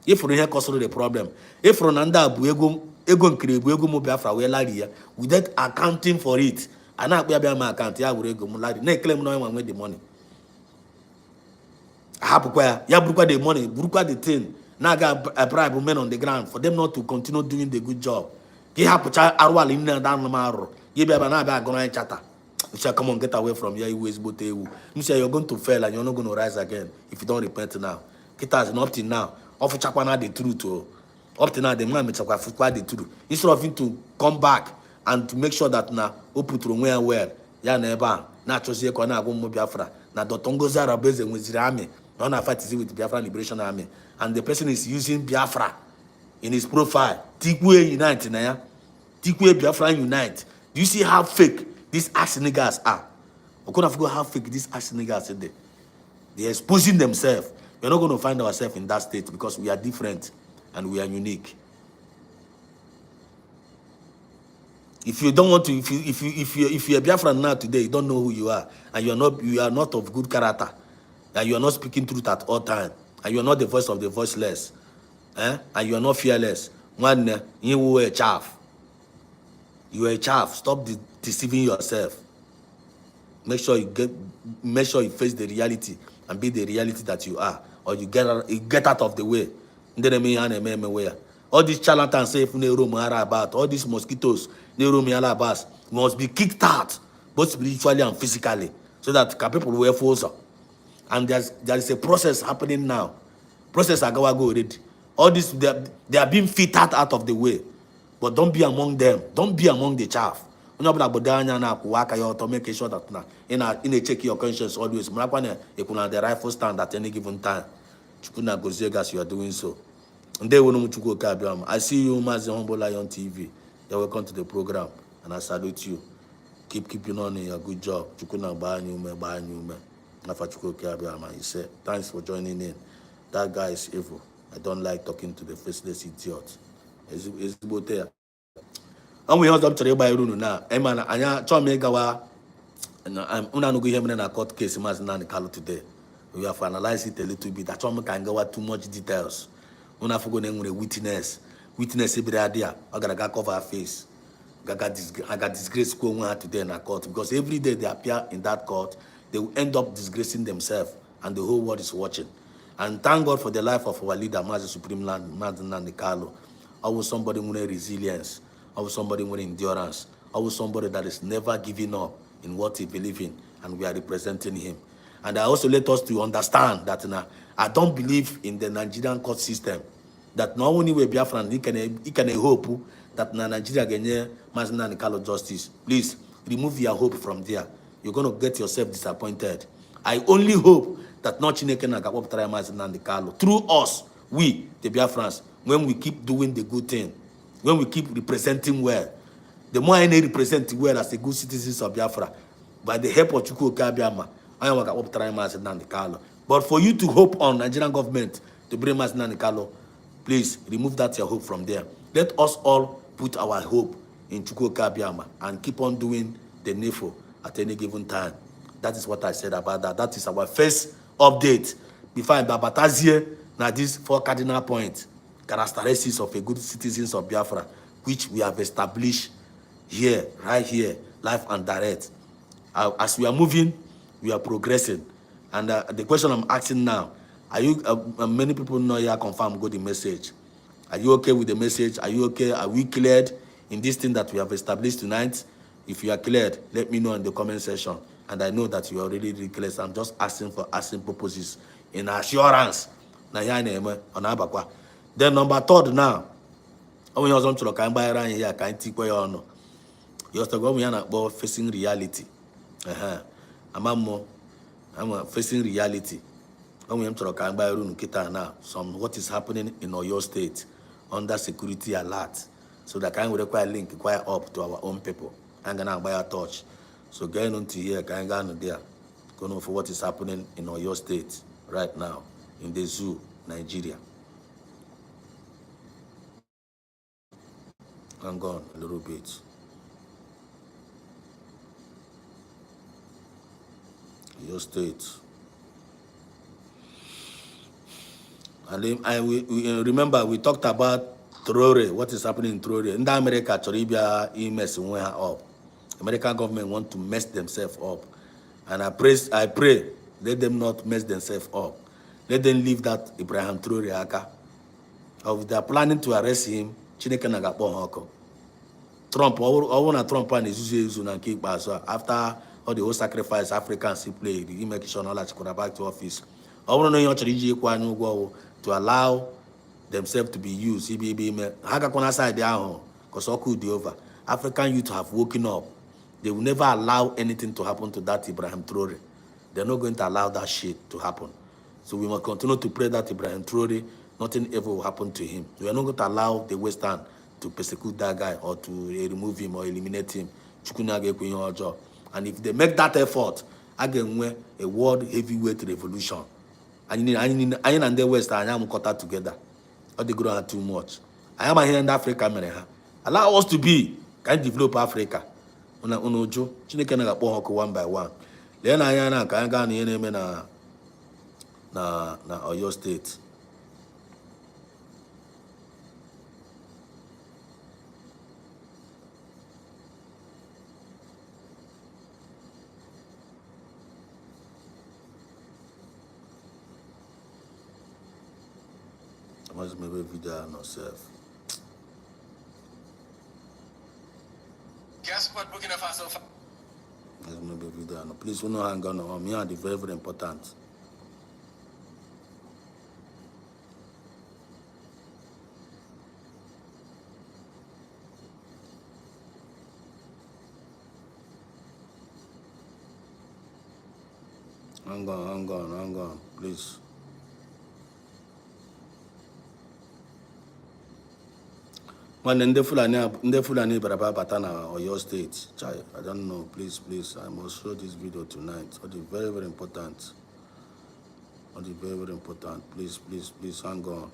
If we here cause the problem. If Ronanda Buego Nkrebu Mo Biafra we ladi without accounting for it. And now be my account here we go mo ladi. Na claim no one with the money. Hapukwa, ya burukwa the money, burukwa the thing. Now I bribe men on the ground for them not to continue doing the good job. He hapucha arwal in down maro. Ye be na be agona chata. You say, come on, get away from here. You waste both. You say you're going to fail and you're not going to rise again if you don't repent now. Kita is up till now. Offer chakwana the truth. Up till now, the man makes the truth. Instead of him to come back and to make sure that now, open to where, ya never, na chosi ko na go mo Biafra. Na Dotongo Zara base with the army. Now na fight with Biafra Liberation Army. And the person is using Biafra in his profile. Tikwe Unite na ya. Tikwe Biafra Unite. Do you see how fake these ass niggas are? We could have go how fake these ass niggas are there. They're exposing themselves. We're not going to find ourselves in that state because we are different and we are unique. If you don't want to, if you're Biafran now today, you don't know who you are, and you are not of good character, and you are not speaking truth at all time, and you are not the voice of the voiceless, and you are not fearless. One, you were a chaff. You are a chaff. Stop deceiving yourself. Make sure you face the reality and be the reality that you are, or you get out of the way. All these charlatans say about, all these mosquitoes must be kicked out, both spiritually and physically, so that people will force. And there is a process happening now. Process agawa go already. All this they are being filtered out of the way, but don't be among them. Don't be among the chaff. Make sure that now in a check your conscience always. You can the rifle stand at any given time. You are doing so. I see you, Mazi Humble Lion TV. You're welcome to the program, and I salute you. Keeping on your good job. He said, thanks for joining in. That guy is evil. I don't like talking to the faceless idiot. It's both there. And we also to by Runu now. Emana, Anya, Chomegawa, and I'm Unanugu Yemen in a court case, Mazan Kalo today. We have analyzed it a little bit. I can go too much details. Unafugo with witness every idea. I gotta cover her face. I got disgrace going today in a court because every day they appear in that court, they will end up disgracing themselves, and the whole world is watching. And thank God for the life of our leader, Mazi Supreme Land, Mazi Kalo. I was somebody with resilience. I was somebody with endurance. I was somebody that is never giving up in what he believes in, and we are representing him. And I also let us to understand that now I don't believe in the Nigerian court system. That not only we Biafran, he can hope that Nigeria can Mazina Kalo justice. Please remove your hope from there. You're going to get yourself disappointed. I only hope that not Chineke na Gabop try Mazina Kalo through us, we the Biafrans, when we keep doing the good thing, when we keep representing well, the more I represent well as a good citizens of Biafra, by the help of Chukwu Kabiama, I am Gabop try Mazina Kalo. But for you to hope on Nigerian government to bring Mazina Kalo, please remove that your hope from there. Let us all put our hope in Chukwu Kabiama and keep on doing the needful at any given time. That is what I said about that. That is our first update. Before I babatazie, now these 4 cardinal points, characteristics of a good citizens of Biafra, which we have established here, right here, live and direct. As we are moving, we are progressing. And the question I'm asking now, are you, many people know here confirm go the message. Are you okay with the message? Are you okay? Are we cleared in this thing that we have established tonight? If you are cleared, let me know in the comment section. And I know that you are already clear. So I'm just asking for asking purposes in assurance. Then number 3 now. You also go about facing reality. I'm facing reality. Now, what is happening in Oyo State under security alert. So that kind of require link require up to our own people. I'm gonna buy a touch. So going on to here, going on there, going for what is happening in Oyo State right now in the zoo, Nigeria. Hang on a little bit. Oyo State. And we remember we talked about Traore, what is happening in Traore. In America, Toribia mess up. American government want to mess themselves up. And I pray, let them not mess themselves up. Let them leave that Ibrahim Traore aka. If they are planning to arrest him, Chineke na ga-akpọ ha ọkụ. Trump, ọ na Trump and ezuzu na nke ikpeazụ after all the whole sacrifice Africans played, he make sure all that back to office. Ọ bụrụ na ihe ọ chọrọ iji ịkwụ anya ụgwọ to allow themselves to be used. Ha gakwana side ahụ because ọkụ dị over. African youth have woken up. They will never allow anything to happen to that Ibrahim Traore. They're not going to allow that shit to happen. So we must continue to pray that Ibrahim Traore, nothing ever will happen to him. We are not going to allow the Western to persecute that guy or to remove him or eliminate him. And if they make that effort, again, a world heavyweight revolution. And the West, I am cut together. Or they grow too much. I am here in Africa. Allow us to be. Can develop Africa. Unojo. Chineke na ga one by one. Then I na ka ga na Oyo State. I must make a video on myself. Guess what Burkina Faso? Let's make a video. Please, we know hang on. Me and the very, very important. Hang on, please. When in the Fulani Batana or your state, I don't know. Please, I must show this video tonight. It is very, very important. It is very, very important. Please, hang on.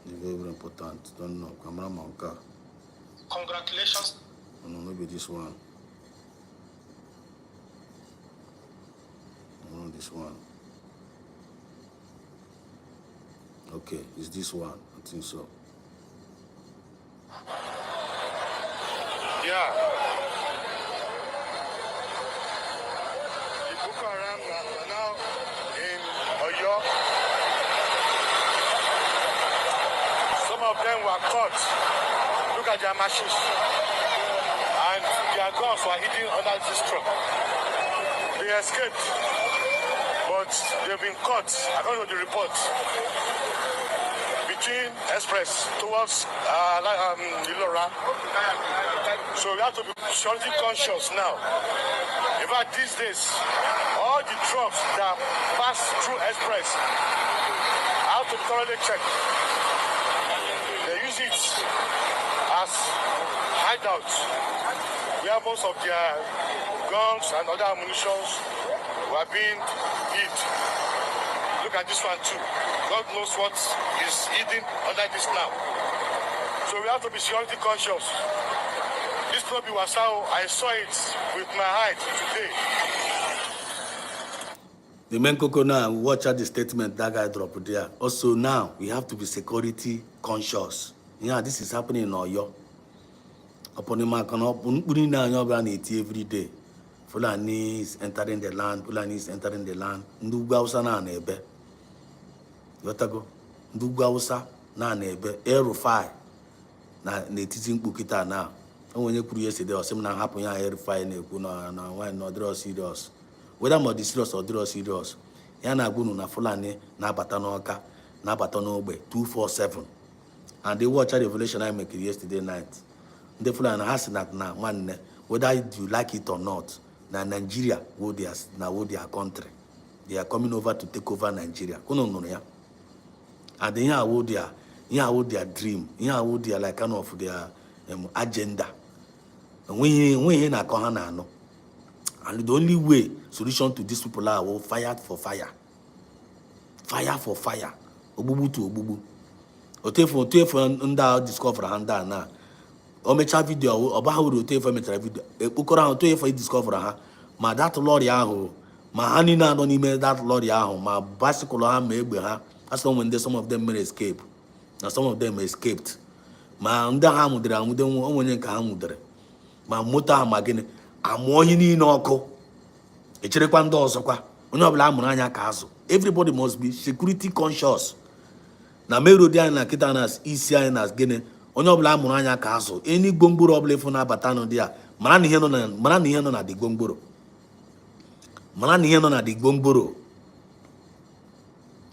It is very, very important. Don't know. Cameraman car. Congratulations. No, maybe this one. No, this one. Okay, it's this one. I think so. Yeah. The Boko Haram are now in Oyo. Some of them were caught. Look at their machines. And their guns were hidden under this truck. They escaped. But they've been caught, according to the report, between Express towards Ilora. So we have to be security conscious now. In fact, these days, all the trucks that pass through Express have to be thoroughly checked. They use it as hideouts, where most of their guns and other ammunitions were being hid. Look at this one too. God knows what is hidden under this now. So we have to be security conscious. This lobby was how I saw it with my eye today. The main cocoa now, watch out the statement that guy dropped there. Also now, we have to be security conscious. Yeah, this is happening in Oyo. Upon the mark, putting down your brand every day. Fulani is entering the land. Fulani is entering the land. Ndugu Hausa na nebe. Yotago. Ndugu Hausa na nebe. Aerofy na netiti mkpukita na. When you could yesterday or something happen here, aerofy na why not draw serious. Whether more serious or draw serious. Yana gunu na Fulani na batanoka na batanobe 247. And they watch a revelation I make yesterday night. The Fulani has not na one whether you like it or not. Now Nigeria, their country. They are coming over to take over Nigeria. And then here their dream. Here their like kind of their agenda. And we na kohana no. And the only way solution to these people are fire for fire. Fire for fire. Obubu to obubu. Otefo under discover handa na. Omecha video about how to for mecha video. Ukora to for discover ha. Ma that lorry ahụ ma ha niile anọ n'ime that lorry ahụ ma bicycle ha ma egbe ha. That's when some of them may escape. Now some of them escaped. Ma ndị ha mudere amude onwenye nke ha mudere. Ma moto ha ma gịnị amụọ ihe niile ọkụ. Echerekwa ndị ọzọkwa Everybody must be security conscious. Na melody na kita nas isi nas gene. Any gongboro oblefo na batano dia. Mana ni heno na di gongboro. Mana ni heno na di gongboro.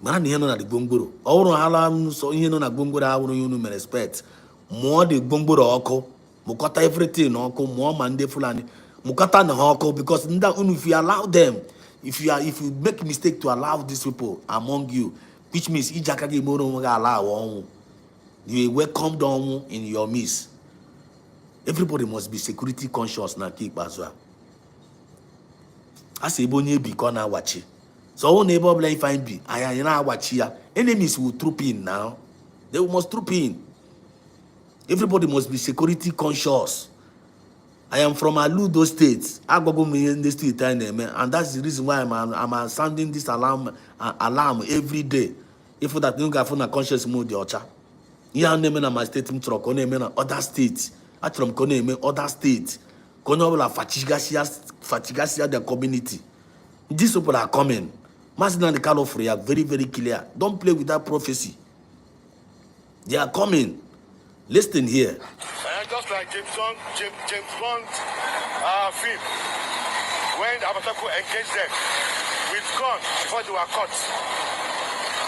Mana ni heno na di gongboro. Oro hala so heno na gongboro awuru yunu me respect. More the gongboro oko. Mukata everything oko. More mande fulani. Mukata na oko because if you allow them, if you make mistake to allow these people among you, which means ijakagi moro allow you welcome them in your midst. Everybody must be security conscious na keep as well. As a bonye be gonna watch it. So all neighbor blame fine be. I watch here. Enemies will troop in now. They must troop in. Everybody must be security conscious. I am from Aludo State. I go in the street and that's the reason why I'm sounding this alarm every day. If that you got from a conscious mood, the ocha. Yeah, name na my state truck on name other states. I from name other states. Konola fatigasia the community. These people are coming. Masina the Carlo Free are very, very clear. Don't play with that prophecy. They are coming. Listen here. Just like James Bond film, when Abatako engaged them with guns before they were caught,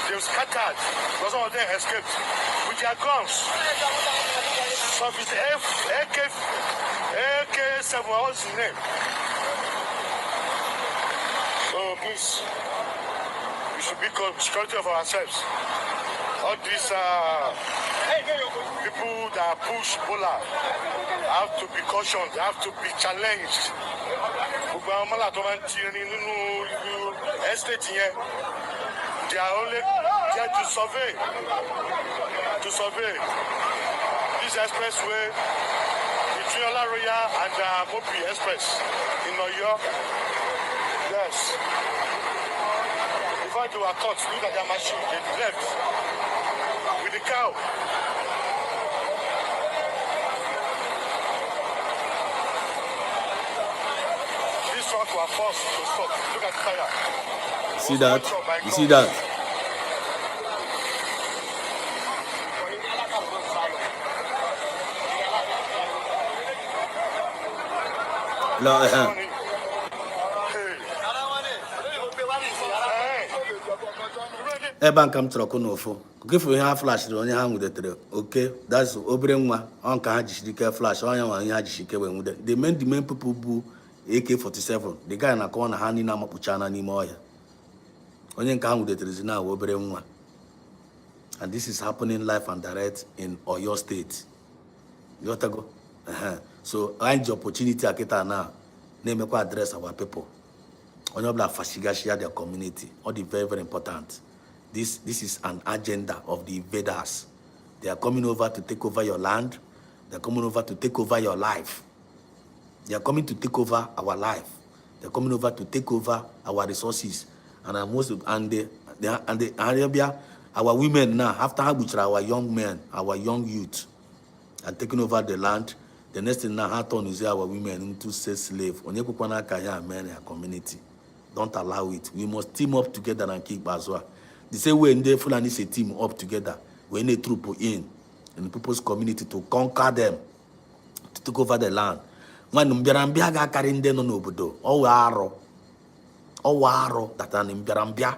they were scattered because some of them escaped with their guns. So it's AK-7, what's his name? So please, we should be security of ourselves. All these people that push Bola have to be cautioned, have to be challenged. They are only there to survey. This expressway between Olaroya and Mopi Express in Oyo. Yes. Before they were caught, look at their machine. They left with the cow. These trucks were forced to stop. Look at the tire. See that? You see that? No, Eban come to Rokonofo. Give you a flash on your hand with the okay. That's Obrenwa on Kajishika flash on your Yajishika with the main people boo AK-47. The guy in a corner handing them up China anymore. Only come with the is now Obrenwa. And this is happening live and direct in Oyo State. You got to go. So I need the opportunity to get now. Name a address our people. On your black Fashigashi, their community. All the very, very important. This is an agenda of the invaders. They are coming over to take over your land. They are coming over to take over your life. They are coming to take over our life. They are coming over to take over our resources. And the Arabia, our women now, after which are our young men, our young youth, are taking over the land. The next thing now, how turn is our women into slave. Onyekukwana kaya men in our community. Don't allow it. We must team up together and keep Bazwa. The same way in the Fulani say team up together. We need troop in the people's community to conquer them, to take over the land. When Mbiarambia ga carrying them on Obodo, Owaro that an Mbiarambia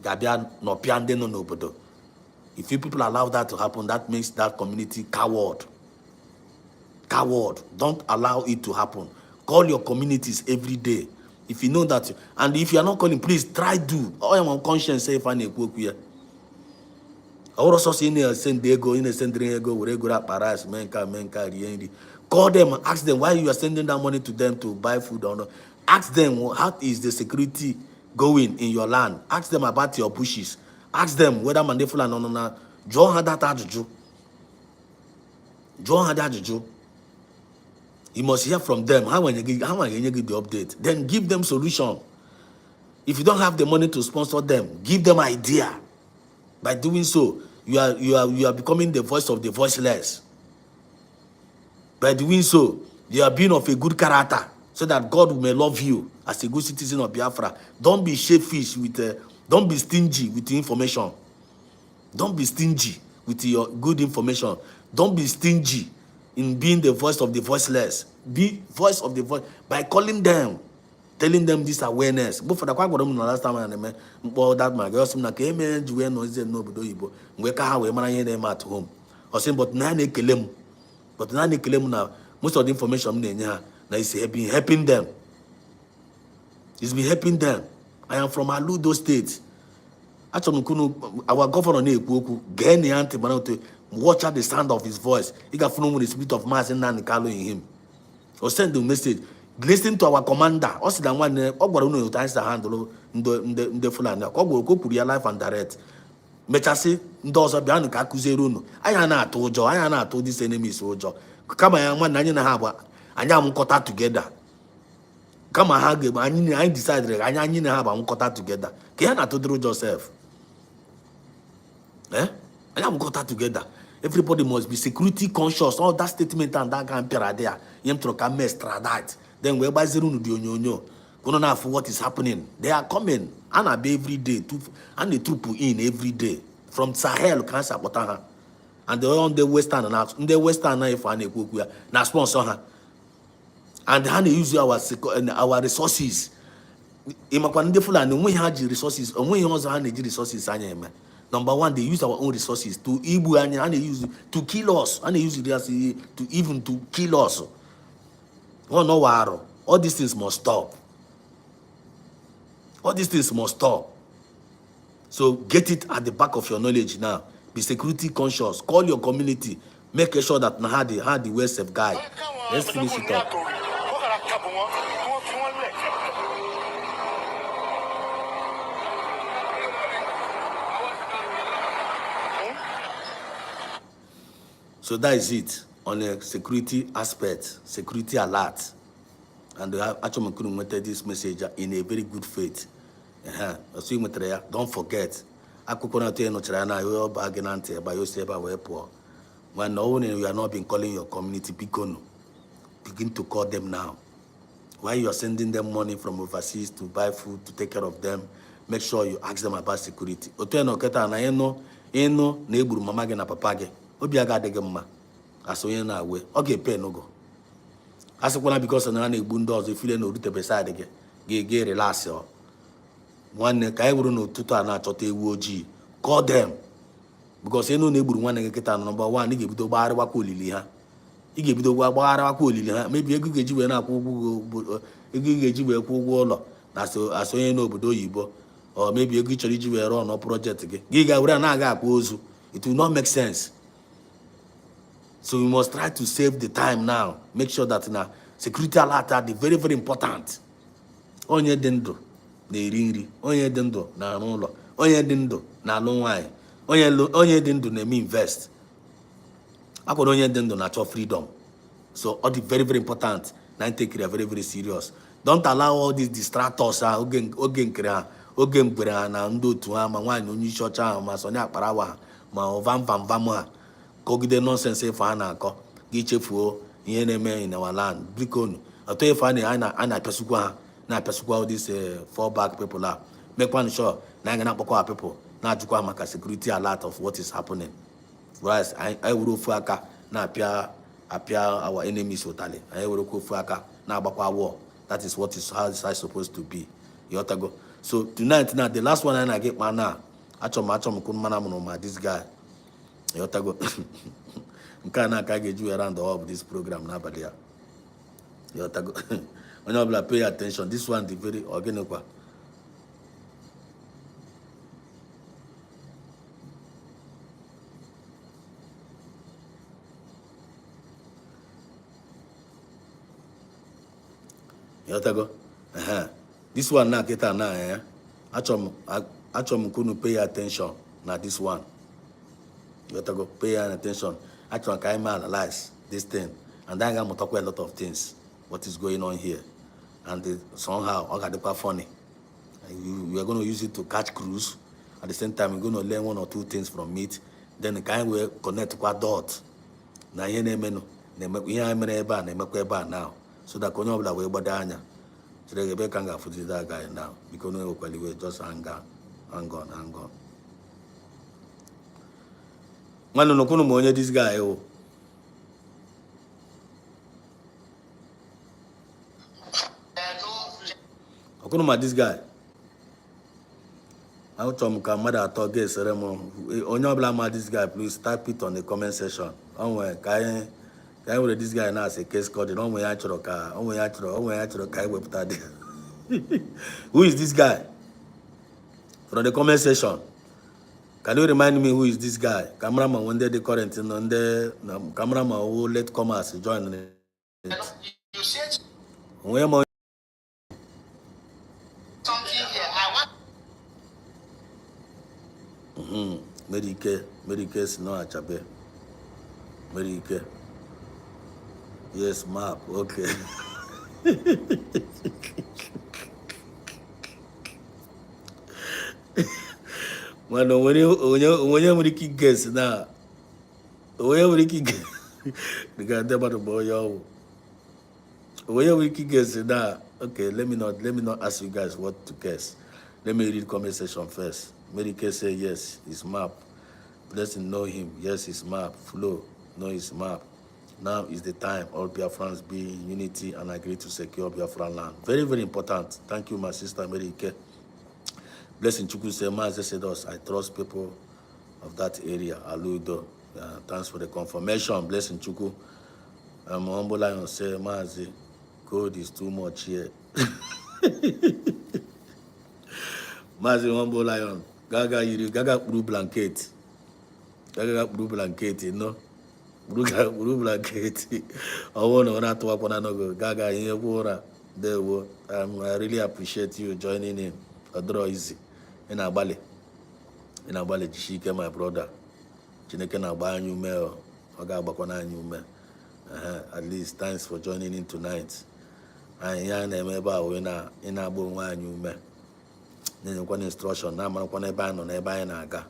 Gabia no piande no Obodo. If you people allow that to happen, that makes that community coward. Coward. Don't allow it to happen. Call your communities every day. If you know that, and if you are not calling, please try do. Oh, I'm on conscience. Say if I need work here. I also see in a send they go in a send they go where go that paras menka riendi. Call them and ask them why you are sending that money to them to buy food or not. Ask them how is the security going in your land. Ask them about your bushes. Ask them whether Mandefula no. John had that juju. John had that juju. You must hear from them. How when you get the update? Then give them solution. If you don't have the money to sponsor them, give them idea. By doing so, you are becoming the voice of the voiceless. By doing so, you are being of a good character. so that God may love you as a good citizen of Biafra. Don't be shellfish don't be stingy with information. Don't be stingy with your good information. Don't be stingy in being the voice of the voiceless. Be voice of the voice by calling them, telling them this awareness. But for the quite last time I that my girl seem like amen you no is no but we can have them at home. Or saying but now most of the information now is helping them. It's been helping them. I am from Aludo State. Actually, our governor watch out the sound of his voice. He got from the spirit of mass and in him. Or send the message. Listen to our commander. Also, the one times the handle the Fulani. Go put your life and direct. Mechasi ndozo bia nka akuzere unu anya na atụ ụjọ anya na atụ these enemies ụjọ kama ya nwa na anyị na ha bụ anya amụkọta together kama ha ga anyị decide anyị na ha bụ amụkọta together ka ya na atụ dịrị Joseph anya amụkọta together. Everybody must be security conscious. All that statement and that can appear there yem tro ka extradite then we gbaziri unu di onyonyo kono na for what is happening. They are coming and I be every day and the troop in every day from Sahel can support her and they're on the western and out the western if I na sponsor her and they use our resources. Imakwanide Fulani when have resources and when you also have resources number one, they use our own resources to Ibu and they use it to kill us and they use it to even to kill us. Oh no, all these things must stop. All these things must stop. So get it at the back of your knowledge now. Be security conscious. Call your community. Make sure that had the well safe guy. Let's finish it up. So that is it on a security aspect, security alert. And actually communicated this message in a very good faith. Don't forget. When no one you are not been calling your community, begin to call them now. While you are sending them money from overseas to buy food, to take care of them, make sure you ask them about security. Asoye na we okay pay no go asekwana because na egbu ndị ọzọ file na orute beside gị relax o nwanne ka anyị wuru n'ụtụtụ a na-achọta ewu ojii call them because enu na egburu nwanne gị kịta number 1 ị ga-ebido gbagharịwakwa olili ha maybe ego ga-eji wee na-akwụ ụgwọ ego ga-eji wee kwụ ụgwọ ụlọ na asonye n'obodo oyibo or maybe ego chọrọ iji wee rụọ project gị ga-were na-aga akwa ozu. It will not make sense. So we must try to save the time now. Make sure that now security alert are very, very important. Onye dendo na eri nri, onye dendo na arụ ụlọ, onye dendo na alụ nwanyị, onye dendo na eme invest. Akwado onye dendo na achọ freedom. So all the very, very important. Now take it very, very serious. Don't allow all these distractors oge mgbere ha na ndị otu ha ma nwaanyị onye isi ọcha ahụ ma Sonia akparawa ma vam ha. Kogide nonsense if I na-akọ gị chefuo ihe na-eme in our land biko atọ if I na-apịasukwa all these fallback people are make one sure na anyị na-akpọkwa people na-ajụkwa maka security alert of what is happening. Whereas I were ofu aka na-apịa our enemies totally. I were ofu aka na-agbakwa war. That is what is how it's supposed to be. You go. So tonight now the last one I get man now. Achom kun mana this guy. You go. Nkana ka get around the whole of this program na badia. You go. When you pay attention, this one the very organic. You go. This one now get now Achom couldn't pay attention now this one. You go pay attention. Actually, can analyze this thing, and then I'm gonna talk about a lot of things. What is going on here, and somehow I got the funny. We are going to use it to catch crews. At the same time, we're going to learn one or two things from it. Then the kind will connect to our dot. Now here now. so that onye ọbụla wee gbado anya chere ebe ka m ga-afụzi that guy now because no ekweli wee just hang on. Nwanne n'okunu m onye this guy o. Okunu ma this guy. How come ka mmadụ atọ ga-esere m onye ọbụla ma this guy, please type it on the comment section. Onwe ka anyị were this guy na as a case study. Onwe ya chọrọ ka anyị wepụta dị. Who is this guy? From the comment section. Can you remind me who is this guy? Cameraman when they current on the cameraman who let commerce join it. Where more Something here. I want. Medicare no achabe. Medicare. Yes, map. Okay. Mano, when you make guess now, when you make guess, the guy never boy yo. When you make guess now, okay, let me not ask you guys what to guess. Let me read comment section first. Medicare say yes, his map. Blessing know him, yes, his map. Flow, know his map. Now is the time all Biafrans be in unity and agree to secure Biafran land. Very, very important. Thank you, my sister Medicare. Blessing Chukwu say, Mazi said us, I trust people of that area. Aludo. Thanks for the confirmation. Blessing Chukwu. Humble Lion say, Mazi, code is too much here. Mazi Humble Lion. Gaga blue blanket. Gaga blue blanket, you know. Blue blanket. I want to work on another. Gaga in your water. There were. I really appreciate you joining in. A draw easy. In Abali, Jishike, my brother. Chineke na buy new mail. Oga bakona new mail. At least thanks for joining in tonight. And yan emeba wena in abo one new mail. Then one instruction. Now man kwana ban on eba na aga.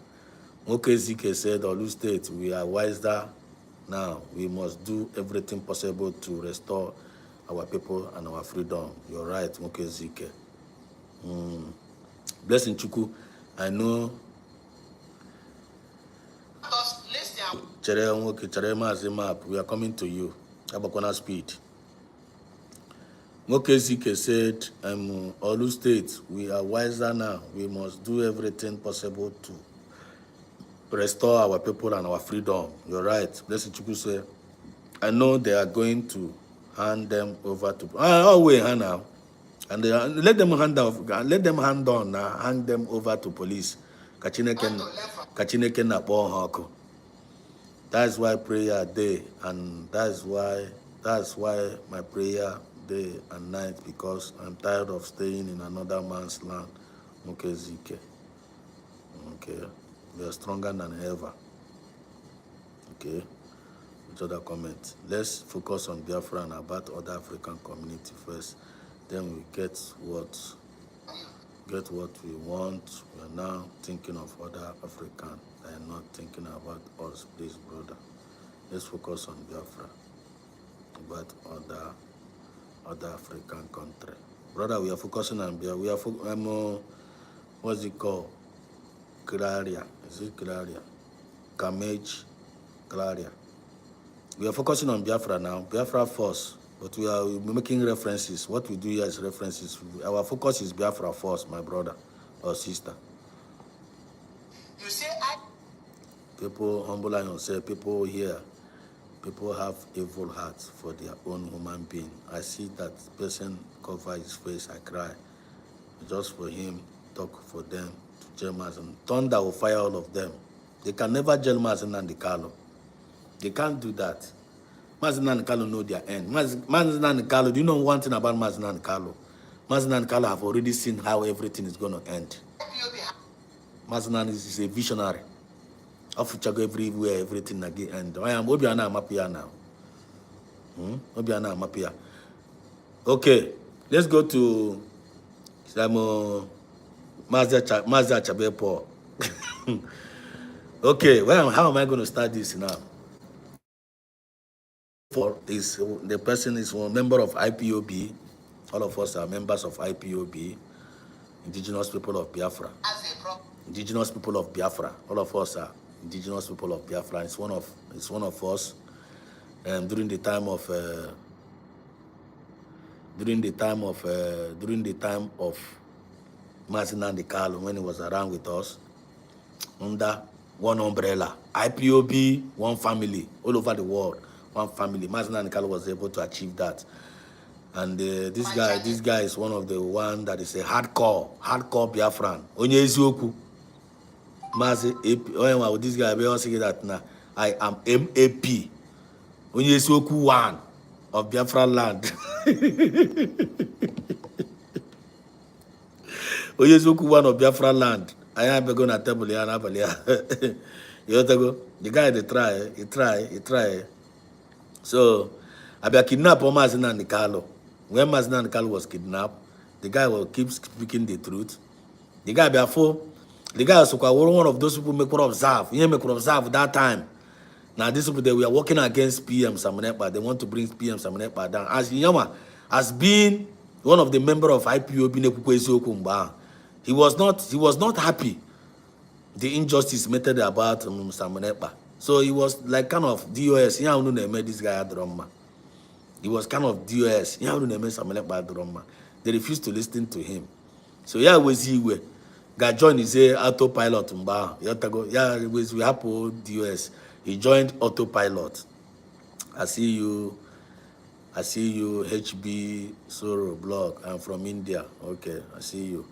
Okay, Zike said, Olu State, we are wiser now. We must do everything possible to restore our people and our freedom. You're right, okay, Zike. Blessing Chukwu, I know. Chere Mazi map, we are coming to you. Abakona speed. Zike said, Olu State, we are wiser now. We must do everything possible to restore our people and our freedom. You're right. Blessing Chukwu said, I know they are going to hand them over to now. And let them hand them over to police. Kachineke na hako. That's why prayer day, and that's why my prayer day and night, because I'm tired of staying in another man's land. Okay, Zike. Okay, we are stronger than ever. Okay, which other comment? Let's focus on Biafra and about other African community first. Then we get what we want. We are now thinking of other African. I am not thinking about us, please, brother. Let's focus on Biafra, about other African country. Brother, we are focusing on Biafra. We are what's it called? Claria. Is it Claria? Kamej, Claria. We are focusing on Biafra now. Biafra first. But we are making references. What we do here is references. Our focus is Biafra first, my brother or sister. You say People, Humble Lion say, people here, people have evil hearts for their own human being. I see that person cover his face, I cry. Just for him, talk for them to jail Mazen. Thunder will fire all of them. They can never jail Mazen and the Carlo. They can't do that. Mazen and Carlo know their end. Mazen and Carlo, do you know one thing about Mazen and Carlo? Mazen and Carlo have already seen how everything is going to end. Mazen is a visionary. Of go everywhere, everything again end. I am Obiana Mapia now. Obiana Mapia. Okay, let's go to Mazda Chabepo. Okay, well, how am I going to start this now? for is the person is one member of IPOB. All of us are members of IPOB, Indigenous People of Biafra. Indigenous People of Biafra. All of us are Indigenous People of Biafra. It's one of us. During the time of Mazin and Kalu, when he was around with us, under one umbrella, IPOB, one family, all over the world, one family. Mazin and Kalu was able to achieve that. And this guy is one of the one that is a hardcore Biafran. Onye ezioku. Mazi AP. This guy, we all say that now. I am MAP. Onye ezioku one of Biafra land. Onye ezioku one of Biafra land. I am going to table here and you know go. The guy they try. So I be kidnap Mazin and Nikalo. When Mazin and Nikalo was kidnapped, the guy will keep speaking the truth. The guy before, the guy was one of those people make observe. You make observe that time. Now these people they were working against PM Samanepa. They want to bring PM Samanepa down. As Yama has been one of the member of IPOB, he was not happy the injustice meted about Samanepa. So he was like kind of DOS. Yeah, I don't know this guy drama. He was kind of DOS. Yeah, I don't know Samanepa drama. They refused to listen to him. So yeah, was he where got joined his autopilot yeah, we have DOS. He joined autopilot. I see you HB Soro blog. I'm from India. Okay, I see you.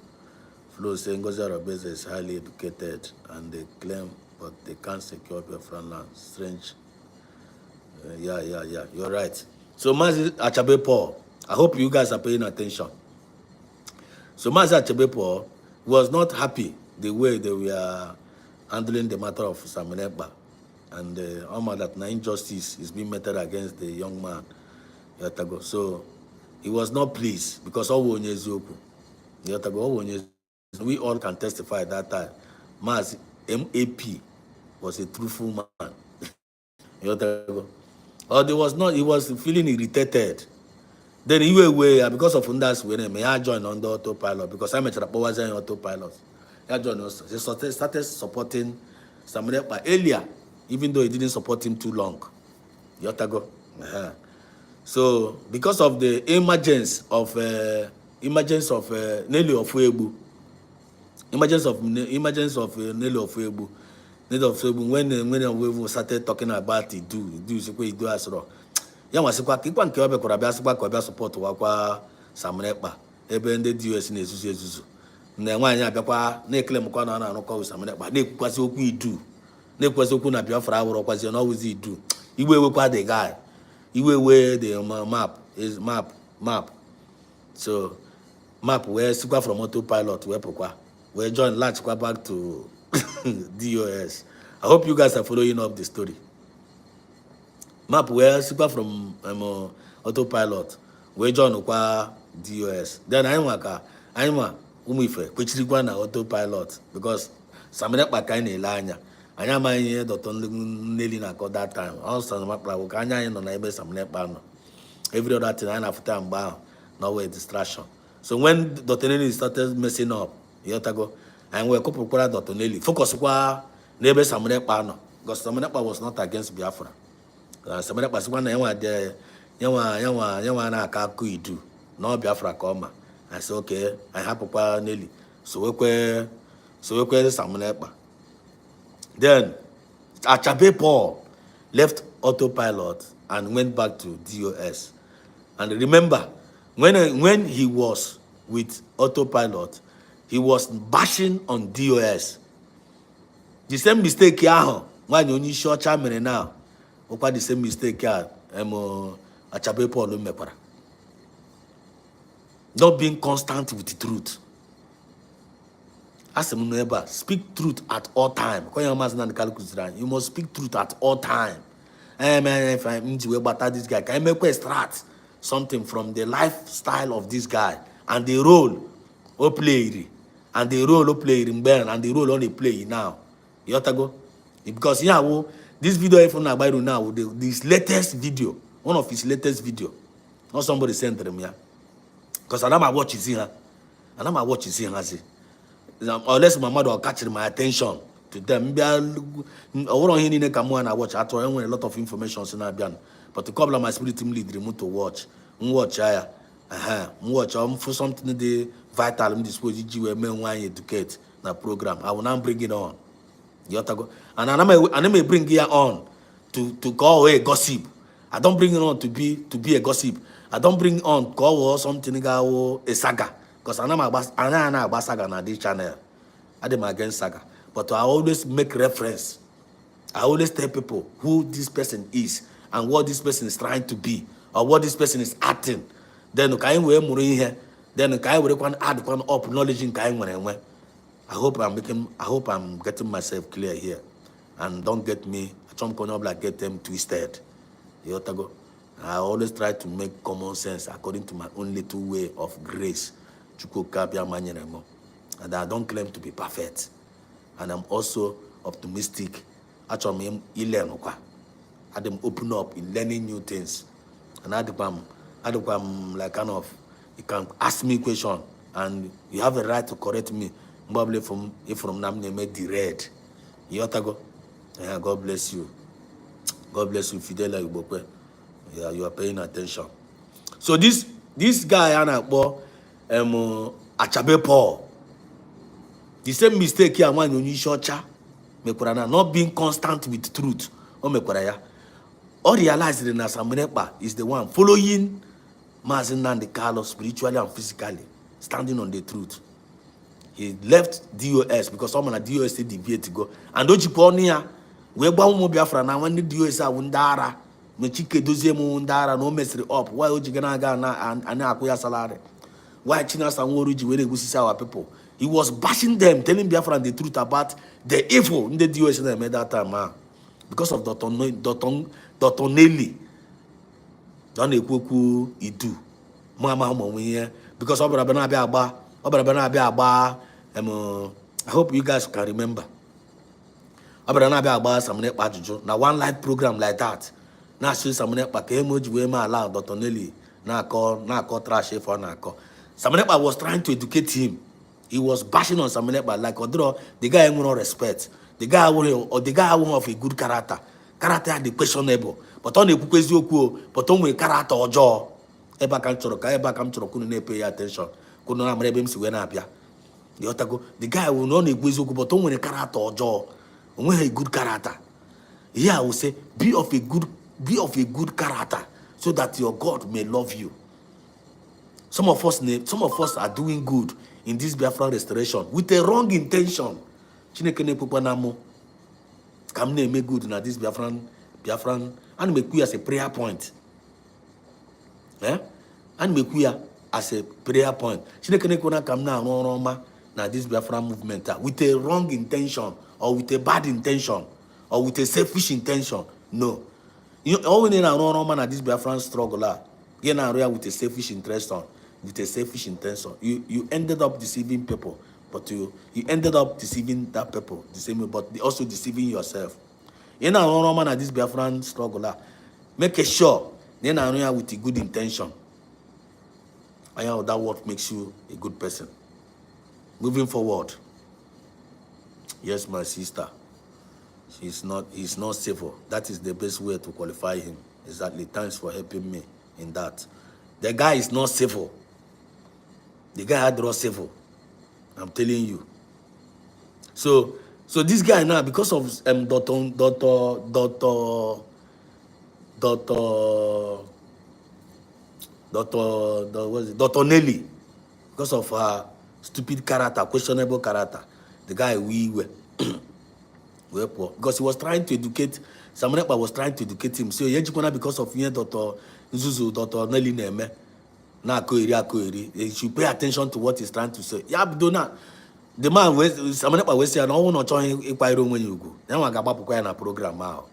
Flo saying Goza Rabeza is highly educated and they claim but they can't secure their front land. Strange. Yeah. You're right. So Mazi Achabe Paul, I hope you guys are paying attention. So Mazi Achabe Paul was not happy the way they were handling the matter of Samanepa and that injustice is being meted against the young man. So he was not pleased because we all can testify at that time. Mazi MAP was a truthful man. Or he was feeling irritated. Then he went away because of Undas when I joined on the autopilot because I met was on autopilot. He joined us. He started supporting Samanepa earlier, even though he didn't support him too long. So because of the emergence of Nelly Ofuebu, when we started talking about it, do as well. Yeah, was support Samanepa. Even the US in Ezuzu. Nanya Papa, Neclem Kwana and Oko Samanepa. Nick was we do. Nick was Okuna Biafra or was always he do. You will quite the guy. You will wear the map is map. So map where super from autopilot where Pokwa. We join Latch back to DOS. I hope you guys are following up the story. Map where super from autopilot. We join DOS. Then I'm umife na autopilot because Samanepa kind of lanya. I am my Dr. Nelly na that time. Also, my plan Kanya no neighbor Samanepa no. Every other thing I have time bound. No way distraction. So when Dr. Nelly started messing up, and we're couple Dr. Nelly focus qua neighbor Samanepa no because Samanepa was not against Biafra. Samanepa was one yawa na kaku do no Biafra koma. I said okay, I have Papa Nelly. So we Samanepa. Then Achabe Paul left autopilot and went back to DOS. And remember, when he was with autopilot, he was bashing on DOS. The same mistake here, when you short chairman now, what the same mistake here, Achabe Paul Mepara. Not being constant with the truth. As a neighbor, speak truth at all time. You must speak truth at all time. If I'm into about this guy, can I make extract something from the lifestyle of this guy and the role of play and the role of play in Ben and the role on the play now. You have to go because this video if now this latest video one of his latest video. Not somebody sent them here. Because I know my watch is here. I know my watch is here. Unless my mother will catch my attention to them. I watch. I told a lot of information. But the couple of my spirit team lead remote to watch. Watch watch for something the vital in this way you men educate na program. I will now bring it on. And I may bring it on to go away gossip. I don't bring it on to be a gossip. I don't bring on go something a saga. Because I know about saga na this channel. I am against saga. But I always make reference. I always tell people who this person is and what this person is trying to be or what this person is acting. Then can we here? Then can we add one up knowledge in I hope I'm getting myself clear here. And don't get me get them twisted. I always try to make common sense according to my own little way of grace. And I don't claim to be perfect. And I'm also optimistic. Actually, I'm open up in learning new things. And I'm like kind of, you can ask me a question and you have a right to correct me. Probably from Namne the red. You ought to go. Yeah, God bless you. God bless you, Fidela Ibokwe. Yeah, you are paying attention. So this guy Achabe Paul. The same mistake here when you shocha not being constant with truth. All realize that Nasamunepa is the one following Mazin Nandi Carlos spiritually and physically, standing on the truth. He left DOS because someone at DOS said deviate to go. And Ojiponia, we bound Biafra now when the DOS are Wundara, Mechike Dozemu Wundara, no mess up. Why Ojiganaga and Akuya Salare? Why Chinas and Woruji when we see our people? He was bashing them, telling Biafra the truth about the evil in the DOS they made that time, because of Dr. Nelly. Don't equal Idu. Mama because I hope you guys can remember. Now one live program like that. Now see some allow Dr. Nelly. Now call trash for now call. Samanepa was trying to educate him. He was bashing on Samanepa like Odro, the guy who no respect. The guy who of a good character. Character the questionable. But on the Pukwezioku, but on the character or jaw. Eba come to couldn't pay attention. Couldn't have him see when up. The guy will not Pukwezioku, but on the character or jaw. When a good character. Here I will say, be of a good character, so that your God may love you. Some of us are doing good in this Biafran restoration with a wrong intention. Chinekene Pupanamo. Come make good in this Biafran, and make we as a prayer point. And make we as a prayer point. Chinekene Kona come now na this Biafran movement with a wrong intention or with a bad intention or with a selfish intention. No. You all we need na this Biafran struggle. You now with a selfish interest on. With a selfish intention, you ended up deceiving people, but you ended up deceiving that people the same way, but also deceiving yourself. You know, no man at this Biafran struggle. Make sure then with a good intention. I know that what makes you a good person. Moving forward. Yes, my sister. He's not civil. That is the best way to qualify him. Exactly. Thanks for helping me in that. The guy is not civil. The guy had raw civil. I'm telling you. So this guy now, because of Dr. Nelly, because of her stupid character, questionable character, the guy we were poor. Because he was trying to educate, Samunepa was trying to educate him. So because of Dr. Zuzu, Dr. Nelly Neme, you should pay attention to what he's trying to say. Yeah, do not. The man was saying, no one not trying to when you go. Now I got a program now.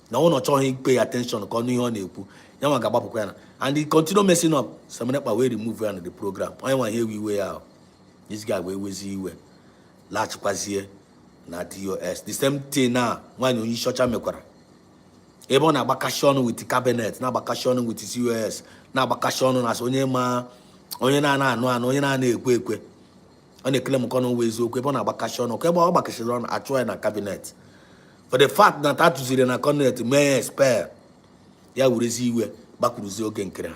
No one not trying to pay attention to and he continue messing up. Samunepa will remove the program. I want here we were out. This guy will see where large pass here. Na DOS. The same thing now when you short mekora. ebe ọ na-agbakashi ọnụ with cabinet, na-agbakashi ọnụ with COS, na-agbakashi ọnụ na onye na-ana anụ onye na-ana ekwe ekwe. Ọ na-ekele m kọnụ nwe eziokwu ebe ọ na-agbakashi ọnụ ka ebe ọ gbakashiri ọnụ achụọ ya na cabinet for the fact na atụziri na cabinet mee expel ya werezi iwe gbakwuruzie oge nkere ha.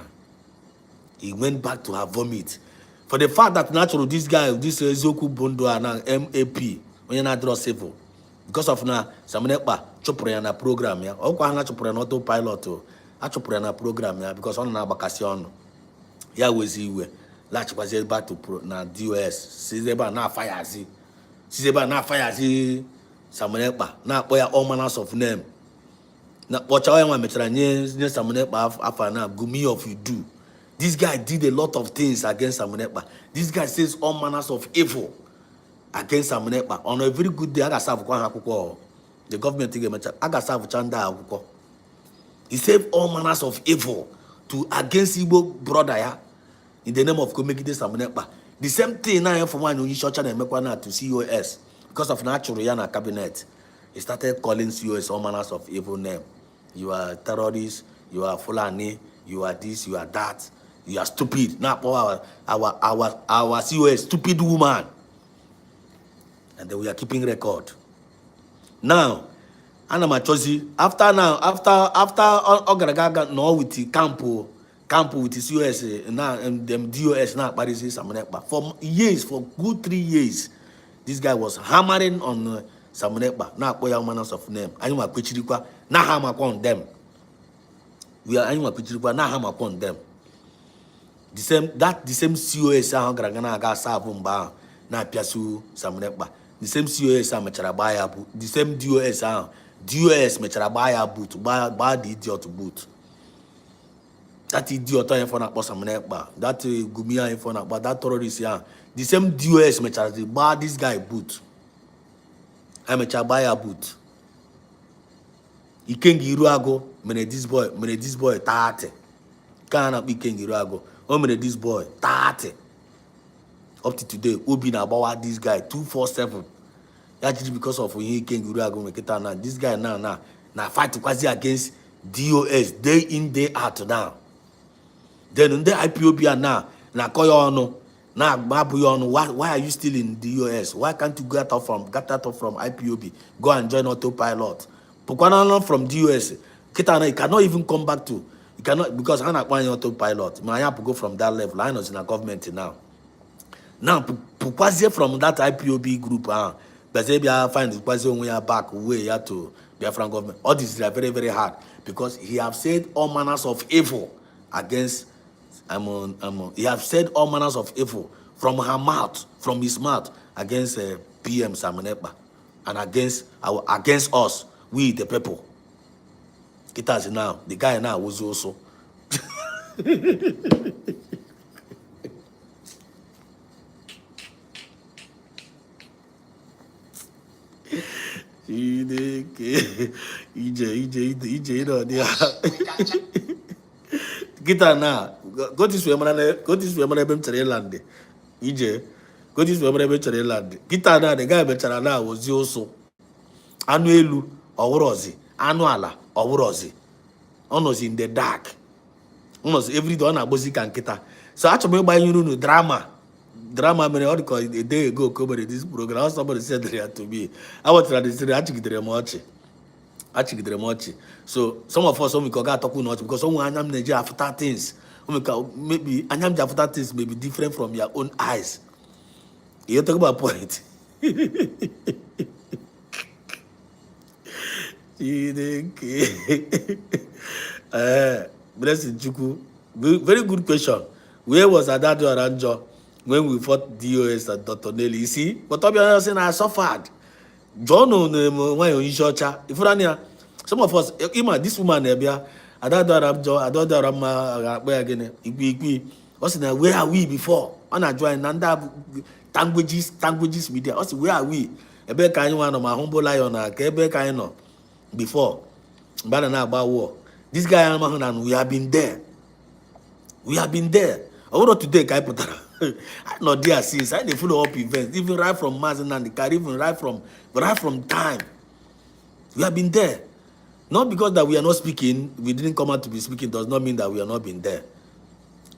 He went back to her vomit for the fact that natural this guy this eziokwu bụ ndụ a na MAP onye na-adịrọ civil because of na Samunekpa chụpụrụ ya na program ya. Ọkwa ha na chụpụrụ ya na autopilot a chụpụrụ ya na program ya because ọ na-agbakasị ọnụ ya wezi iwe lachikwazie back to na DOS sizi ebe a na-afayazi Samunekpa na-akpọ ya all manners of name na kpọcha ya nwa mechara nye Samunekpa afa na gumi of you do. This guy did a lot of things against Samunekpa. This guy says all manners of evil against Samunekpa. On a very good day, I got the government I got Chanda. He said all manners of evil against Igbo brother ya in the name of Komekide Samunekpa. The same thing now for one you church and Mekwana to COS because of natural Yana cabinet. He started calling COS all manners of evil name. You are terrorists, you are Fulani, you are this, you are that. You are stupid. Now our COS stupid woman. And then we are keeping record. Now, Anna Machozi, after Ogaraga no with the camp with the COS now and them DOS now Paris Samunekpa. For years, for good 3 years, this guy was hammering on Samunekpa. Now Koya manners of name. Anyuma Kuchirikwa, now hammer upon them. We are Anyuma Kuchirikwa, now hammer upon them. The same COS Garagana got Savumba na Piasu Samunekpa. The same COS Mecharabaya boot. The same DOS Mecharabaya boot. Buy the idiot boot. That idiot for na Samunekpa. That Gumia for na but that terrorist the same DOS Mecharabaya this guy boot. I Mecharabaya boot. Ikengi Iruago mene this boy 30. Kana Ikengi Iruago. How many this boy? 30. Up to today, Obi na about this guy 247. Actually, because of he came now. This guy now fight quasi against DOS day in day out now. Then on the IPOB now koyo no now why are you still in DOS? Why can't you get out from IPOB? Go and join autopilot. Pukwana from DOS. Kitana, you cannot even come back to. You cannot because I'm not buying autopilot. I have to go from that level. I know it's in a government now. Now, Pukwazie from that IPOB group, but maybe I find Pukwazie when we are back way to Biafran government. All this is very, very hard because he have said all manners of evil against. He have said all manners of evil from his mouth against PM Samunekpa and against us, we the people. It has now. The guy now was also. Kita na go this way mana bem chere land. EJ go this way mana bem chere land. Kita na the guy bechara na was also. Anu elu owurozi, anu ala owurozi. Onozi in the dark. Onozi every day na bozi kan kita. So actually by you no drama mere all because a day ago cover this program somebody said there to me. I was trying to say actually much. So some of us we got talk much because someone anyam Nigeria after things. Maybe anyam after things may be different from your own eyes. You talk about point. Blessing Chuku. Very good question. Where was Adado Aranjo when we fought DOS and Dr. Nelly? You see, but to be honest, I suffered. John when you church. If some of us, this woman Adado Aranjo, where again? Where are we before? On a join under languages media. Also, where are we? Ebe ka one of my humble lion ebe ka no before. Banana about war. This guy and we have been there. I want today guy put I not there since I follow up events, even right from Mazen and the car, even right from time. We have been there. Not because that we are not speaking, we didn't come out to be speaking, does not mean that we are not been there.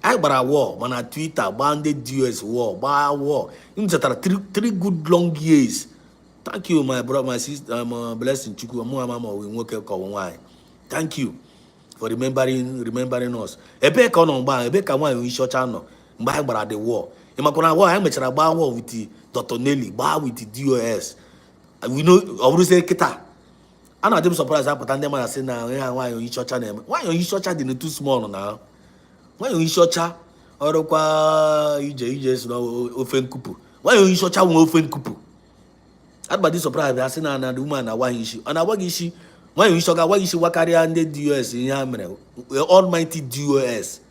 I bara war, man, Twitter, banded US war, bar war. You three good long years. Thank you, my brother, my sister, blessing Chuku, mama, we work why. Thank you for remembering us. Ebe ka no mba, ebe ka nwa you short channel. Mba bara the war. Imakona war, I mechara ba war with the Dr. Nelly, ba with the DOS. We know, I would say kita. I'm not surprised I put on them and say now, why you short channel? Why you short channel too small now? Why you short or kwa ije no ofen kupu? Why you short one ofen kupu? Everybody surprised I say na the woman na why she and why she why you short why she carry and the DOS in Yamre almighty DOS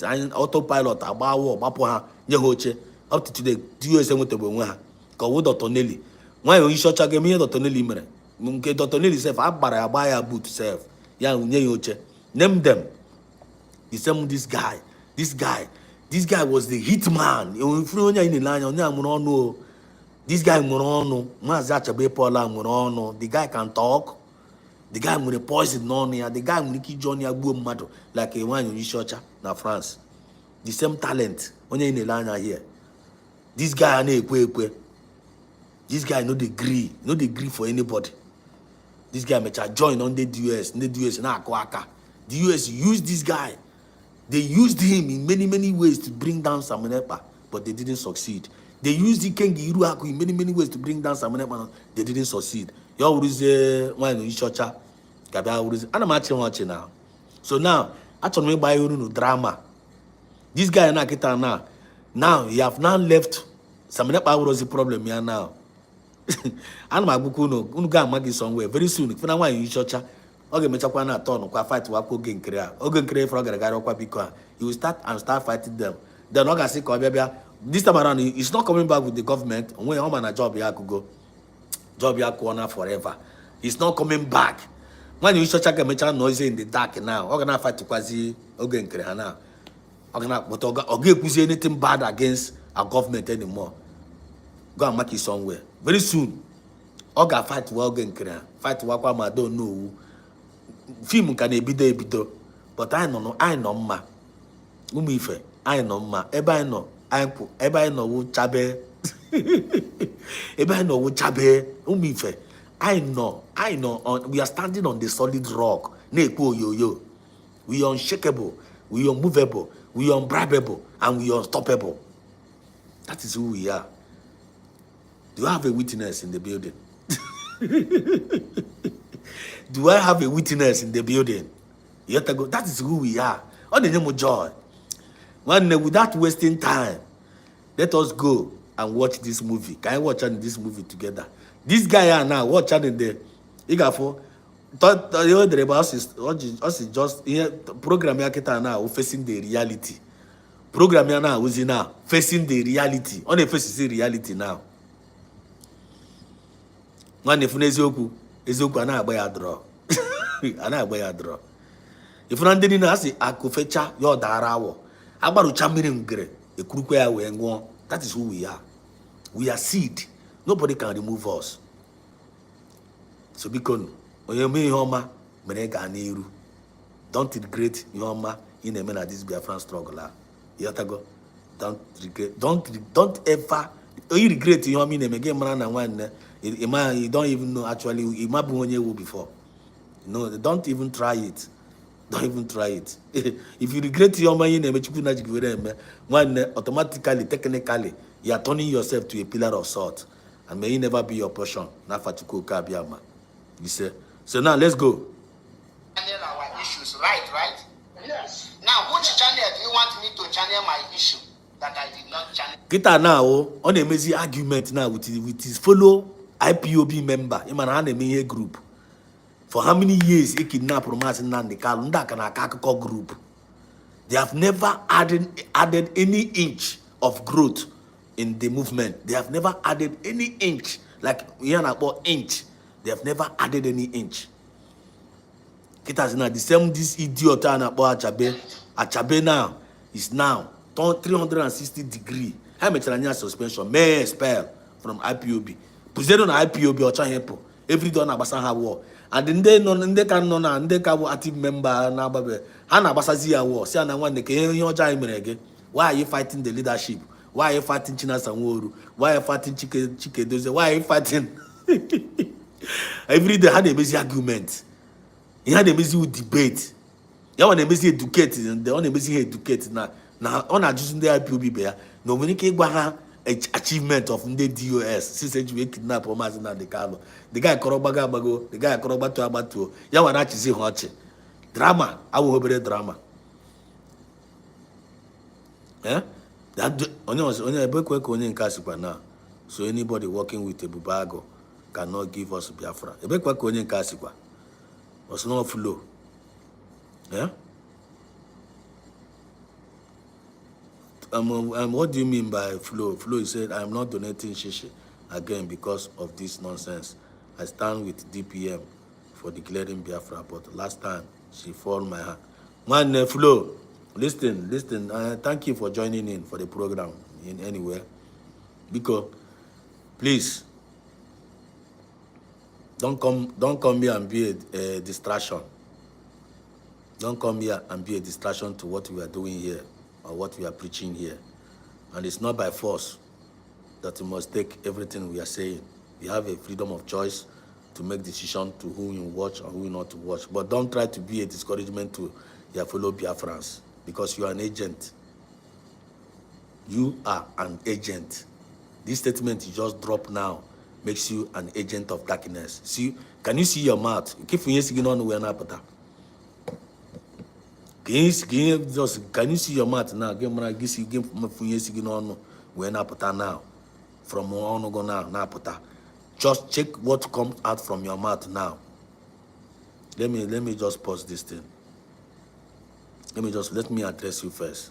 and autopilot abawo bapo ha nye hoche up to today DOS enwetebe nwe ha ka wo Dr. Nelly why you short ga me Dr. Nelly mere nke Dr. Nelly self agbara agba ya boot self ya nye ya oche name them. He said this guy was the hitman. This guy the guy can talk. The guy with a poison on here. The guy with Johnny Abu like a one in Ishocha na France. The same talent. Only in the line here. This guy This guy no degree for anybody. This guy may join on the US na akwaka. The US used this guy. They used him in many ways to bring down Samunepa, but they didn't succeed. They used the Kengi Iruaku in many ways to bring down Samunepa, they didn't succeed. You always one in Chocha, and I'm actually watching now. So now, actually by drama. This guy now he have now left Samunepa was the problem here now. And my book no somewhere very soon. If now in Chocha. Okay, mechakwa na turn kwa fight wa ko gen crea. Ogen crea for gara kwa biko. You will start fighting them. Then oga say ko bia this time around he's not coming back with the government. When home na job ya go. Job ya corner forever. He's not coming back. When you should check a mecha noise in the dark now. Oga na fight kwazi ogen crea now. Oga na but oga push anything bad against our government anymore. Go and make it somewhere. Very soon. Oga fight wa ogen crea. Fight wa kwa ma don't know. Film can be there, but I know ma. Umife, I know ma. Eba I know wo chabe. Eba I know wo chabe. Umife, I know. We are standing on the solid rock. Neko yo. We are unshakable. We are unmovable. We are unbribable, and we are unstoppable. That is who we are. Do you have a witness in the building? Do I have a witness in the building? You have to go. That is who we are. On the name of joy. Without wasting time, let us go and watch this movie. Can I watch this movie together? This guy now watch in the Igafo. The about us just program now facing the reality. Program now was now facing the reality. On the face is reality now. One if Ezoku ana ya draw. Ya draw. If Nandini na say akufecha yo darawo. Agbarucha mmiri ngere ekurukwa ya we nwo. That is who we are. We are seed. Nobody can remove us. So because oyeme ihoma mere ga na iru. Don't regret ihoma in a man at this Biafran struggle. You have to go. Don't regret. Don't ever you regret ihoma in a game man na one. You don't even know actually you might be before. No, don't even try it. Don't even try it. If you regret your money, one automatically, technically, you are turning yourself to a pillar of salt, and may it never be your portion. You say. So now let's go. Channel our issues, right? Yes. Now, which channel do you want me to channel my issue that I did not channel? Kita now on a messy argument now with his fellow IPOB member, a group. For how many years he kidnapped Romasin Nandekal, Ndaka group? They have never added any inch of growth in the movement. They have never added any inch, like inch. They have never added any inch. The same this idiot Achabe now is now 360 degree. How much suspension? May expel from IPOB. President on IPOB or Chahepo. every day na agbasa ha war. And ndị ka nọ na ndị ka bụ active member na agbabe ha na agbasazi ya war si na nwanne ka ihe ọjọọ anyị mere gị. Why are you fighting the leadership? Why are you fighting Chinasa Nworu? Why are you fighting Chike Dozie? Why are you fighting? Every day ha na-emezi argument. Ihe ha na-emezi with debate. Ya ọ na-emezi educate, ọ na-emezi ha educate na ọ na-ajụzi ndị IPOB be ya na o nwere ike ịgwa ha achievement of ndị DOS since eji kidnap Maazị Nnamdi Kanu. The guy kọrọ agbago, the guy kọrọ agbatuo, ya nwere achizi ha ọchị. Drama, awụ obere drama. Onye ebekwe ka onye nke asikwa na so anybody working with Ebube Agụ cannot give us Biafra. Ebekwe ka onye nke asikwa. Was no flow. What do you mean by flow? Flow, he said, I am not donating shishi again because of this nonsense. I stand with DPM for declaring Biafra, but last time she fall my hand. Man, Flow, listen. Thank you for joining in for the program in anywhere. Because, please, don't come here and be a distraction. Don't come here and be a distraction to what we are doing here or what we are preaching here. And it's not by force that you must take everything we are saying. You have a freedom of choice to make decision to who you watch and who not to watch. But don't try to be a discouragement to your fellow Biafrans because you are an agent. You are an agent. This statement you just dropped now makes you an agent of darkness. See, can you see your mouth? Can you see your mouth now? Now from now. Just check what comes out from your mouth now. Let me just pause this thing. Let me address you first.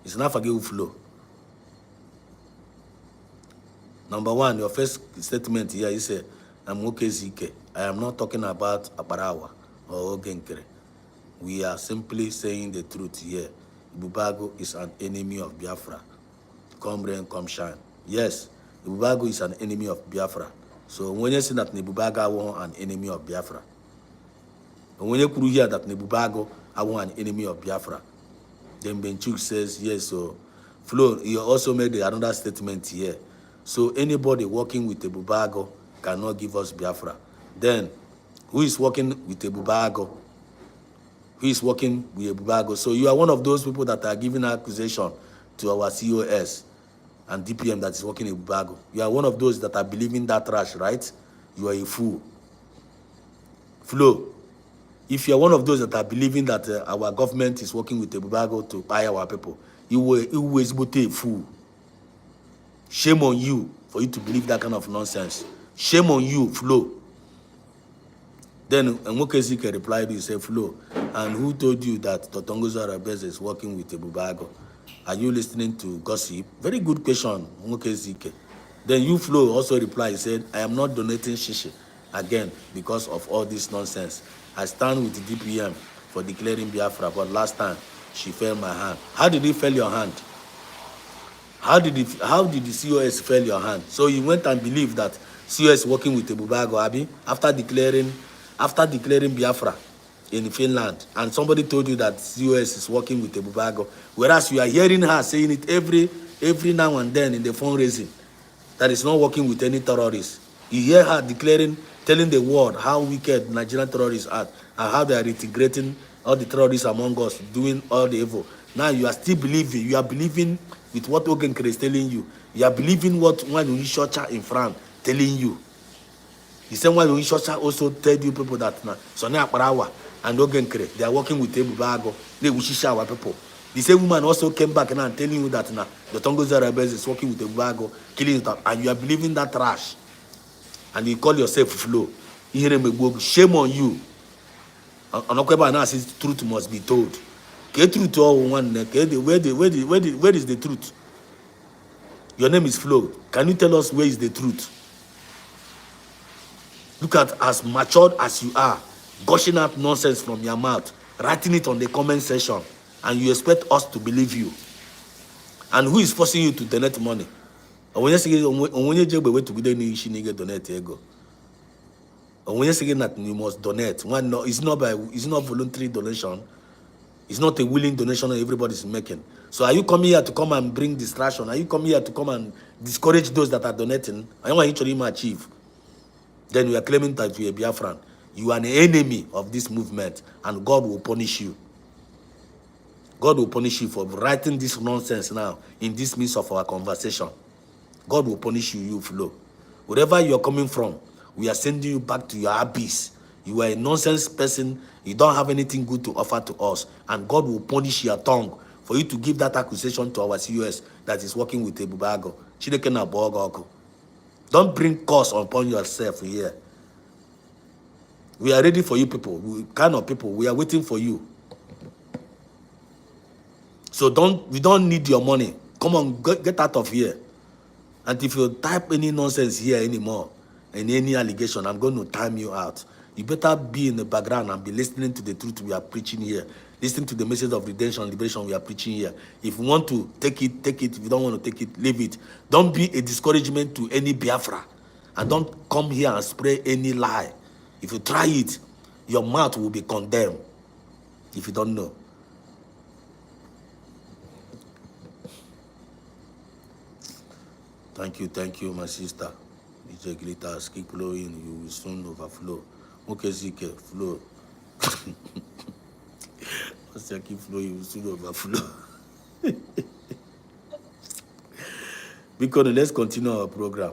It's not forgive flow. Number one, your first statement here, you say, I'm okay, Zike. I am not talking about Aparawa or Ogenkere. We are simply saying the truth here. Ibubago is an enemy of Biafra. Come rain, come shine. Yes, Ibubago is an enemy of Biafra. So when you say that Ibubago is an enemy of Biafra, and when you hear that Ibubago is an enemy of Biafra, then Benchuk says, yes, so Flo, you also made another statement here. So anybody working with Ibubago cannot give us Biafra. Then, who is working with Ibubago? Who is working with Ibubago? So you are one of those people that are giving accusation to our COS and DPM that is working in Ibubago. You are one of those that are believing that trash, right? You are a fool. Flo, if you are one of those that are believing that our government is working with Ibubago to buy our people, you were a fool. Shame on you for you to believe that kind of nonsense. Shame on you, Flo. Then Nwokezike replied, he said, Flo, and who told you that Totongozo Arabese is working with Ibubago? Are you listening to gossip? Very good question, Nwokezike. Then you, Flo, also replied, he said, I am not donating shishi again because of all this nonsense. I stand with the DPM for declaring Biafra, but last time she fell my hand. How did it fail your hand? How did the COS fail your hand? So you went and believed that COS working with Ibubago, Abi, after declaring Biafra in Finland, and somebody told you that COS is working with Ibubago, whereas you are hearing her saying it every now and then in the fundraising, that is not working with any terrorists. You hear her telling the world how wicked Nigerian terrorists are and how they are integrating all the terrorists among us, doing all the evil. Now you are still believing. You are believing with what Ogenkere is telling you. You are believing what Wanyuyi Shocha in France telling you. The same Wanyuyi Shocha also tell you people that Sonia Akparawa and Ogenkere, they are working with Ebubago. They will shisha our people. The same woman also came back now and telling you that the Tongozo Arabese is working with Ebubago, killing it, and you are believing that trash. And you call yourself Flo. Shame on you. Onokweba now says truth must be told. Get truth to all one. Where is the truth? Your name is Flo. Can you tell us where is the truth? Look at as matured as you are, gushing out nonsense from your mouth, writing it on the comment section, and you expect us to believe you. And who is forcing you to donate money? When you say donate ego. And when you're saying that you must donate, it's not voluntary donation. It's not a willing donation that everybody's making. So are you coming here to come and bring distraction? Are you coming here to come and discourage those that are donating? I want you to achieve. Then you are claiming that you are Biafran. You are an enemy of this movement, and God will punish you. God will punish you for writing this nonsense now in this midst of our conversation. God will punish you, you flow. Wherever you are coming from, we are sending you back to your abyss. You are a nonsense person. You don't have anything good to offer to us. And God will punish your tongue for you to give that accusation to our CUS that is working with Ebubago. Don't bring curse upon yourself here. We are ready for you people. Kind of people. We are waiting for you. So we don't need your money. Come on, get out of here. And if you type any nonsense here anymore, and any allegation, I'm going to time you out. You better be in the background and be listening to the truth we are preaching here. Listening to the message of redemption and liberation we are preaching here. If you want to take it, take it. If you don't want to take it, leave it. Don't be a discouragement to any Biafra. And don't come here and spray any lie. If you try it, your mouth will be condemned. If you don't know. Thank you, my sister. DJ Glitters, keep flowing, you will soon overflow. Okay, ZK, flow. Once you keep flowing, you will soon overflow. Because let's continue our program.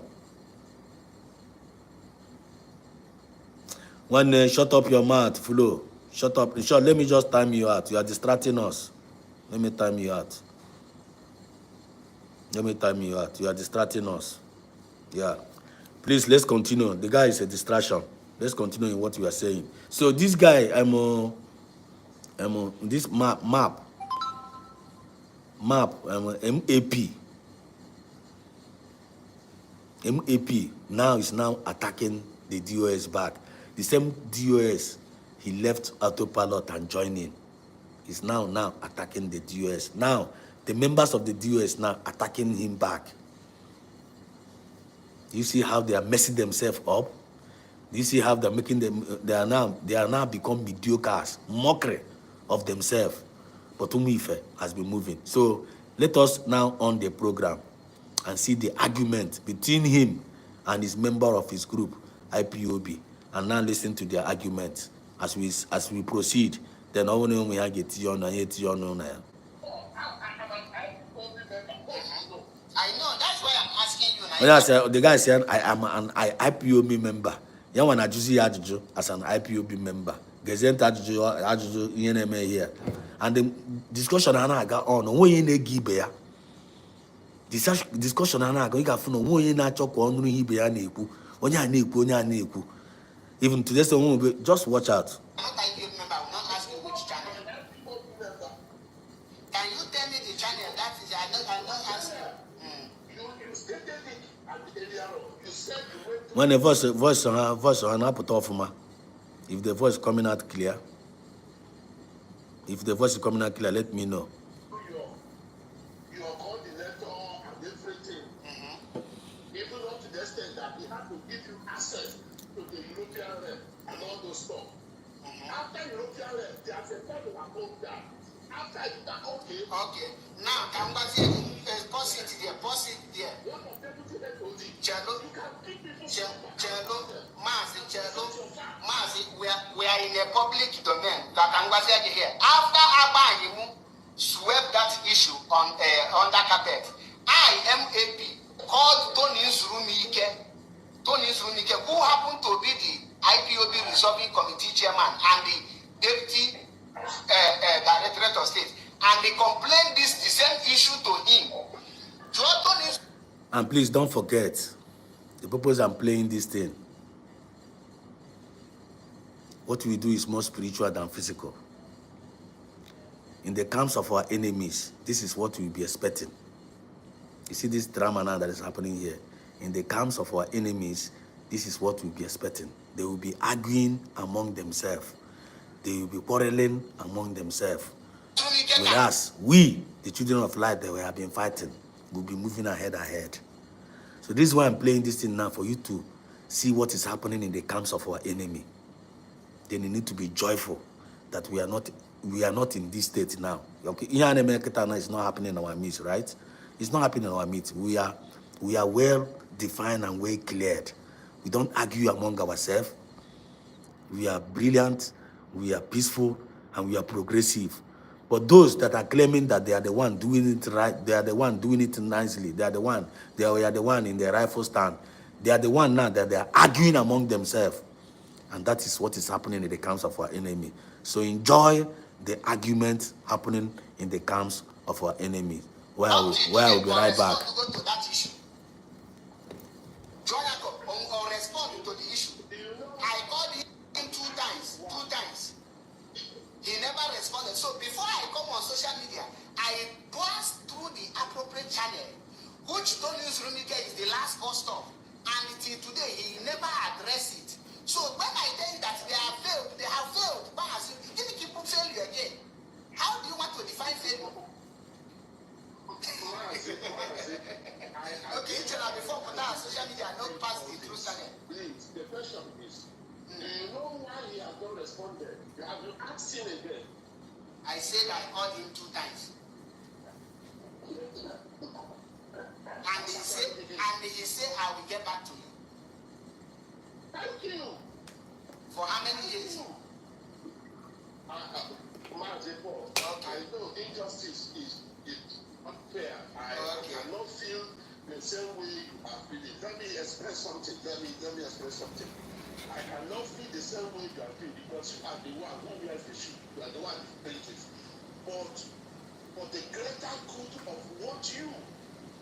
One, shut up your mouth, flow. Shut up. Sure, let me just time you out. You are distracting us. Let me time you out. Let me time you out. You are distracting us. Yeah. Please, let's continue. The guy is a distraction. Let's continue in what you are saying. So this guy, I'm on this map, MAP, MAP now is now attacking the DOS back. The same DOS he left autopilot and joined in. He's now attacking the DOS. Now the members of the DOS now attacking him back. You see how they are messing themselves up? Do you see how they're making them? They are now become mediocres, mockery of themselves. But Umife has been moving. So let us now on the program and see the argument between him and his member of his group, IPOB, and now listen to their argument as we proceed. Then all we have get on and yet on now. I know, that's why I'm asking you. When I say the guy said I am an IPOB member. You want to choose Ajuju as an IPOB member. Gesent Ajuju here. And the discussion I got on when you give ya. Discussion I got you got from when you not talk on Hibe and Eku. When you are even today, so just watch out. I'm not IPOB member, I will not ask you which channel. Can you tell me the channel? That is, I'm not asking. You stated it at the area of, you said you went to... When the voice on I put off ma. If the voice coming out clear, let me know. Your coordinator and everything. Even up to the extent that he had to give you access to the European rep and all those stuff. After European rep, they have said that they are going down. After that, okay. Now, I'm going to say, pause it there. One of them put it on the Cello, you can keep people Mazi, we are in a public domain. That I'm going to say here. After Abayimu swept that issue on the carpet, IMAP called Tony Zurumike, who happened to be the IPOB resolving committee chairman and the deputy directorate of state, and they complained the same issue to him. And please don't forget, the purpose I'm playing this thing, what we do is more spiritual than physical. In the camps of our enemies, this is what we'll be expecting. You see this drama now that is happening here. In the camps of our enemies, this is what we'll be expecting. They will be arguing among themselves. They will be quarreling among themselves. Whereas we, the children of light that we have been fighting, will be moving ahead. So this is why I'm playing this thing now, for you to see what is happening in the camps of our enemy, then you need to be joyful that we are not in this state now. Okay, it's not happening in our midst, right? It's not happening in our midst. We are well defined and well cleared. We don't argue among ourselves. We are brilliant, we are peaceful, and we are progressive. But those that are claiming that they are the one doing it right, they are the one doing it nicely, they are the one in the rifle stand, they are the one now that they are arguing among themselves. And that is what is happening in the camps of our enemy. So enjoy the argument happening in the camps of our enemy. Where I will be right back. Or respond to the issue. I called him two times. He never responded. So before I come on social media, I passed through the appropriate channel, which told news Rumike is the last bus stop. And till today, he never addressed it. So when I tell you that they have failed, if you keep fail you again, how do you want to define failure? Okay, before put on social media, not pass the truth channel. Please, the question is, do you know why he has not responded? Have you asked him again? I said I called him 2 times. And he said I will get back to you. Thank you. For how many years? Okay. I know injustice is unfair. I cannot feel the same way you are feeling. Let me express something. Let me express something. I cannot feel the same way you are feeling because you are the one who wears the shoe. You are the one who plaintiff. But for the greater good of what you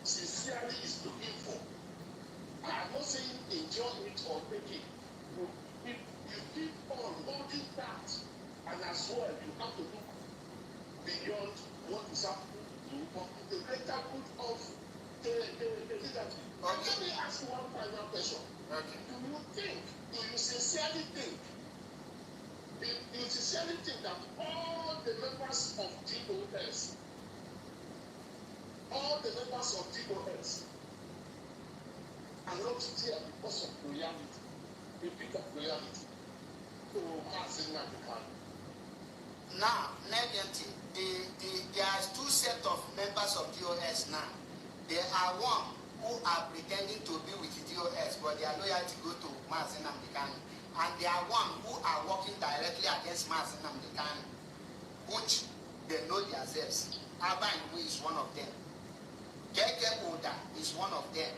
sincerely is looking for, I am not saying enjoy it or take it. You keep on holding that, and as well you have to look beyond what is happening to you for the greater good of the leadership. Let me ask you one final question. Okay. Do you sincerely think that all the members of DOS are not there because of reality, a bit of reality? Now, there are 2 sets of members of DOS now. There are one who are pretending to be with the DOS, but their loyalty go to Mazen Namdekan. And there are one who are working directly against Mazen Namdekan, which they know themselves. Abba Iwu is one of them. Keke Oda is one of them.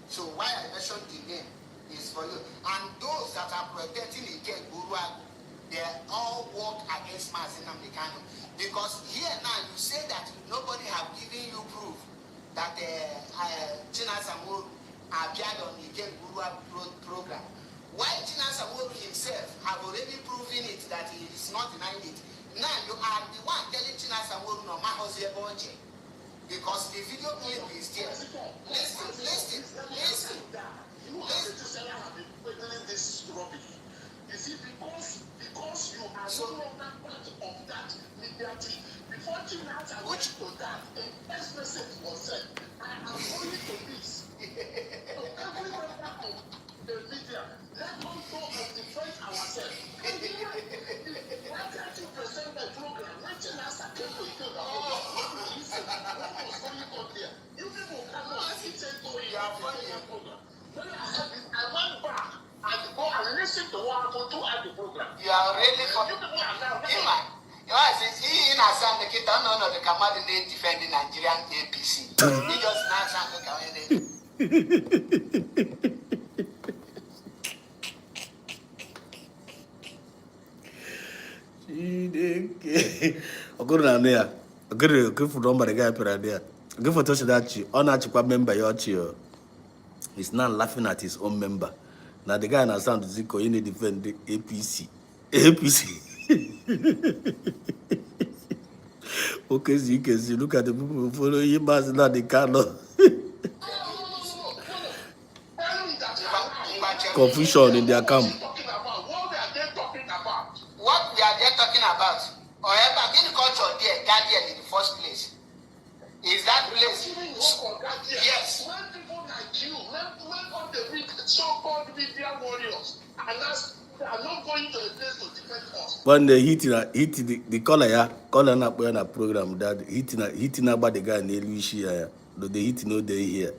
So why I mentioned the name is for you. And those that are protecting Ike Guruagu, they all work against Mazen Namdekan. Because here now you say that nobody have given you proof that China Samoru appeared on the Ike Guruagu program. Why China Samoru himself have already proven it that he is not denying it. Now you are the one telling China Samoru no Mahosie Bonje. Because the video clip is there. Listen. You have been peddling this rubbish. You see, because you are no longer part of that mediating. Before China went to that, a text message was sent. I am only police. So every member of the media, let us go and defend ourselves. Why can't you present the program? When China came to kill the whole listen, what was going on there? You people cannot say, oh, you are funny. When I went back and go and listen to what happened to the program. You are really funny. You people are now. You know, he in Assam, the kid, no, the command they defending Nigerian APC. He just now sound the Good for number the guy put there. Good for touch that you on a member your chill. He's not laughing at his own member. Now the guy in Assam Ziko in defend the APC. Okay, so you can see, look at the people who follow him as not the cardinal. Confusion in their camp. What we are there talking about, or agriculture there, Guardian in the first place. Is that place? Yes. When people like you, when all the weak, so And that's, I'm not going to the place to defend us. When they hit the color, yeah, color na put on a program that hitting about the guy in the Lucia, yeah, the hit no day here.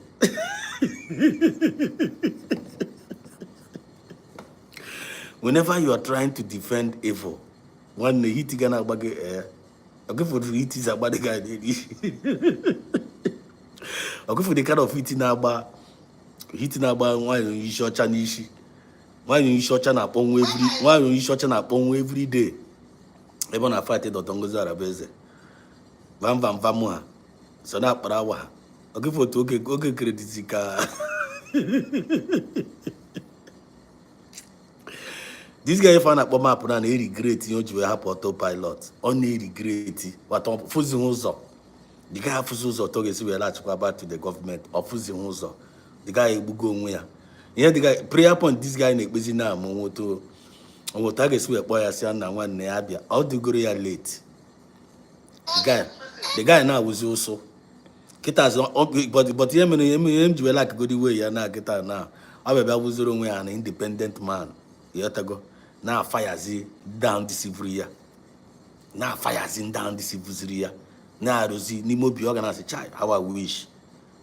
Whenever you are trying to defend evil, when the hit gonna bag air, I go for the hit is about the guy in the I go for the kind of hitting about why you short Chanishi. Why you short Chana every day? Even a fight that don't go Zarabeze. Vam Vamua. So that parawa. I go for to okay credit. This guy found out map and he regret you know have autopilot. Only regret what on Fuzi. The guy Fuzo talking we like about to the government of Fuzi. The guy go where. Yeah, the guy prayer point this guy in busy now moto. On target we boy as and one neabia. All the go late. The guy now was also Kitas but him like go the way ya now kita now. I be was an independent man. Go. Now fire Z down this Ivria. Now fire Z down this Ivria. Now Rosie Nimo be organized a child. How I wish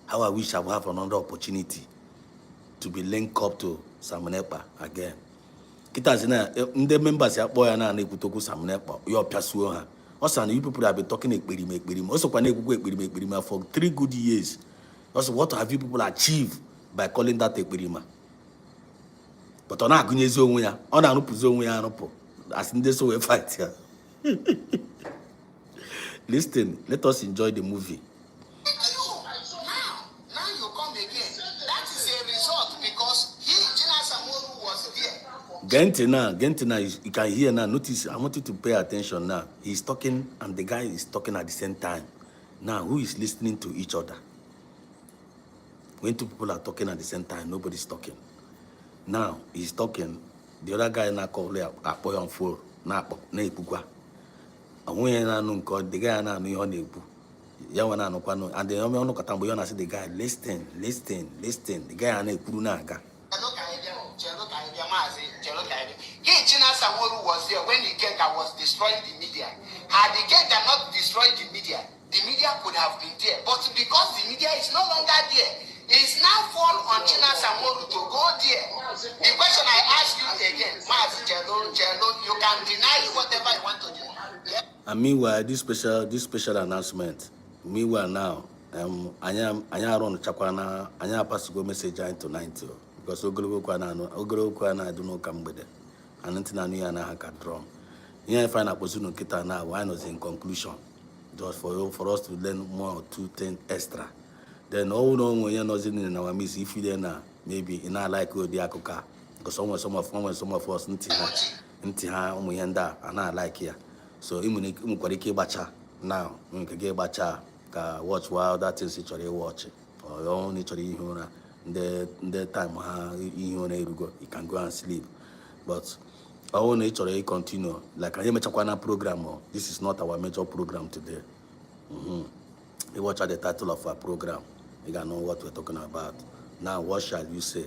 I would have another opportunity to be linked up to Samunepa again. Kitas the members ya boy na ekutoku Samunepa. Your Pasuha. Also, you people have been talking make also for 3 good years. Also, what have you people achieved by calling that Ekperima? But on our Gunezo, on our Puzo, as in this way fight here. Listen, let us enjoy the movie. Now you come again. That is a result because General Samoru was there. Gentina, you can hear now. Notice, I want you to pay attention now. He's talking, and the guy is talking at the same time. Now, who is listening to each other? When 2 people are talking at the same time, nobody's talking. Now he's talking. The other guy na call a boy on phone na ipugwa. And when the guy na no yon ebu. Yawana no kwano and the no katambo yon say the guy listen. The guy na ekuru na aga. General Samoru was there when the Gega was destroying the media. Had the Gega not destroyed the media could have been there. But because the media is no longer there, it's now fall on General Samoru to go there. The question I ask you again, you can deny whatever you want to do. Yeah? And meanwhile, this special announcement. Meanwhile now, anya run chakwana, anya pass go message tonight because ogologo kwana do no come with it. And until I knew na haka drum. Here find a position kita now. Why not in conclusion? Just for us to learn 1 or 2 things extra. Then all when you're not in our miss if you then maybe in our like the akoka because some of us ntiha umuyenda and I like here. So imukwarike bacha now get bacha ka watch while that is actually watch or only actually the time you can go and sleep. But I want to continue like I am a program. This is not our major program today. You watch at the title of our program. You gotta know what we're talking about. Now, what shall you say?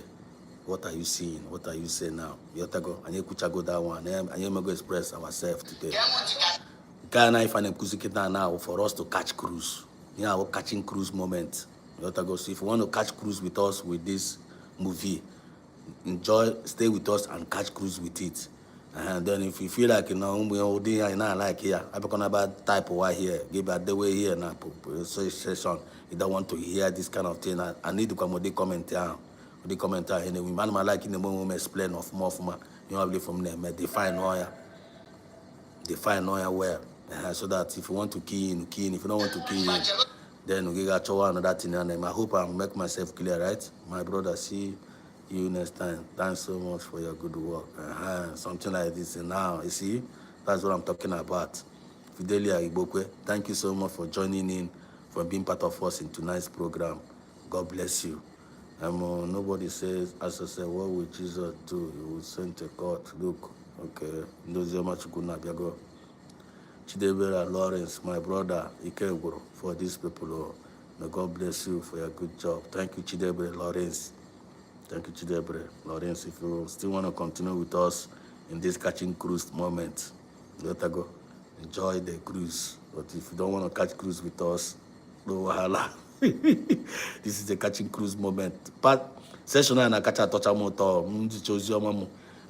What are you seeing? What are you saying now? You have to go. And you could go that one. And you go express ourselves today. Ghana, if I'm now for us to catch cruise. You know, catching cruise moment. You have to go. So if you want to catch cruise with us with this movie, enjoy, stay with us and catch cruise with it. And then if you feel like we all like here, I'm gonna about type over here, give it the way here now session. You don't want to hear this kind of thing. I need to come with the commenter. The commenter anyway. Man like in the moment explain of more from you have from them. Define lawyer well. So that if you want to key in. If you don't want to key in, then we got another thing and I hope I make myself clear, right? My brother, see you next time. Thanks so much for your good work. Something like this. And now, you see, that's what I'm talking about. Fidelia Ibokwe, thank you so much for joining in, for being part of us in tonight's program. God bless you. Nobody says, as I said, what would Jesus do? He would send to God. Look, okay. Chidebera Lawrence, my brother, Ikeguru, for these people. May God bless you for your good job. Thank you, Chidebera Lawrence. Thank you, Chidebre. Lawrence, if you still want to continue with us in this catching cruise moment, let go. Enjoy the cruise. But if you don't want to catch cruise with us, no wahala. This is the catching cruise moment. But session na catch a touch a motor.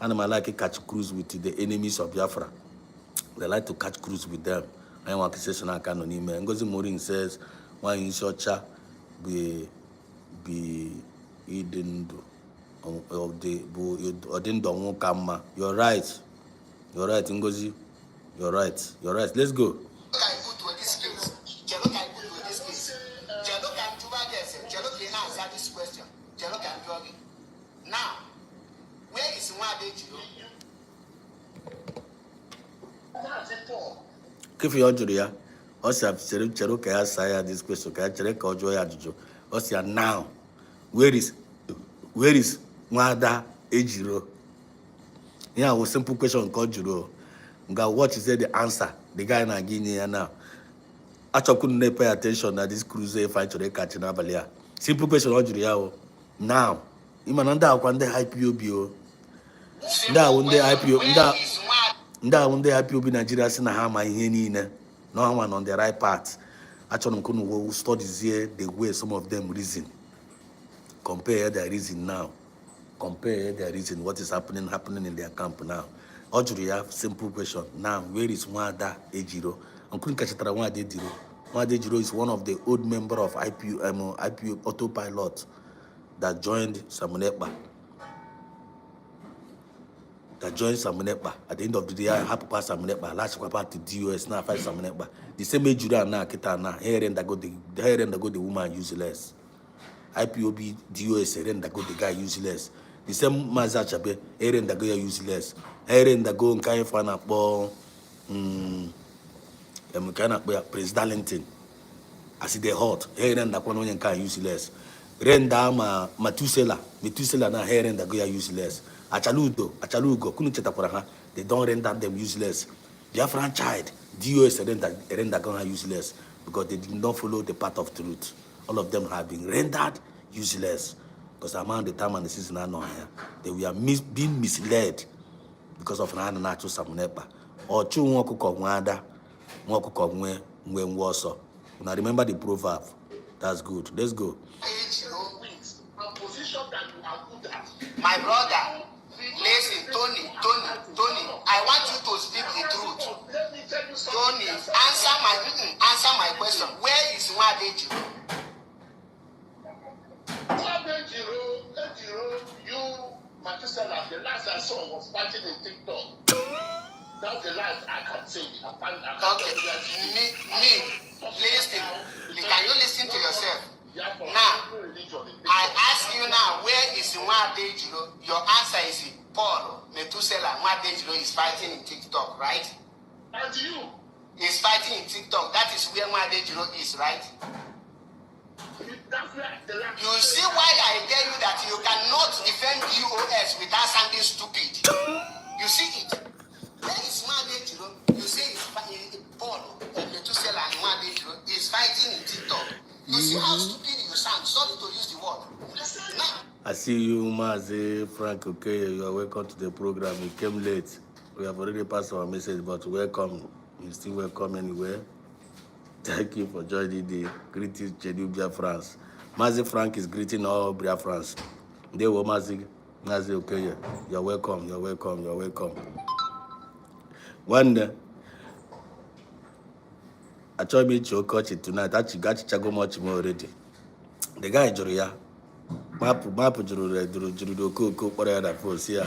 And I like to catch cruise with the enemies of Biafra. They like to catch cruise with them. I want to session I can on email. Ngozi Morin says, "Why in Socha be hidden of the Kama." You're right. You're right, Ngozi. You're right. You're right. Let's go. Now, where is Mwade? If you are ya, also have Cheruka Saya this question, Chereka or Joya Jojo. Also now, where is Mwada Ejiro? Yeah, was simple question called Juro. What is the answer? The guy na Guinea now. Actually, couldn't pay attention that this cruiser fight to the catching Abalia. Simple question on Julia. Now, Imananda Kwande IPOB. Nda one IPO. Nda one IPOB Nigeria Sina Hama Henina. No one on the right path. Actually, couldn't studies here the way some of them reason. Compare their reason now. Compare their reason. What is happening in their camp now. Ojuria, simple question. Now, where is Mwada Ejiro? Uncle Kachitara Mwada Ejiro. Mwada Ejiro is one of the old member of IPU autopilot that joined Samunekpa. At the end of the day, I have to pass Samunekpa. Last part to DOS now fight Samunekpa. The same Ejiro now Kita here and the woman useless. IPOB DOS here and the guy useless. The same Mazachabe here and the guy useless. Here and the go and kind of ball. President as they hot here and the one can useless. Renda Metusela na here and the go useless. Achalugo, Kunicheta, they don't render them useless. Their franchise, DOS render gonna useless because they did not follow the path of truth. All of them have been rendered useless because among the time and the season are not here. They were being misled because of an natural Samunepa. Or two Mwada, when Warsaw. Now remember the proverb. That's good. Let's go. My brother, listen, Tony, I want you to speak the truth. Tony, answer my question. Where is Mwade? Matusela, the last I saw was fighting in TikTok. That's the last I can say. Okay, listen. Can you listen to yourself? Now, I ask you now, where is Mwadejiro? Your answer is Paul Metusela. Mwadejiro is fighting in TikTok, right? And you? He's fighting in TikTok. That is where Mwadejiro is, right? You see why I tell you that you cannot defend DOS without sounding stupid. You see it. That is Mwadejiro. You say Paul Metusela and Mwadejiro is fighting in TikTok. You see how stupid you sound. Sorry to use the word. Now. I see you, Mazi, Frank. Okay, you are welcome to the program. You came late. We have already passed our message, but welcome. You're still welcome anywhere. Thank you for joining the greetings, Chedubia France. Mazi Frank is greeting all Bria France. They were Mazi, okay. You're welcome. You're welcome. You're welcome. One day, I told me to coach it tonight. I got to go much more already. The guy Joria, map Juru cook whatever for here.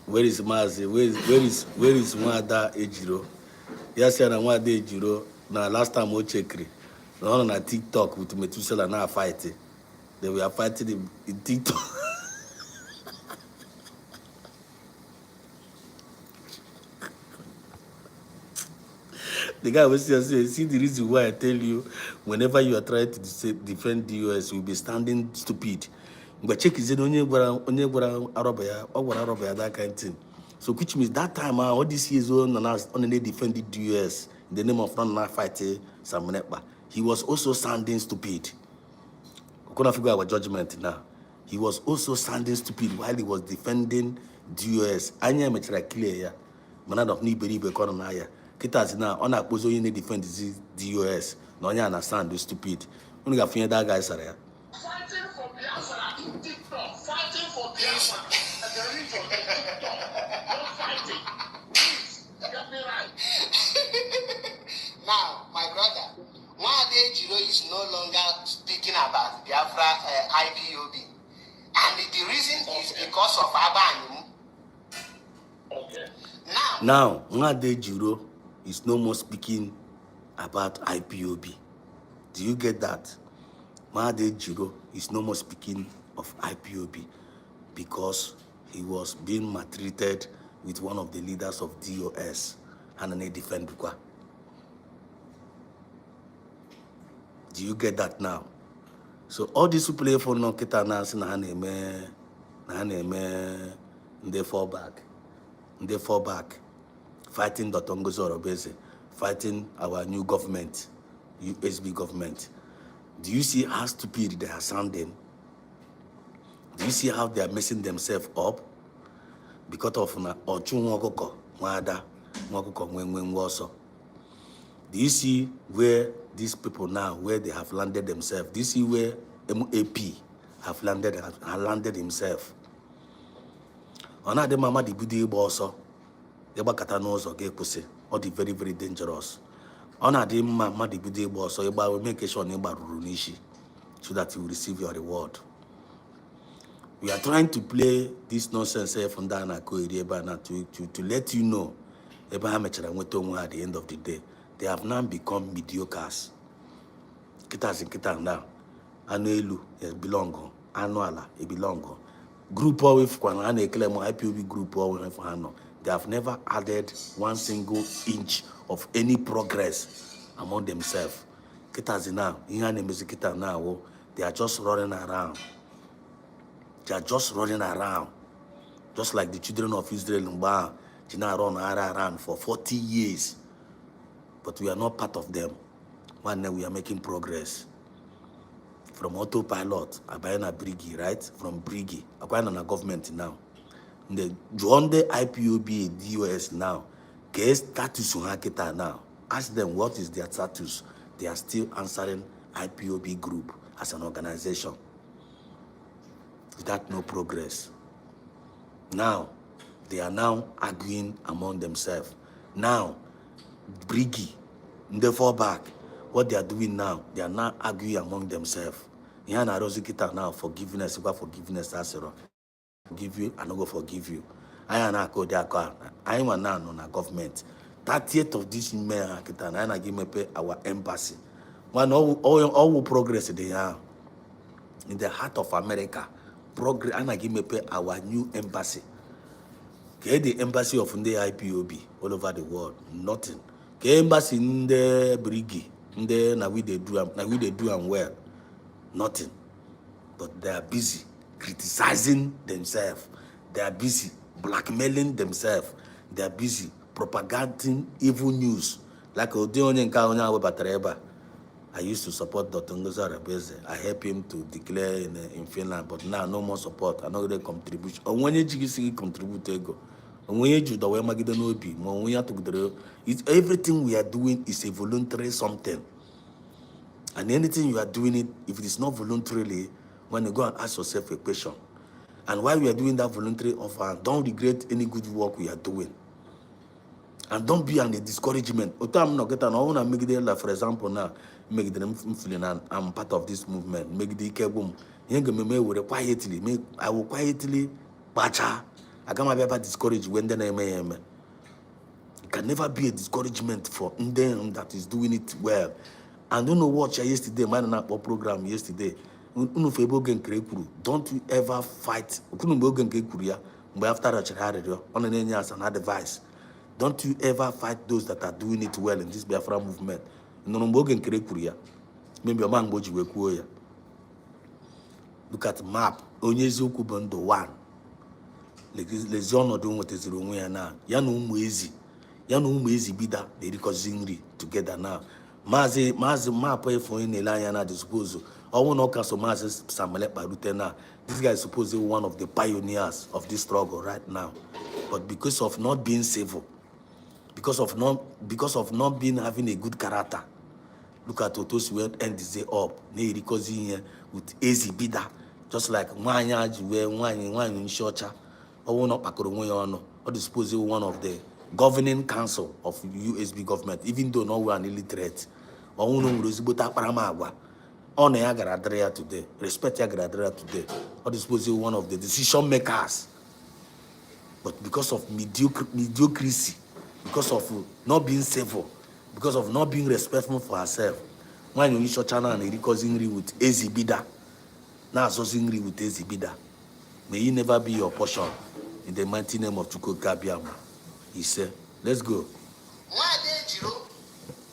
Where is Mazi? Where is Mwada Ejiro? Yes, and Mwada Ejiro. Now last time we checked, on a TikTok with Metusela now fighting. They were fighting in TikTok. The guy was saying, see the reason why I tell you, whenever you are trying to defend the US, you'll be standing stupid. But check is only Arabia, that kind of thing. So which means that time all these years on they defended the US in the name of not fighting Samunekpa. He was also sounding stupid. We couldn't figure out our judgment now. he was also sounding stupid while he was defending DOS. Anya mechara clear ya. Mana dok ni beribe kono na ya. Kita zina ona akpozo onye defend DOS. Na onye understand stupid. Unu ga finye that guy sara ya. Fighting for Biafra in TikTok, fighting for Biafra and the region in TikTok, not fighting. Please, get me right. Now, my brother, Nwade Jiro is no longer speaking about Biafra IPOB. And the reason is because of Abanimu. Okay. Now, Nwade Jiro is no more speaking about IPOB. Do you get that? Nwade Jiro is no more speaking of IPOB because he was being maltreated with one of the leaders of DOS and an defend Bukwa. Do you get that now? So all these who play for no kita na si na haneme they fall back. They fall back. Fighting Dr. Ngozi Orobeze, fighting our new government, USB government. Do you see how stupid they are sounding? Do you see how they are messing themselves up? Because of na Ochun Wakoko, Wada, Wakoko Wenwenwoso. Do you see where these people now, where they have landed themselves? Do you see where MAP have landed himself? Ona de mama di budi also, the bakatanos or gay or the very, very dangerous. Ona de mama di budi also, you make sure neighbor Runishi so that you will receive your reward. We are trying to play this nonsense from Dana to let you know at the end of the day. They have now become mediocres. Kitas in Kitanda, Anuelu, it belong. Anuala, it belong. Group with Kwanane claim IPOB group for Hano. They have never added one single inch of any progress among themselves. Kitas now, now, they are just running around. They are just running around. Just like the children of Israel run around for 40 years. But we are not part of them. One day we are making progress. From autopilot, Abayana Brigi, right? From Brigi, Abayana government now. The join the IPOB, DOS now. Get status Hakita now. Ask them what is their status. They are still answering IPOB group as an organization. Without no progress. Now, they are now arguing among themselves. Now, Brigi, they fall back. What they are doing now, they are now arguing among themselves. Yana Rosikita now forgiveness, forgiveness, forgive you, and I go forgive you. I am now called their car. I am now on a government. 30th of this May, I give me pay our embassy. One all progress they are in the heart of America. Progress, and I give me pay our new embassy. Okay, the embassy of the IPOB all over the world, nothing. Okay, embassy in the Brigi, in the now we they do and well, nothing. But they are busy criticizing themselves. They are busy blackmailing themselves. They are busy propagating evil news. Like I used to support Dr. Ngozi Orobeze. I helped him to declare in Finland, but now no more support. I know they contribution. When you contribute, everything we are doing is a voluntary something. And anything you are doing it, if it is not voluntarily, when you go and ask yourself a question. And while we are doing that voluntary offer, don't regret any good work we are doing. And don't be an discouragement. For example, now, I'm part of this movement. Make the kebum. Quietly. I will quietly bacha. I can't ever discourage when the name. It can never be a discouragement for them that is doing it well. And don't know what yesterday, my program yesterday. Don't you ever fight. After on an advice. Don't you ever fight those that are doing it well in this Biafra movement. Maybe a man look at map. Onyezuku Bondo 1. Les on doing what is wrong now. Yanu Mwezi bida they reconciling together now. Mazi map for in Eliana disposal. All no Kasomas Samuel Barutena. This guy is supposed to be one of the pioneers of this struggle right now. But because of not being civil, because of not being having a good character, look at those who end this day up. With easy bidder, just like wine in shorter. Or not Pakoromoyono, or supposed to be one of the governing council of USB government, even though no one illiterate. Or uno Rosibota Paramagua. On Yagaradrea today, respect Yagaradrea today, or supposed to be one of the decision makers. But because of mediocrity, because of not being civil, because of not being respectful for herself, when you use your channel and recording with Ezibida, now associating with Ezibida, may he never be your portion in the mighty name of Chuko Gabiama. He said, let's go. Mwade Jiro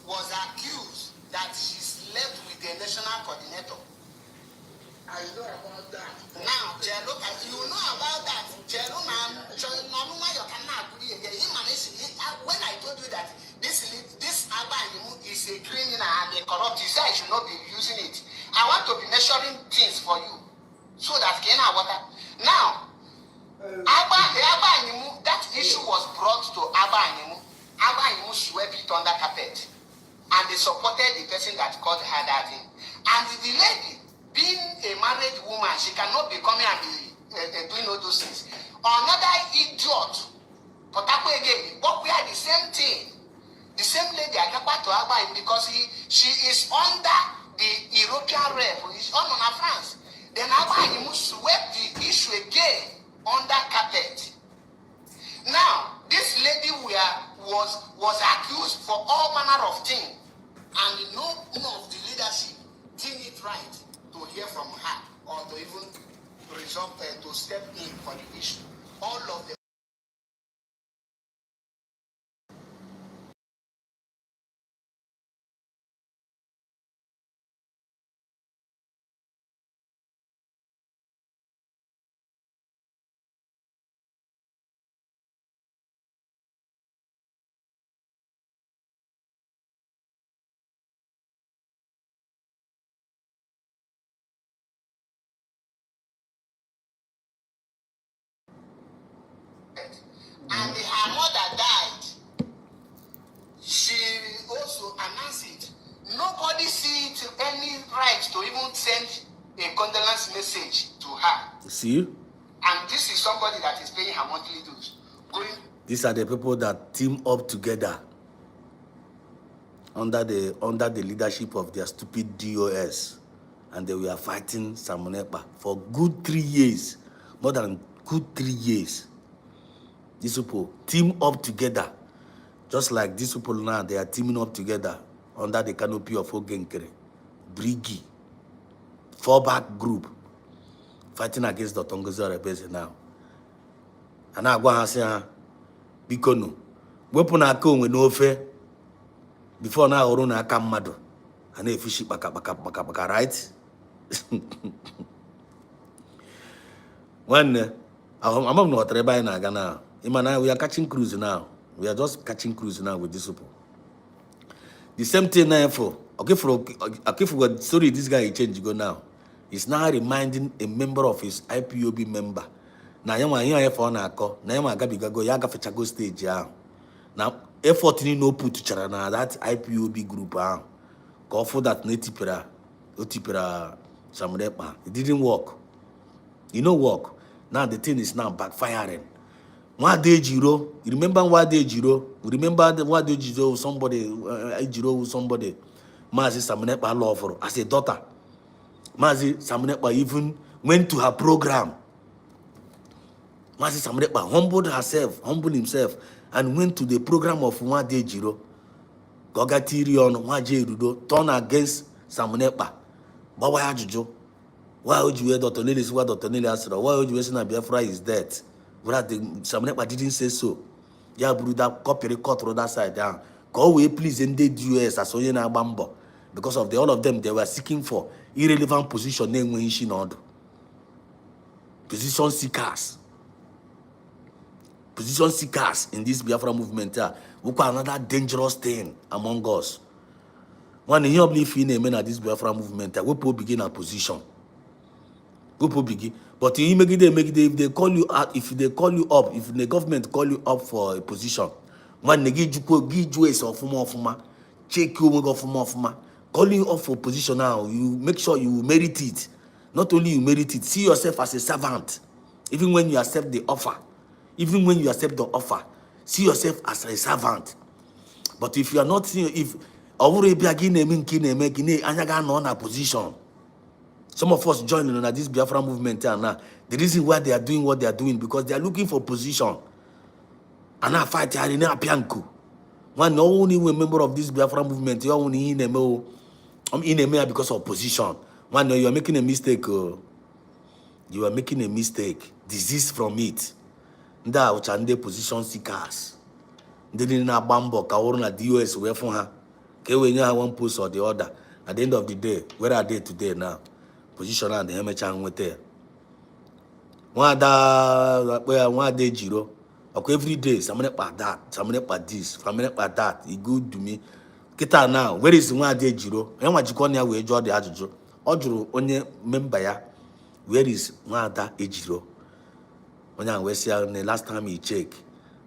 was accused that she slept with the national coordinator. I know about that. Now, you know about that. When I told you that this Abba is a criminal and a corrupt, you say I should not be using it. I want to be measuring things for you so that water. Now, that issue was brought to Abba Animu. Abba Animu swept it under carpet, and they supported the person that called her that thing. And the lady, being a married woman, she cannot be coming and be doing all those things. Another idiot, Potako again, but we are the same thing. The same lady I got back to Abba because she is under the European rep, is on France. Then Abba swept the issue again under carpet. Now, this lady was accused for all manner of things, and none of the leadership did it right to hear from her or to even resolve to step in for the issue. All of them. And her mother died. She also announced it. Nobody sees any right to even send a condolence message to her. See? And this is somebody that is paying her monthly dues. These are the people that team up together under the leadership of their stupid DOS, and they were fighting Samonepa for good 3 years, more than good 3 years. These people team up together, just like these people now, they are teaming up together under the canopy of Ogenkere, Brigi, fallback group, fighting against the Tongoza rebels now. And I go and say, Bikono, weapon I come with no fair before now, or I come mad and a fishy baka, right? When I'm not rebel in Ghana. We are catching cruise now. We are just catching cruise now with this people. The same thing now for sorry, this guy changed go now. He's now reminding a member of his IPOB member. Now here for na ako. Now go yaga fechago stage now effort ni no put to na that IPOB group call for that netipera otipera samudepa. It didn't work. You know work. Now the thing is now backfiring. Wade Jiro, you remember Wade Jiro? Remember Wade Jiro with somebody, Jiro with somebody. Mazi Samunepa law for as a daughter. Mazi Samunepa even went to her program. Mazi Samunepa humbled himself, and went to the program of Wade Jiro. Gogatirion, Waje Rudo, turn against Samunepa. Bawa Jojo. Why would you hear Dr. Nelly? What Dr. Nelly asked? Why would you say that Biafra is dead? But Samunepa didn't say so. Yeah, brother, copy record on that side down. Go away, please, and they US as Oyena Bambo. Because of all of them, they were seeking for irrelevant position name when she not. Position seekers. Position seekers in this Biafra movement. Another dangerous thing among us. One here believe in a man at this Biafra movement. We will begin a position. We will begin. But you make it, if they call you out, if they call you up, if the government call you up for a position, one they give you a form check you form calling you up for position now. You make sure you merit it. Not only you merit it, see yourself as a servant. Even when you accept the offer, even when you accept the offer, see yourself as a servant. But if you are not seeing, if already begin on a position. Some of us joining on this Biafra movement now. The reason why they are doing what they are doing because they are looking for position. And I fight in a pianku. One only member of this Biafra movement, you only in a because of position. One you are making a mistake. You are making a mistake. Disease from it. Nda uchande position seekers. Ndini na bambo kaworu na DOS we for her. Ke one post or the other. At the end of the day, where are they today now? Position and the MHN with there. One day zero. Okay, every day, somebody about that, somebody about this, somebody about that. It good to me. Kita now, where is one day zero? And what you call now we draw the adjo. Odro onye member ya. Where is one day zero? When I was here the last time he check,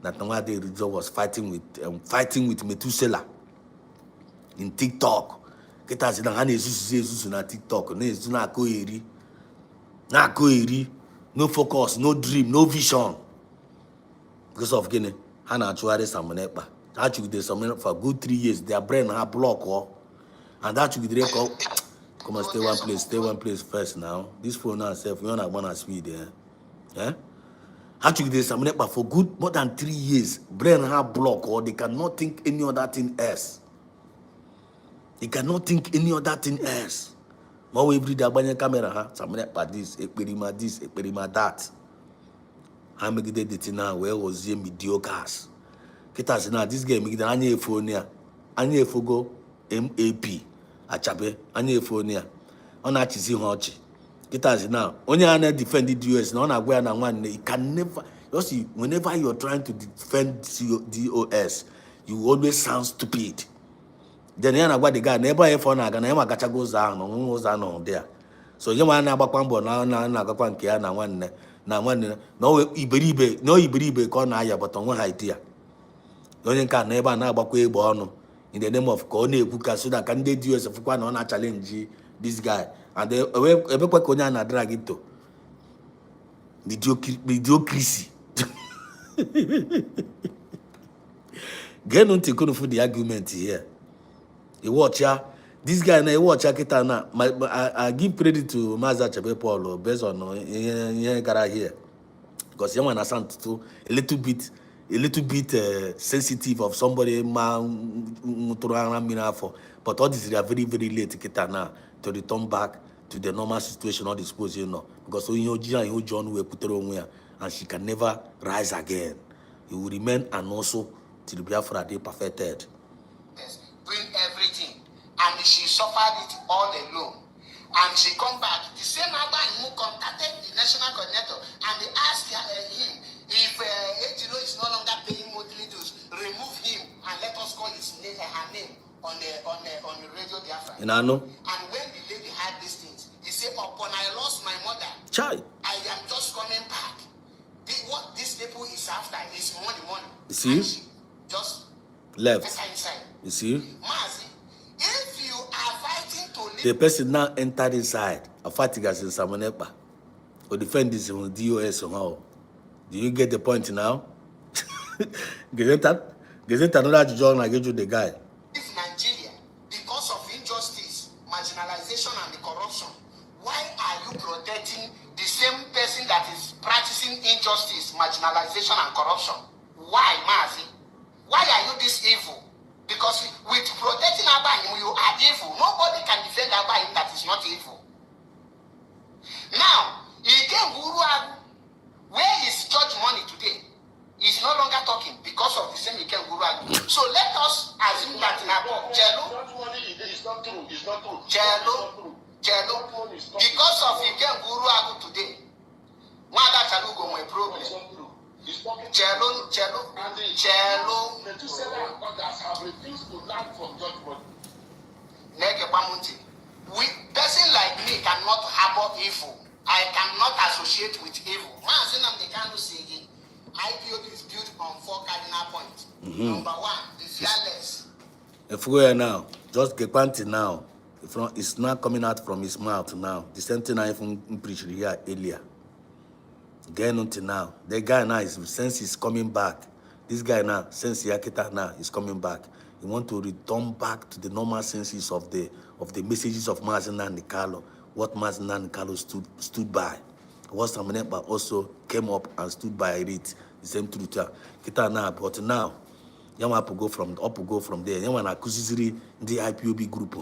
that one day Rijo was fighting with Methuselah in TikTok. Kita say na Jesus na TikTok. Na koiri. No focus, no dream, no vision. Because of Guinea, Hana actually Samanepa. Actually, there's some for good 3 years. Their brain have block, and actually they call. Come on, stay one place first now. This phone now self, we don't want to speed there. Yeah? Actually, there's some for good more than 3 years. Brain have block, or they cannot think any other thing else. They cannot think any other thing else. More every day, by camera, Samanepa this, experiment that. I make the thing now where was the mediocres. Kita now this game make the anya phone here. Anya fogo MAP. Achabe anya phone here. On a chisi hochi. Kita now only anya defend the US. No na where na one. You can never. You see, whenever you're trying to defend DOS, you always sound stupid. Then you know what the guy never ever na gana ema gacha goes down there. So you want na bakwambo na gakwanke na one. Na one no iberibe ka na aya but onwe ha idea onye nka na ebe a na-agbakwa egbe ọnụ in the name of ka ọ na-ekwu ka so that ka ndị DS fukwa na ọ na challenge this guy and ebekwa ka onye a na drag into mediocracy. Get on to for the argument here. You watch ya. This guy na watch kita na. I give credit to Maza Chabe Paulo based on gara here because you want sound to a little bit sensitive of somebody but all this are very late kita na to return back to the normal situation or dispose because John will put her on and she can never rise again. He will remain and also till Biafra day perfected. Doing everything. And she suffered it all alone. And she come back. The same Abba who contacted the national coordinator and they asked him if Ejiro is no longer paying monthly dues, remove him and let us call his name, her name on the radio Biafra. And I know. And when the lady had these things, he said, upon I lost my mother, I am just coming back. What these people is after is money. You see? And she just left. Inside. You see? Mazi, if you are fighting to live, the person now entered inside a fighting as in Samanepa or defend this on DOS somehow. Do you get the point now? Get another job and I get you the guy. If Nigeria, because of injustice, marginalization, and the corruption, why are you protecting the same person that is practicing injustice, marginalization, and corruption? Why, Mazi? Why are you this evil? Because with protecting Abayim, you are evil. Nobody can defend Abayim that is not evil. Now, where is church money today? He's no longer talking because of the same Iken Guru. So let us assume that Church money is not true. It's not true. Because of Iken Guru today, Wanda Chalugo my problem. Cello. Methuselah and others have refused to learn from judgment. We person like me cannot harbor evil. I cannot associate with evil. IPOB is built on 4 cardinal points. Number 1, be fearless. If we are now, just get panty now. It's not coming out from his mouth now. The same thing I even preached here earlier. Getting until now. The guy now, since he's coming back. This guy now, since Yakita now is coming back. He want to return back to the normal senses of the messages of Mazina and Nicalo. What Mazina and Nicalo stood by. What Samaneba also came up and stood by it. The same truth. Kita now, but now, you want to go from there. You want to accuse the IPOB group.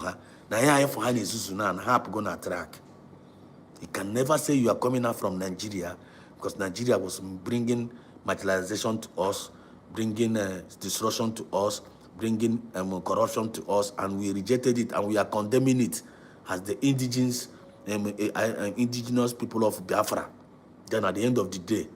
Now you have for Hani Zuzuna and have to go on track. You can never say you are coming out from Nigeria because Nigeria was bringing marginalization to us, bringing destruction to us, bringing corruption to us, and we rejected it and we are condemning it as the indigenous people of Biafra. Then at the end of the day,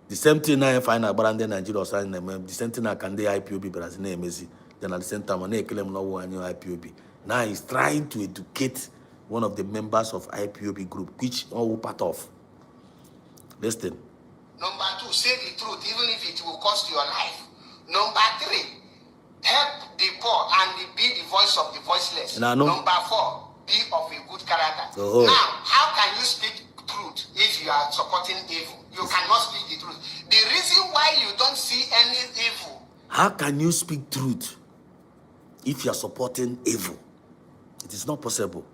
the same thing I find about Nigeria or the same thing I can do IPOB Brazil MSC. Then at the same time I claim no one IPOB. Now he's trying to educate one of the members of IPOB group, which all part of. Listen. Number 2, say the truth, even if it will cost your life. Number 3, help the poor and be the voice of the voiceless. Number 4, be of a good character. Now, how can you speak truth if you are supporting evil? You cannot speak the truth. The reason why you don't see any evil. How can you speak truth if you are supporting evil? It is not possible.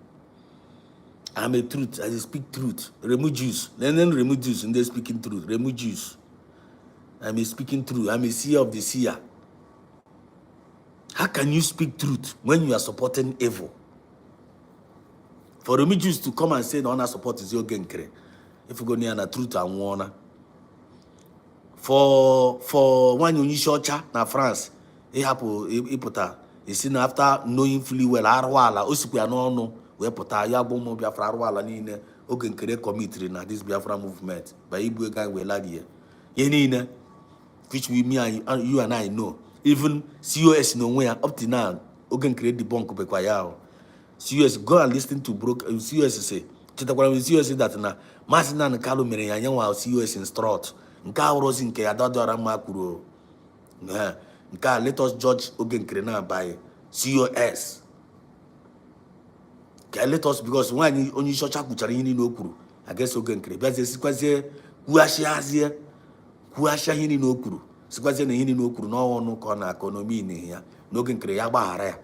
I'm a truth. I speak truth. Remove Jews. Then remove Jews and they speaking truth. Remove Jews. I'm a speaking truth. I'm a seer of the seer. How can you speak truth when you are supporting evil? For remove Jews to come and say no one support is your genkre. If you go near the truth and warner. For one you church na France, he put you see after knowing fully well Arwala, Osipia no we put a Yabomo Biafra Arwala Nina, Ogen Kere committee na this Biafra movement by Ibu guy we ladia. Yenina, which we me and you and I know. Even COS no way up to now, Ogen Kere the bonk bequayao. COS go and listen to broke COS say, Chitakwara COS that na Masina and Kalu Merian while COS instruct. Nka Rosin ke adadora makuro. Nka let us judge Ogen Krena by COS. Let us because when only shocha kuchari no kuru. I guess Ogen Kre. But this kwaze kuashiazie kuashahini no kuru. Sikwaze na hini no kuru no ono kona economy ni ya. No Ogen Kre ya bahara.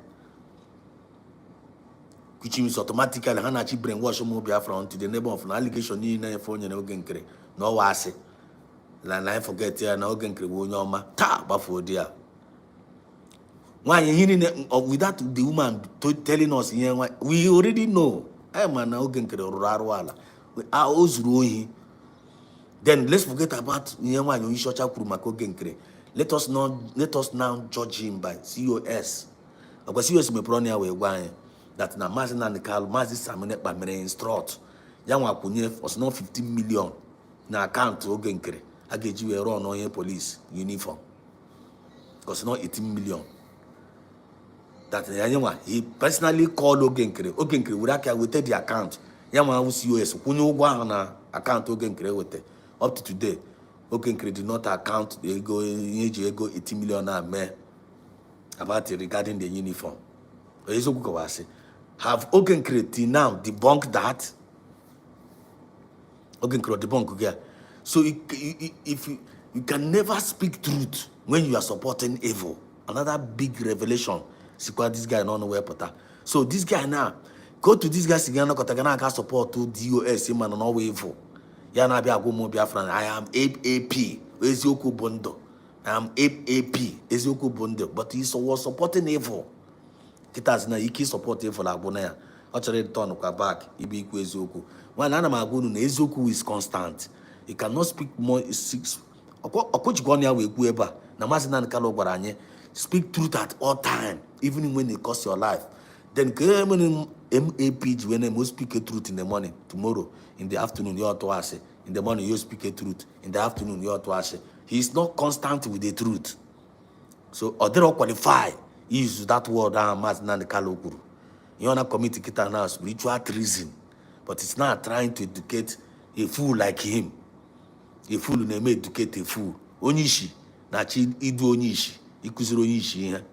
Which means automatically hana chi brainwash mo Biafra to the neighbor of an allegation ni na phone na Ogen Kre. No wase. I forget here now Ogen Kre wo nyoma ta bafo dia. Why hearing without the woman telling us here we already know. I man now Ogen Kre rarwala. We are ozruhi. Then let's forget about Nyama you shocha kuruma Ogen Kre. Let us now judge him by COS. Because COS me pronia we why that na Mazina and Carl Mazis Samene by Mene instruct. Yamwa kunye was not 15 million na account Ogen Kre. I get you a run on your police uniform. Because not 18 million. That he personally called Ogen Kre. Ogen Kre would have take the account. Yama was US. When you go on account Ogen Kre with up to today, Ogen Kre did not account they go 18 million me about it regarding the uniform. Have Ogen Kre till now debunked that? Ogen Kre debunk again. So if you can never speak truth when you are supporting evil. Another big revelation. See what this guy don't know where put. So this guy now go to this guy Sigana Kotagana can support to DOS him and no evil. Yana be ago mo Biafran. I am AP Ezioku Bondo. I am AP Ezioku Bondo. But he was supporting evil. Kitas na he support evil like Bonaya. Actually turn back. He be Ezioku. When Anna Magunu Ezioku is constant. He cannot speak more. Speak truth at all time, even when it costs your life. Then MAP when they must speak a truth in the morning. Tomorrow in the afternoon you ought to ask. In the morning you speak a truth. In the afternoon you ought to ask. He is not constant with the truth. So or they don't qualify. He uses that word Mazina Kalokuru. You wanna commit kita now spiritual treason, but it's not trying to educate a fool like him. A fool may educate a fool. Onishi, nachi idu onishi, ikuzuro onishi.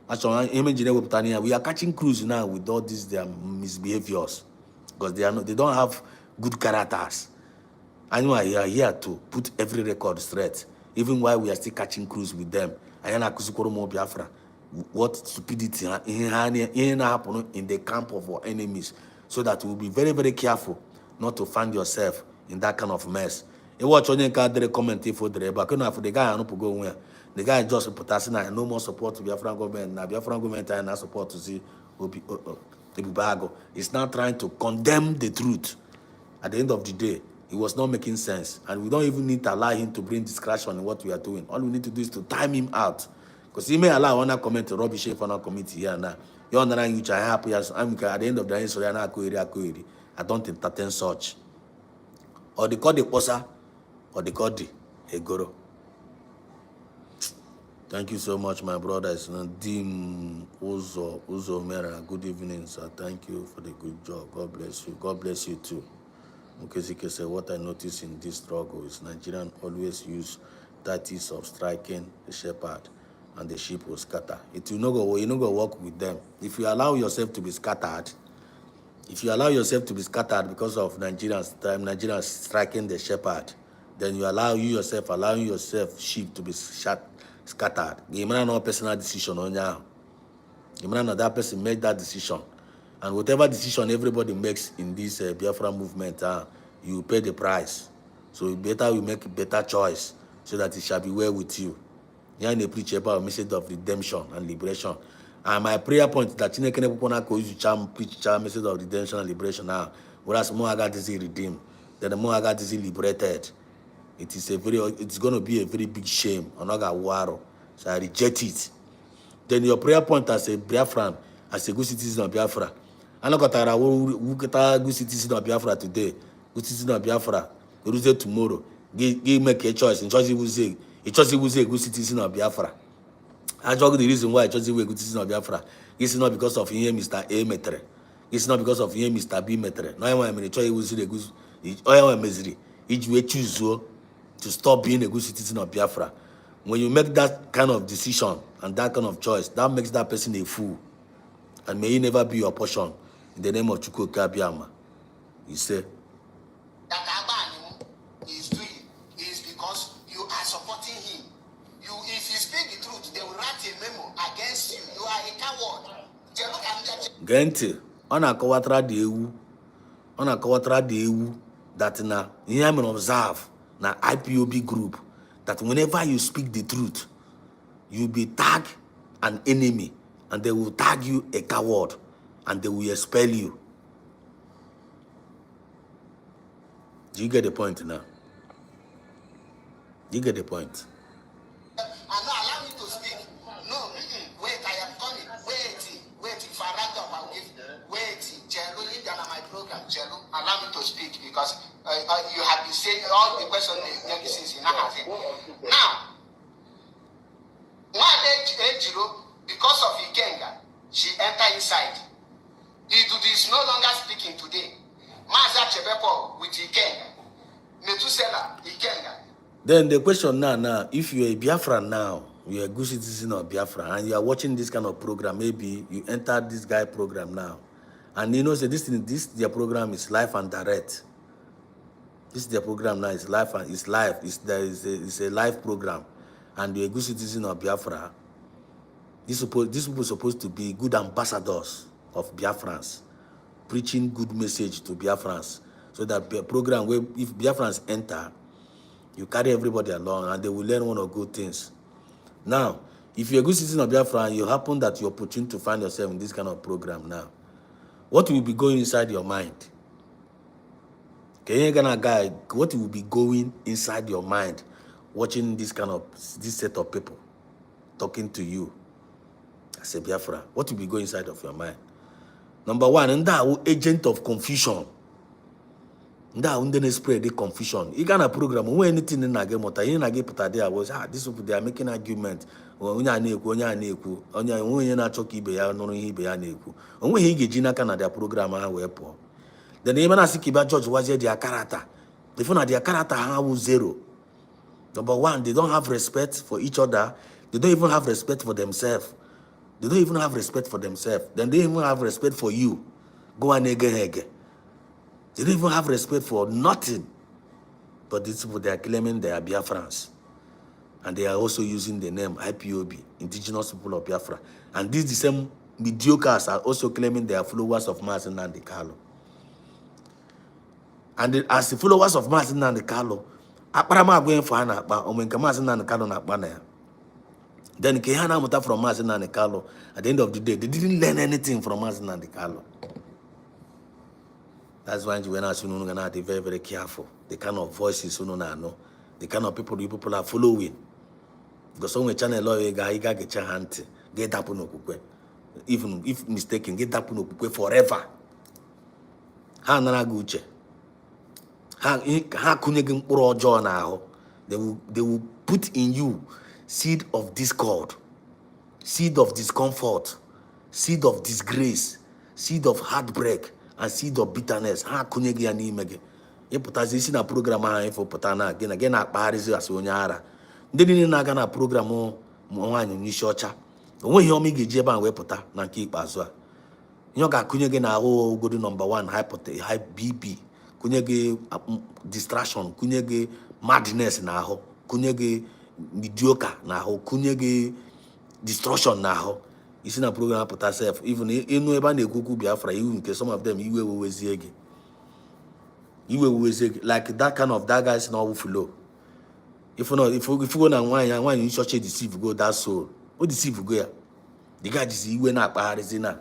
We are catching crews now with all these their misbehaviors because they don't have good characters. And we are here to put every record straight, even while we are still catching crews with them. What stupidity happen in the camp of our enemies, so that we'll be very, very careful not to find yourself in that kind of mess. You watch on your comment for the guy I don't go where. The guy just reporting no more support to Biafran government. Now Biafran government and not support to see Obibago. He's not trying to condemn the truth. At the end of the day, it was not making sense. And we don't even need to allow him to bring discretion in what we are doing. All we need to do is to time him out. Because he may allow one comment to rubbish for our committee here now. You understand which I happy as I'm at the end of the day, so I don't entertain such. Or they call the posa, or they call the Egoro. Thank you so much, my brothers. Nadim Uzo Mera. Good evening, sir. Thank you for the good job. God bless you. God bless you too. Mukesike said, what I notice in this struggle is Nigerians always use tactics of striking the shepherd, and the sheep will scatter. It will not go. You not go work with them. If you allow yourself to be scattered, because of Nigerians striking the shepherd, then you allowing yourself sheep to be scattered. You may not know personal decision on you. You may not know that person made that decision. And whatever decision everybody makes in this Biafra movement, you pay the price. So you better make a better choice so that it shall be well with you. You need to preach about a message of redemption and liberation. And my prayer point is that Chineke preach a message of redemption and liberation now. Whereas more I got is redeemed, then the more I got is liberated. It's going to be a very big shame. So I reject it. Then your prayer point as a Biafran, as a good citizen of Biafra. I'm not going to good citizen of Biafra today, good citizen of Biafra, good tomorrow. Make a choice. And choice will say a good citizen of Biafra. I told the reason why I chose a good citizen of Biafra. It's not because of him, Mr. A metre. It's not because of him, Mr. B metre. No, I'm a choice will say a good. I am misery. Each way choose to stop being a good citizen of Biafra. When you make that kind of decision and that kind of choice, that makes that person a fool. And may he never be your portion. In the name of Chukwu Kabiama. You say. That is doing is because you are supporting him. If you speak the truth, they will write a memo against you. You are a coward. Gente, on a kawatra de ewu that na here I observe na IPOB group that whenever you speak the truth, you be tagged an enemy and they will tag you a coward and they will expel you. Do you get the point now? Do you get the point? Allow me to speak. No, wait, I am coming. Wait, if I run up, I'll give. Wait, Chelu, leave down on my program, Chelu. Allow me to speak because you have been saying all the questions since you now. Now, one day, because of Ikenga, she entered inside. It is no longer speaking today. Maza Chebepo with Ikenga. Metusela, Ikenga. Then the question now, if you're a Biafran now, you're a good citizen of Biafra, and you are watching this kind of program, maybe you enter this guy program now, and you know, say their program is live and direct. This their program now is live and it's live. It's a live program, and you're a good citizen of Biafra. These people are supposed to be good ambassadors of Biafrans, preaching good message to Biafrans, so that the program where if Biafrans enter, you carry everybody along and they will learn one or good things. Now, if you're a good citizen of Biafra and you happen that you're opportune to find yourself in this kind of program now, what will be going inside your mind? What will be going inside your mind watching this set of people talking to you as a Biafra? What will be going inside of your mind? Number one, and that agent of confusion. They spread the confusion. You got a program when anything in a game or in a game there was this people they are making argument. When you not choky be no he be aneku. And when he get Gina Canada program where poor. Then even as Kiba George was their character. The phone at their character how zero. Number one, they don't have respect for each other. They don't even have respect for themselves. They don't even have respect for themselves. Then they even have respect for you. Go and again. They don't even have respect for nothing. But these people, they are claiming they are Biafrans. And they are also using the name IPOB, Indigenous People of Biafra. And these the same mediocres are also claiming they are followers of Mazi Nnamdi Kanu. And as the followers of Mazi Nnamdi Kanu, Aparama going for Hana, but when Mazi Nnamdi Kanu na Bana. Then Kehana Muta from Mazi Nnamdi Kanu, at the end of the day, they didn't learn anything from Mazi Nnamdi Kanu. That's why when I say no, they very, very careful. The kind of voices you know, the kind of people you people are following. Because some channel lawyer guy get your hand, get that no kukwe. Even if mistaken, get that no kukwe forever. Ha nana guche. Ha kunyegin puro now. They will put in you seed of discord, seed of discomfort, seed of disgrace, seed of heartbreak, and seed of bitterness. Ha kunyegi ani mege. Ye potazisi na program ha info potana again na Paris as onyara. Ndị niile na-aga na program nwaanyị n'isi ọcha onweghị ọma ị ga-eji ebe a wee pụta na nke ikpeazụ a ihe ọ ga-akụnye gị n'ahụ ogodo nọmba 1 high BP kụnye gị distraction kụnye gị madness n'ahụ kụnye gị mediocre n'ahụ kụnye gị destruction n'ahụ isi na program apụta sef even ịnụ ebe a na-ekwukwu Biafra iwu nke some of them iwe wewezie gị like that kind of that guy si na ọwụ flow. If you go na why you church deceive go that soul. O deceive go ya. The guy just iwe na akpagharịzi na.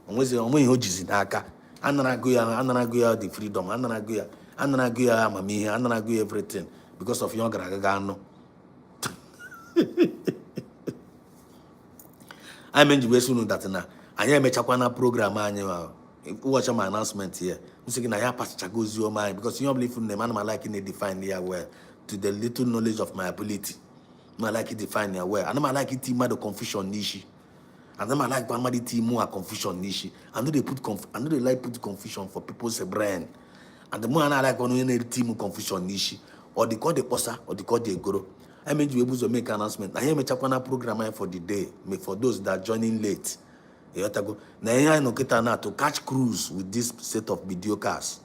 Onwe ihe o jizi n'aka. Anara go ya the freedom. Anara go ya amamihe. Anara go ya everything because of your gara no. I mean we soon that na. Anya emechakwa na program anyị watch my announcement here. I'm saying na ya pastor goes your mind because you don't believe in the man like in define there well. To the little knowledge of my ability. I like it define your way. I don't like it the confusion niche. I don't like the team more confusion niche. I know they like put confusion for people's brain. And the more I like when you team confusion niche or they call the posa or they call the guru. I mean you able to make an announcement. I hear me chapana program for the day. For those that are joining late. Now no to catch cruise with this set of mediocres.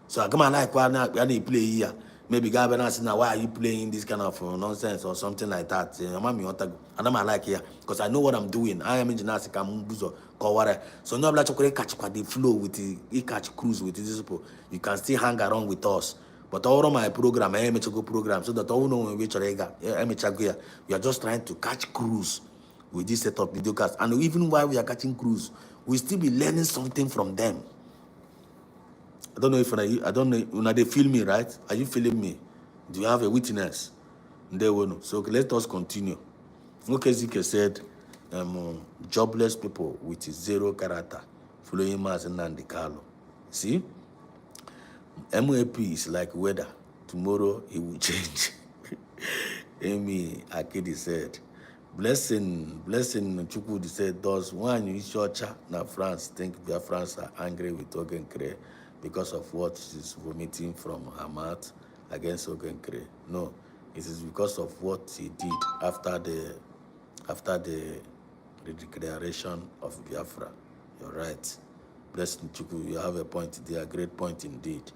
So I come like when play here. Maybe God now why are you playing this kind of nonsense or something like that? And I'm like here because I know what I'm doing. I am in gymnastics. So no black chocolate catch the flow with the catch cruise with these people. You can still hang around with us. But all of my program, I am a program, so that all know when we are just trying to catch cruise with this set of videocast. And even while we are catching cruise, we still be learning something from them. I don't know if I don't know. They feel me, right? Are you feeling me? Do you have a witness? They will know. So let us continue. Okay, Zike said, jobless people with zero character, following Mazi Nnamdi Kanu. See, MAP is like weather. Tomorrow it will change. Amy Akedi said, blessing. Chukwu said, does one in church na France think their France are angry with Ogenkre because of what she's vomiting from her mouth against Ogenkre? No, it is because of what he did after the declaration of Biafra. You're right. Blessing Chukwu, you have a point there, a great point indeed.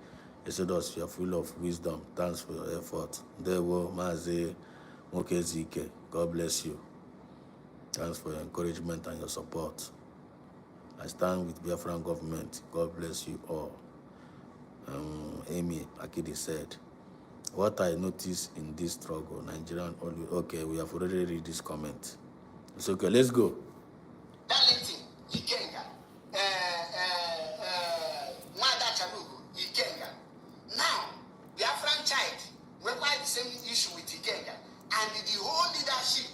Exodus, you are full of wisdom. Thanks for your effort. Dewo, Mazi, Mokezike, God bless you. Thanks for your encouragement and your support. I stand with Biafran government. God bless you all. Amy Akidi said, what I noticed in this struggle, Nigerian only. Okay, we have already read this comment. It's okay, let's go. Now, Biafran child, we're quite the same issue with Ikenga, and the whole leadership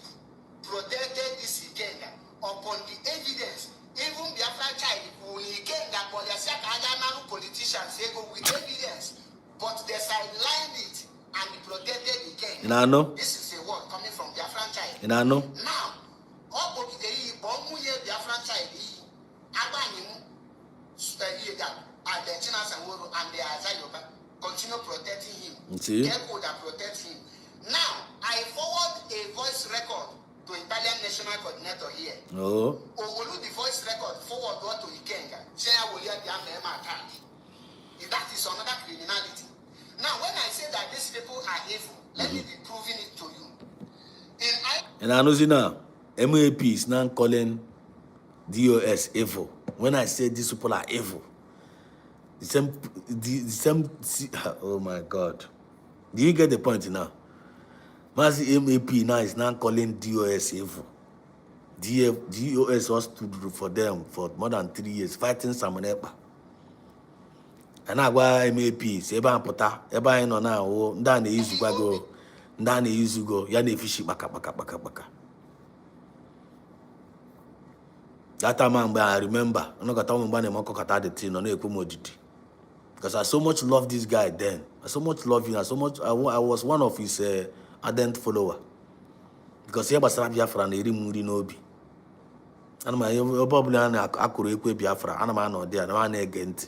protected this Ikenga upon the evidence. Even Biafran child, when Ikenga, politicians, they go with evidence. but they sidelined it and protected the king. And I know. This is a word coming from their franchise. And I know. Now, all of the their franchise, and the Chinas and the Azayoba continue protecting him. Therefore, that protect him. Now, I forward a voice record to Italian National Coordinator here. Oh. Olu the voice record forward what to Ikenga. That is another criminality. Now, when I say that these people are evil, let me be proving it to you. And I know now, MAP is now calling DOS evil. When I say these people are evil, the same. Oh my God! Do you get the point now? Mazi MAP now is now calling DOS evil. DOS was stood for them for more than 3 years fighting Samonepa. And now MAP eba pota eba no na o nda na izugwa go nda na izugo ya na efishi baka. That time I remember I no got time mba na moko kata the thing no ekwu modidi. Because I so much love this guy then. I so much love him. I was one of his ardent follower. Because he was Biafra na eri muri n'obi. Ana ma probably na akuru ekwe Biafra. Ana ma no there na ege ntị.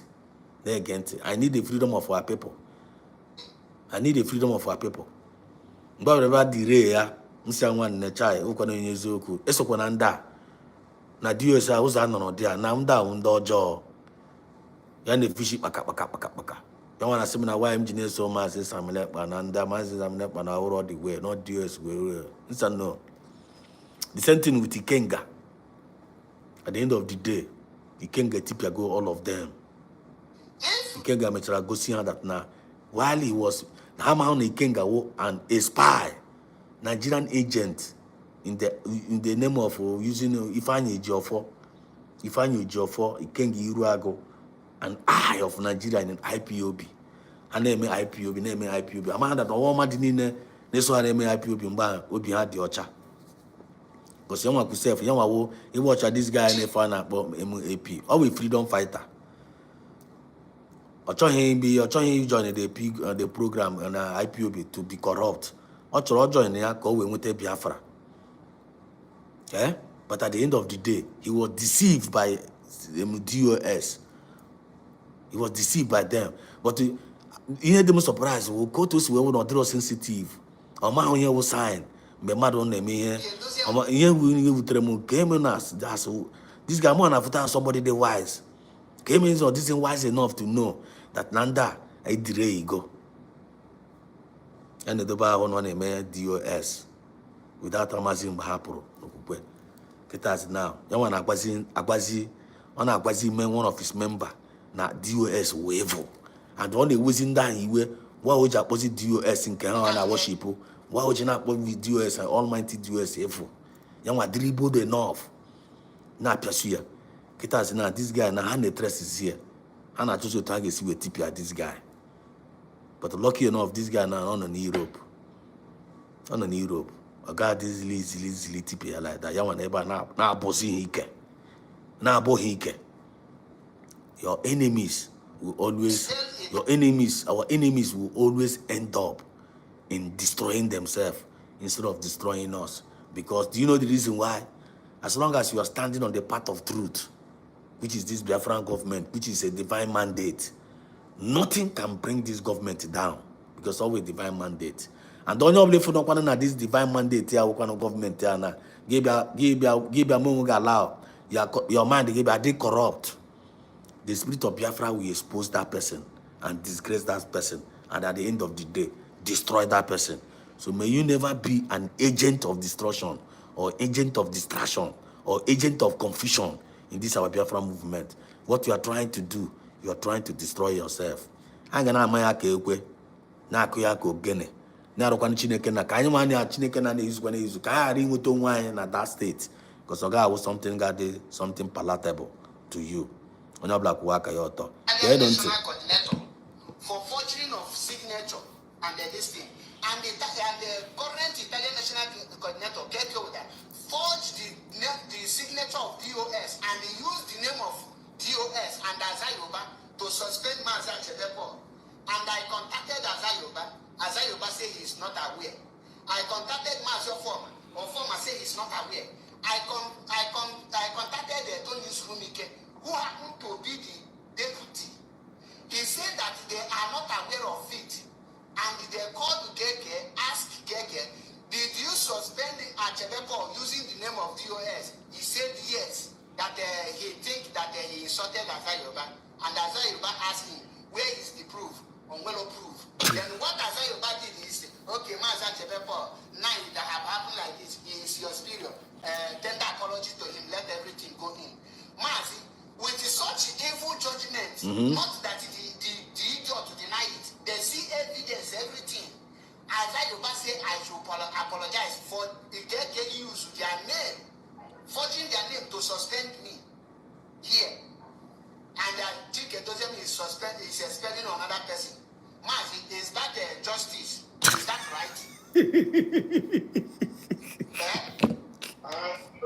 I need the freedom of our people. Mgbe ọbụla dire ya nsi anwa nne chai ụkọ na onye eziokwu esokwa na ndị a na DOS ụzọ anọrọ dị a na ndị ahụ ndị ọjọọ ya na-efishi kpaka. Ya nwa na-asị m na why m ji na-eso maazị Samuel na ndị maazị Samuel na ụrọ dị wee not DOS wee nsa no. The same thing with Ikenga. At the end of the day, Ikenga tipia go all of them. Ikenga mechara gosi ha that na while he was Ikenga and a spy, Nigerian agent in the name of using Ifeanyi Ejiofor, Ikenga Iruago, an eye of Nigeria in IPOB. And name IPOB. Amanda no woman didn't so name IPOB mba obi ha di ocha. Because you want to say you watch this guy in a fan about MAP. All freedom fighter. Or join the program on IPOB to be corrupt. Or join the go with Biafra. But at the end of the day, he was deceived by DOS. He was deceived by them. But he had them surprised. We'll go to see where we're not sensitive. Or my here will sign. But mad on them here. Here we came in us. That's this guy more than somebody the wise. Came in so this is wise enough to know that Nanda I delay go. And the bar on a DOS without Amazon Hapro. Get us now. You want Agbazi one of his member na DOS wave. And only wasn't that he were why would you opposite DOS in Canada worship? Why would you not put with DOS and almighty DOS evil? You want dribbled enough. Now pursue. Get us now, this guy now hand the trust is here. And I just trying to see where TP at this guy. But lucky enough, this guy now on Europe. I got this easily TP like that. You want ever now bossing hike. Now bo hike. Our enemies will always end up in destroying themselves instead of destroying us. Because do you know the reason why? As long as you are standing on the path of truth, which is this Biafran government, which is a divine mandate, nothing can bring this government down because always divine mandate. And don't you believe for this divine mandate here, what kind of government here now? Give allow your mind give corrupt. The spirit of Biafra will expose that person and disgrace that person, and at the end of the day, destroy that person. So may you never be an agent of destruction, or agent of distraction, or agent of confusion in this our Biafra movement. What you are trying to do, you are trying to destroy yourself. I'm gonna make a way. Na kuyako gene. Na rokwani chineke na ka anyimani a chineke na use when use ka ari ngoto nwan na that state, because oga was something got something palatable to you. Onye black waka yoto. They don't for forging of signature and this thing. And the current Italian National Coordinator get over that. Forged the signature of DOS and they used the name of DOS and Azayoba to suspend Maza Chedepo. And I contacted Azayoba. Azayoba said he is not aware. I contacted Mazio Former. Or Former said he is not aware. I contacted Tony Rumike, who happened to be the deputy. He said that they are not aware of it. And they called Gege, asked Gege, did you suspend Achebepo using the name of DOS? He said yes, that he think that he insulted Azayoba. And Azayoba asked him, where is the proof? Onwelo proof. Then what Azayoba did is, okay, Maza Achebepo, now that have happened like this, he is your superior. Tender apology to him, let everything go in. Mazi, with such evil judgment, not that the idiot to deny it, they see evidence, everything. As I say, I should apologize for the use their name, forging their name to suspend me here. And that Chike is suspending another person. Mazi, is that justice? Is that right?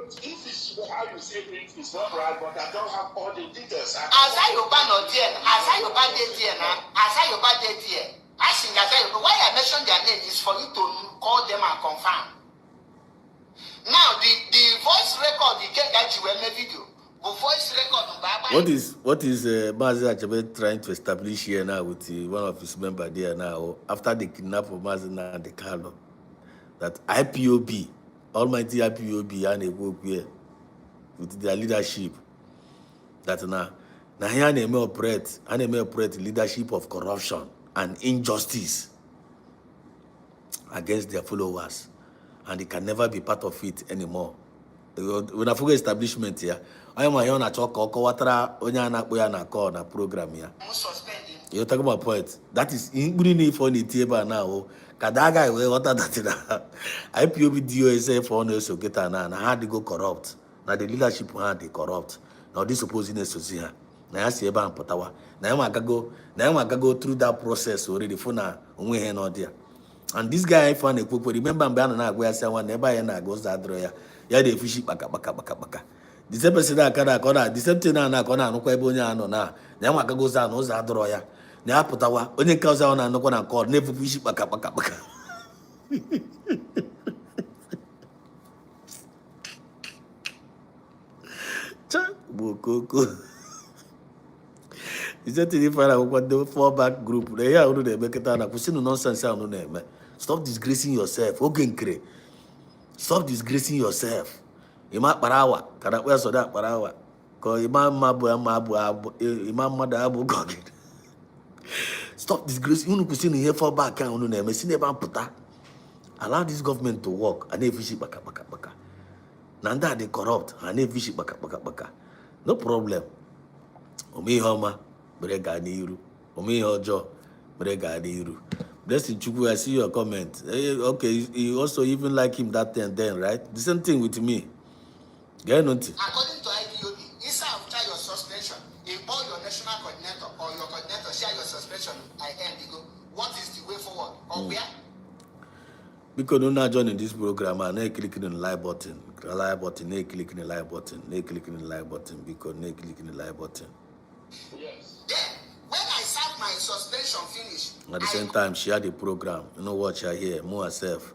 This is how you say things is not right, but I don't have all the details. Azayoba no there, Azayoba there now, Azayoba there. I think Azayoba, why I mentioned their name is for you to call them and confirm. Now the voice record, the KGWM video, the voice record. What is Mazi Achebe trying to establish here now with one of his members there now after the kidnap of Mazi and the Carlo, that IPOB. Almighty IPOB and a work here with their leadership. That now here they may operate leadership of corruption and injustice against their followers, and they can never be part of it anymore. When I forget establishment here, I am my own at talk or watra onyana na call na program here. You're talking about point. That is in for the table now. Kadaga we water that IPOB DOSF for us get na how they go corrupt. Now the leadership had they corrupt. Now this supposing associate. Now I see about Potawa. Now I go through that process already for now. Onwe no there. And this guy found a quick remember Banana where I say one never and goes that drawer. Yeah, they fish baka. The same person that corner, the same thing na corner no kwebonya no na. Now I go za no za drawer. Na Potawa, onye causa on no na call, never fish baka. Bokoko. Is that the fire what the fallback group? They are already make it on a nonsense on no name. Stop disgracing yourself. Okay, stop disgracing yourself. Ima parawa, kada we so that parawa. Ko imam mother abu God. Stop disgracing. You know, pushing here fallback on no name. See never puta. Allow this government to work and if you baka. Nanda they corrupt and if you baka. No problem. Omi homa brega niru. Omi hojo brega niru. Blessing Chukwu, I see your comment. Okay, you also even like him that then, right? The same thing with me. Get nothing. According to IPOB, inside after your suspension, if all your national coordinator or your coordinator share your suspension, what is the way forward? Or where? Because you're not joining this program, and they clicking on the like button, they clicking the like button, because they clicking the like button. Yes. Then, when I serve my suspension finish, at the same time, share the program. You know what you hear, more myself.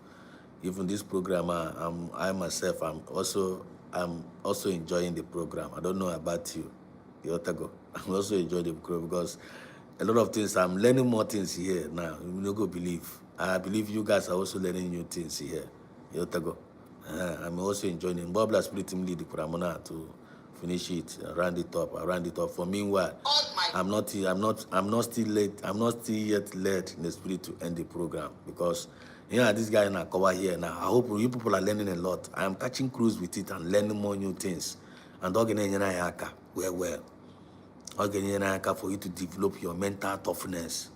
Even this program, I myself, I'm also enjoying the program. I don't know about you, Yotago. I'm also enjoying the program because a lot of things. I'm learning more things here now. You no go believe. I believe you guys are also learning new things here. Yotago. I'm also enjoying it. Bob Blas Spirit lead the Kuramona to finish it, round it up. For meanwhile, I'm not still yet led in the spirit to end the program because this guy in a cover here now. I hope you people are learning a lot. I am catching cruise with it and learning more new things. And well, for you to develop your mental toughness.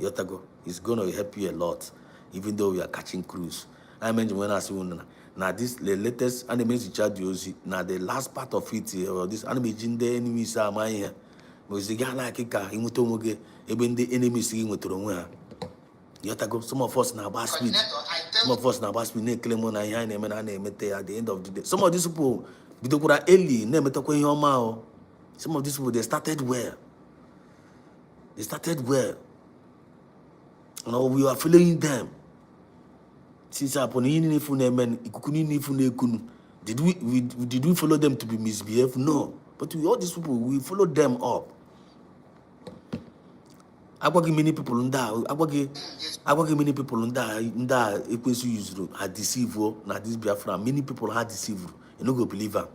Yotago, it's gonna help you a lot, even though we are catching cruise. I mentioned when I see now this the latest animes in now the last part of it this anime jinde enemies are my here. Because the guy like imutomoge even the enemies in with Roma. Yotago, some of us now bad speed. Some of us now bad speed ne claim on here name at the end of the day. Some of these people bitokura early name metokwe yoma. Some of these people they started well. No, we are following them. Since upon did we follow them to be misbehaved? No. But all these people, we follow them up. Many people many people are deceived. Now this Biafra, many people are deceived. You no go believe them.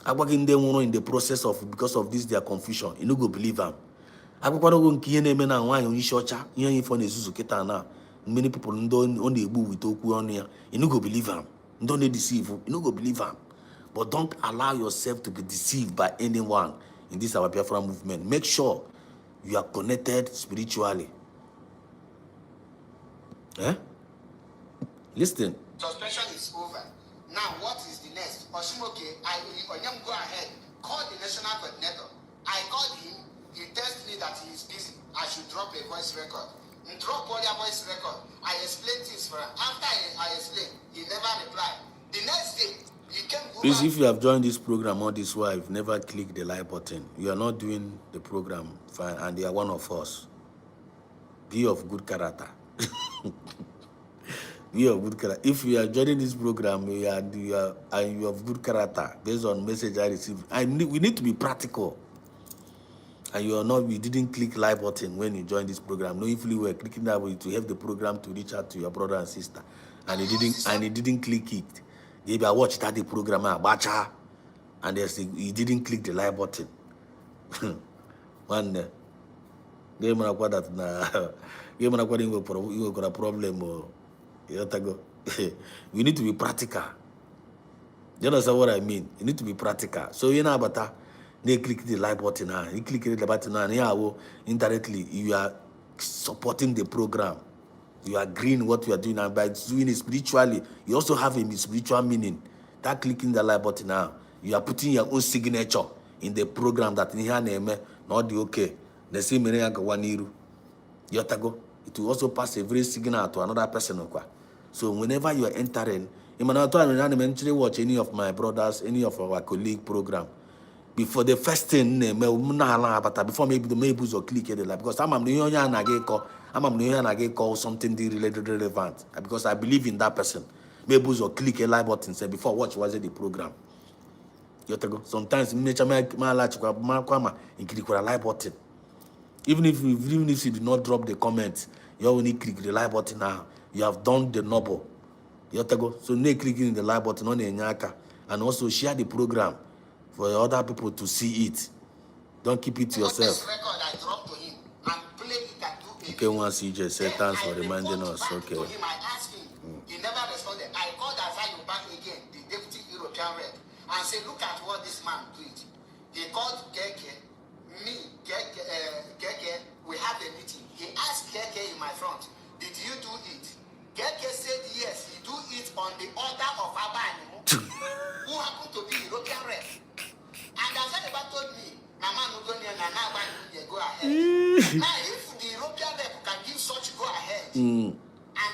In the process of because of this their confusion. You no go believe them. Many people don't only with Oku on here. You no go believe them. Don't they deceive you? You no go believe them. But don't allow yourself to be deceived by anyone in this our Biafra movement. Make sure you are connected spiritually. Eh? Listen. Suspension is over. Now, what is the next? Oshimoke, Onyam go ahead. Call the national coordinator. I called him. He tells me that he is busy. I should drop a voice record. Drop all your voice record. I explained things for him. After I explained, he never replied. The next day, he came. Please, if you have joined this program all this while, you've never clicked the like button. You are not doing the program fine, and you are one of us. Be of good character. Be of good character. If you are joining this program, you are of good character based on message I received. We need to be practical. And you didn't click like button when you joined this program. No, if you were clicking that way to help the program to reach out to your brother and sister, and he didn't click it. Maybe I watched that the program and he didn't click the like button. One game that you got a problem or we need to be practical. You understand what I mean? You need to be practical. So you know about that. They click the like button now. You click the button now, and indirectly you are supporting the program. You are agreeing what you are doing, and by doing it spiritually, you also have a spiritual meaning. That clicking the like button now, you are putting your own signature in the program that in here name not the okay. The same it will also pass a very signal to another person. So whenever you are entering, I watch any of my brothers, any of our colleague program. Before the first thing, before maybe the maybe or click it because I'm call something relevant because I believe in that person. Maybe or click a like button say before watch was it the program. Sometimes my like button. Even if you do not drop the comment, you only click the like button now. You have done the noble. So no clicking the like button on the nyaka and also share the program for other people to see it. Don't keep it to yourself. Okay, once you just say thanks for reminding us. Okay. I asked him. He never responded. I called Azayo back again, the deputy European rep, and said, look at what this man did. He called Keke, Keke, we have a meeting. He asked Keke in my front, did you do it? Keke said yes, he do it on the order of Abanimu, who happened to be European rep. And Azayo told me, Mama Nugonia and Abanimu, go ahead. Now, if the European rep can give such go ahead and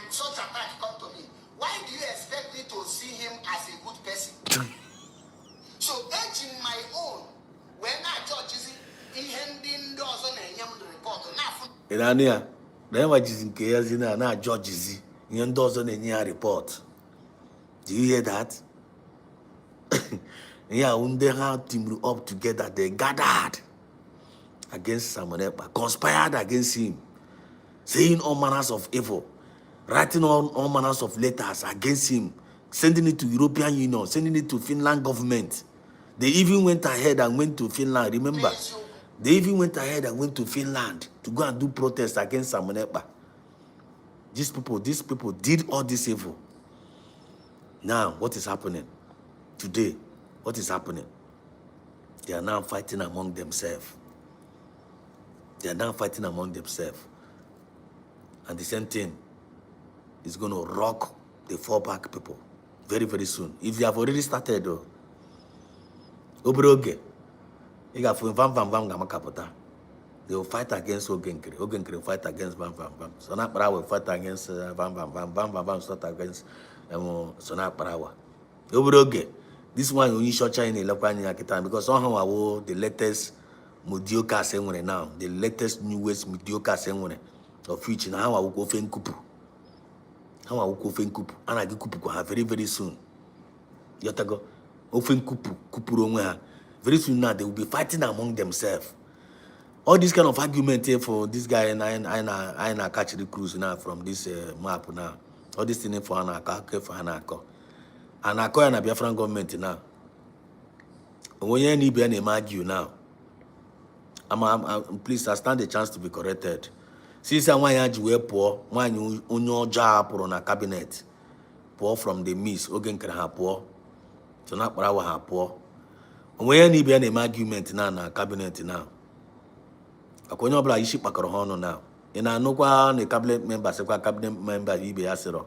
such attack come to me, why do you expect me to see him as a good person? So, edging my own, when I judge is in doors on a young report, Irania, then what is in chaos in a judge is in doors on a near report. Do you hear that? Yeah, when they have team up together, they gathered against Samonepa, conspired against him, saying all manners of evil, writing all manners of letters against him, sending it to European Union, sending it to Finland government. They even went ahead and went to Finland. Remember, they even went ahead and went to Finland to go and do protests against Samonepa. These people did all this evil. Now, what is happening today? What is happening? They are now fighting among themselves. They are now fighting among themselves. And the same thing is going to rock the fallback people very, very soon. If you have already started, though, they will fight against Ogenkri. Ogenkri will fight against Bam. Sonak Parawa will fight against Bam, start against Sonak Parawa. This one only short in the because somehow the latest mediocre now, the latest newest mediocre of which na how akwụkwọ ofe nkupu. How akwụkwọ ofe nkupu. Ana gị kupu ha very very soon. Yotago ofe nkupu kupuru onwe ha. Very soon now they will be fighting among themselves. All this kind of argument here for this guy and I catch the cruise now from this map now. All this thing for Anaka, for Anako. Anako and a Biafran government now. When you need to argue now, please, I stand a chance to be corrected. Since I want you poor, when you your job on a cabinet, poor from the miss, Ogen can have poor, so not power have poor. When you need an argument now, na cabinet now. Akonyo bla ishi pakaro now. Ina nokwa ne cabinet member, sekwa cabinet member ibe asero.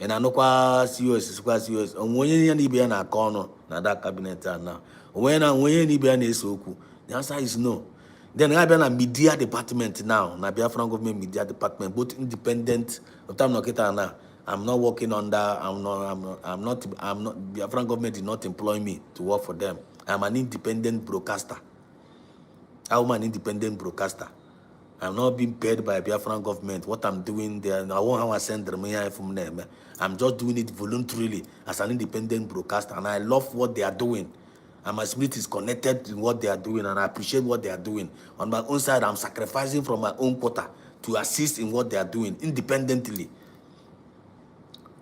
Ina nokwa COS, sekwa COS. Onwenye ya nibe na akono na that cabinet now. Onwenye nibe na esoku. The answer is no. Then I be na media department now. Na Biafran government media department, both independent. I'm not working under. I'm not. Biafran government did not employ me to work for them. I'm an independent broadcaster. I'm an independent broadcaster. I'm not being paid by Biafran government. What I'm doing there, I won't have to send them here from them. I'm just doing it voluntarily as an independent broadcaster, and I love what they are doing. And my spirit is connected in what they are doing, and I appreciate what they are doing. On my own side, I'm sacrificing from my own quota to assist in what they are doing independently.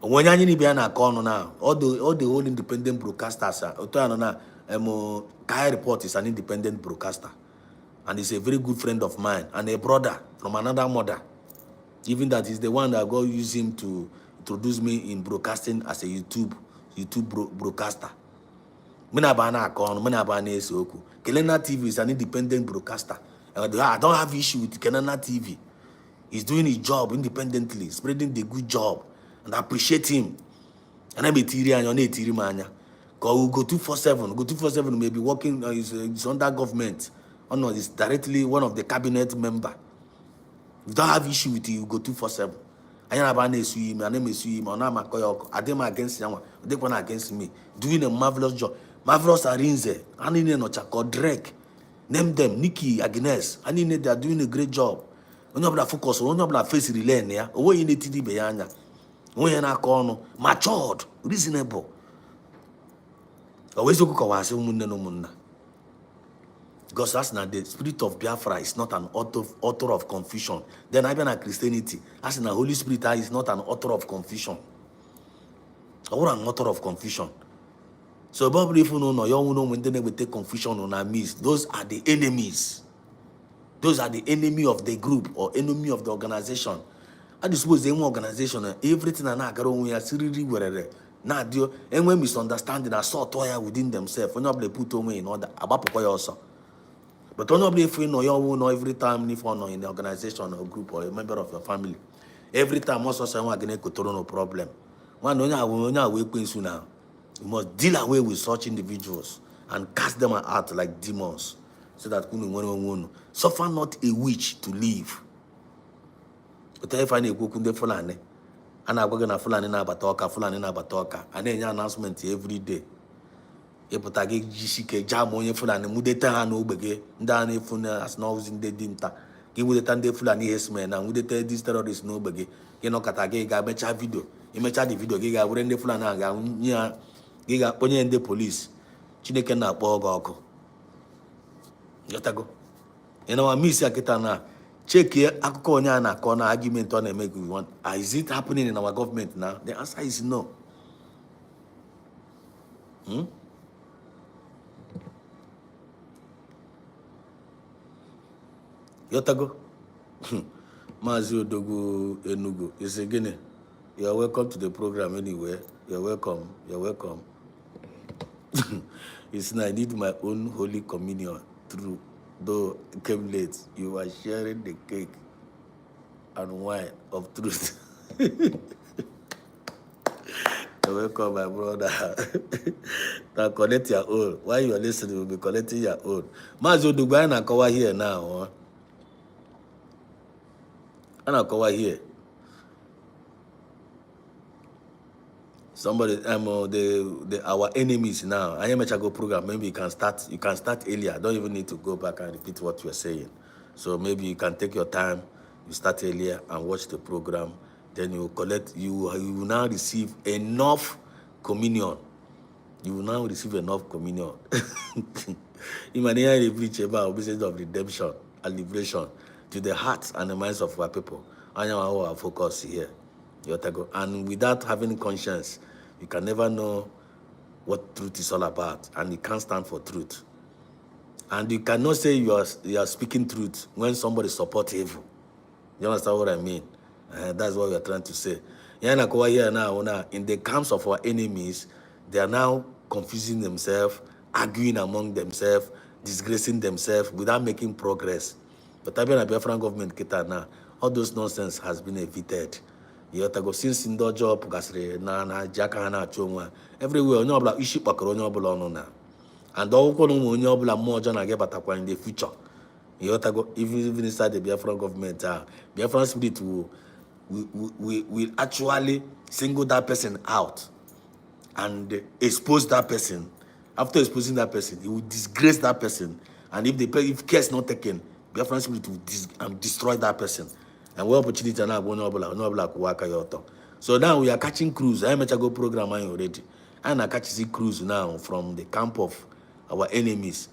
When you need to call now, all the whole independent broadcasters, Kai Report is an independent broadcaster, and he's a very good friend of mine and a brother from another mother. Even that is the one that God used him to introduce me in broadcasting as a YouTube broadcaster. Kelena TV is an independent broadcaster. I don't have issue with Kelena TV. He's doing his job independently, spreading the good job, and I appreciate him. And I'm a Tiri and you're a Tiri mania. Go 247. Go 247 may be working. It's under government. Oh no, it's directly one of the cabinet member. If you don't have issue with you, go 247. I am my name is Suim. I them against them. They one against me, doing a marvelous job. Marvelous Arinze, Anine no Chako, Drake, name them, Nikki, Agnes, Anine, they are doing a great job. When you have focus, when you have face relay, yeah, away in the TD Bayana, when you are corner, matured, reasonable. Always look at Munna. Because that's not the spirit of Biafra is not an author of confusion. Then even a Christianity, as in the Holy Spirit is not an author of confusion. Or an author of confusion. So, Bible, if you know, you know when they will take confusion on our midst. Those are the enemies. Those are the enemy of the group or enemy of the organization. I suppose the organization, everything and I we are seriously where now, and when misunderstanding, I saw toya within themselves. When you put away in order, about also. But don't if you know you know every time if you know in the organization or group or a member of your family, every time also someone going to no problem. One now. You must deal away with such individuals and cast them out like demons, so that suffer not a witch to live. But if I need to go Fulani, and I'm going to Fulani na Batoka, and then announcement every day. If I get GCK jam on your Fulani, Mudeta no bege, Dani Funa as no in the dinta. Give with the Tande Fulani yes man, and with the this terrorist no bege. You know, Katage Gabecha video. You may chat the video, Giga, when the Fulana, Giga ponye the police. Chineke na akpọ Yotago. You know, I miss Yakitana. Check here, akụkọ onye na corner argument on make we want. Is it happening in our government now? The answer is no. Yotago. Mazi Odogu Enugu. Is again. You are welcome to the program anyway. You're welcome. You're welcome. It's I need my own holy communion through. Though it came late, you are sharing the cake and wine of truth. You're welcome, my brother. Now collect your own. While you are listening, you'll be collecting your own. Mazo Dubai and Akawa here now. And Akawa here. Somebody, our enemies now. I am a Chago program. Maybe you can start earlier. Don't even need to go back and repeat what you are saying. So maybe you can take your time You start earlier and watch the program. Then you collect, you will now receive enough communion. You will now receive enough communion. In my name, I preach about business of redemption and liberation to the hearts and the minds of our people. I know our focus here. And without having conscience, you can never know what truth is all about, and you can't stand for truth. And you cannot say you are speaking truth when somebody supports evil. You understand what I mean? That's what we are trying to say. Here now, in the camps of our enemies, they are now confusing themselves, arguing among themselves, disgracing themselves without making progress. But I mean, the Biafran government now, all those nonsense has been evicted. You have to go since in the job, na Jakana Choma, everywhere, no black issue, Pacorono. And all onye ọbụla mmụọ ọjọọ na-aga batakwa in the future. You have to go even inside the Biafran government. Biafran spirit will actually single that person out and expose that person. After exposing that person, he will disgrace that person. And if care is not taken, Biafran spirit will destroy that person. And what opportunity now? So now we are catching cruise. I am go program already. And I catch the cruise now from the camp of our enemies,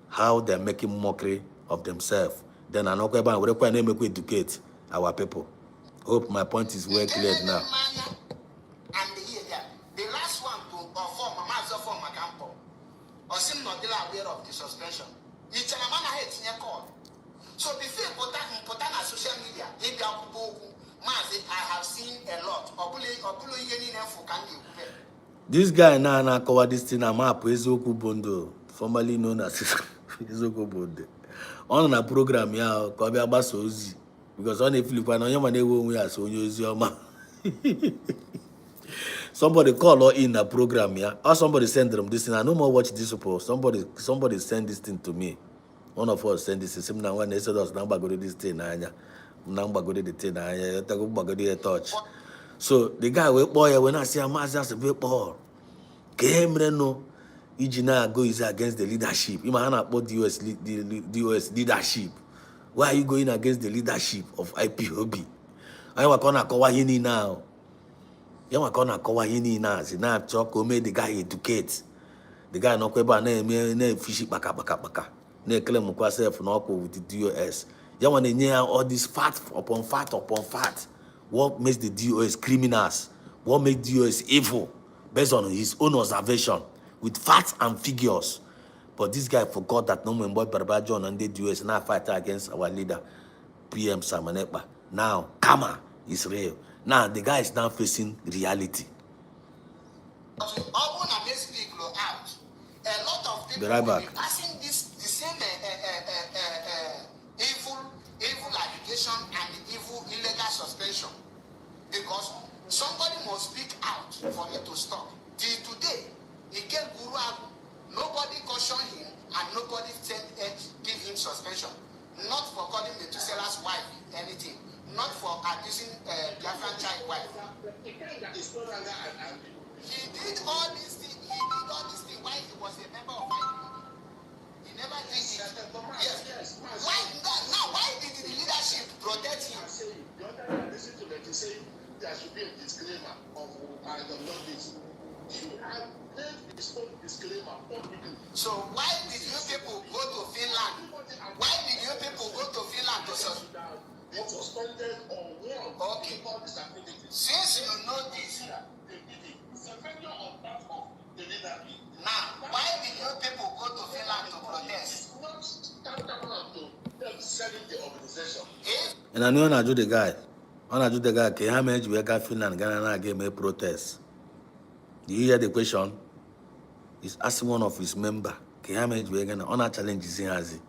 how they're making mockery of themselves. Then I know we require to educate our people. Hope my point is well clear now. And the last one to perform a master form a campo, or seem not aware of the suspension. It's a man I hate in your call. So before put on social media, I have seen a lot. This guy now cover this thing. I'm up Ezoku Bondo, formerly known as Ezoku Bondo. On a program here, Kobe Abasozi, because on a Philippine, on your money we are so you somebody call or in a program here, or somebody send them this thing. I no more watch this support. Somebody send this thing to me. One of us send this to now when they said us number go to this thing, number go to the thing, I touch. So the guy boy when I see a mass just a bit ball. Game no Ijina go is against the leadership. You might not put the US leadership. Why are you going against the leadership of IPOB? I want to call hini now. You want to call hini now. See now talk made the guy educate. The guy no kweba na fishy baka. Na claim myself no with the DOS. You want to all this fat upon fat. What makes the DOS criminals? What makes DOS evil? Based on his own observation, with facts and figures. But this guy forgot that no man boy Barbajon and the DOS now fight against our leader, PM Samanepa. Now, karma is real. Now the guy is now facing reality. Be right back. Passing the same evil allegation and evil illegal suspension, because somebody must speak out for it to stop. Till today, he gave Guru Abu, nobody cautioned him and nobody give him suspension. Not for calling Methuselah's wife anything, not for abusing Biafran child wife. He did all these things. While he was a member of IPOB. He never did it. Yes. Why did the leadership protect him? Listen to them to say there should be a disclaimer of I don't know this. He had made his own disclaimer publicly. So why did you people go to Finland? Why did you people go to Finland to It was suspended on one. Okay. All these activities. Since you know this, now, why did you people go to Finland to protest? And I know I do the guy. When I do the guy, how many we got Finland Ghana game a protest? Do you hear the question? He's asking one of his members, how many we gonna on our challenges in Azi.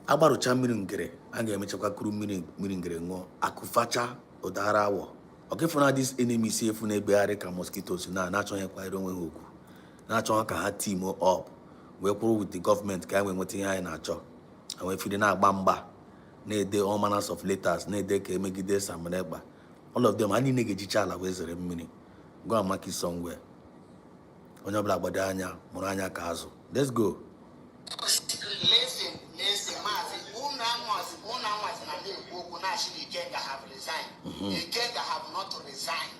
Abaru Chamingre, and get Michaka Kuru Miringre, Akufacha or Darawa. Okay, for now, this enemy say for ne beareka mosquitoes now, natural inquiry on Hoku. Natural can have team up. We prove with the government, can we waiting high natural. And we feeding our bamba. Ne de all manners of letters, ne de ke make this and maneba. All of them, I need to chala where's the meaning. Go and mark it somewhere. On your black badanya, Moranya Kazo. Let's go. Listen, Mazi, Ikenga have resigned. Ikenga have not resigned.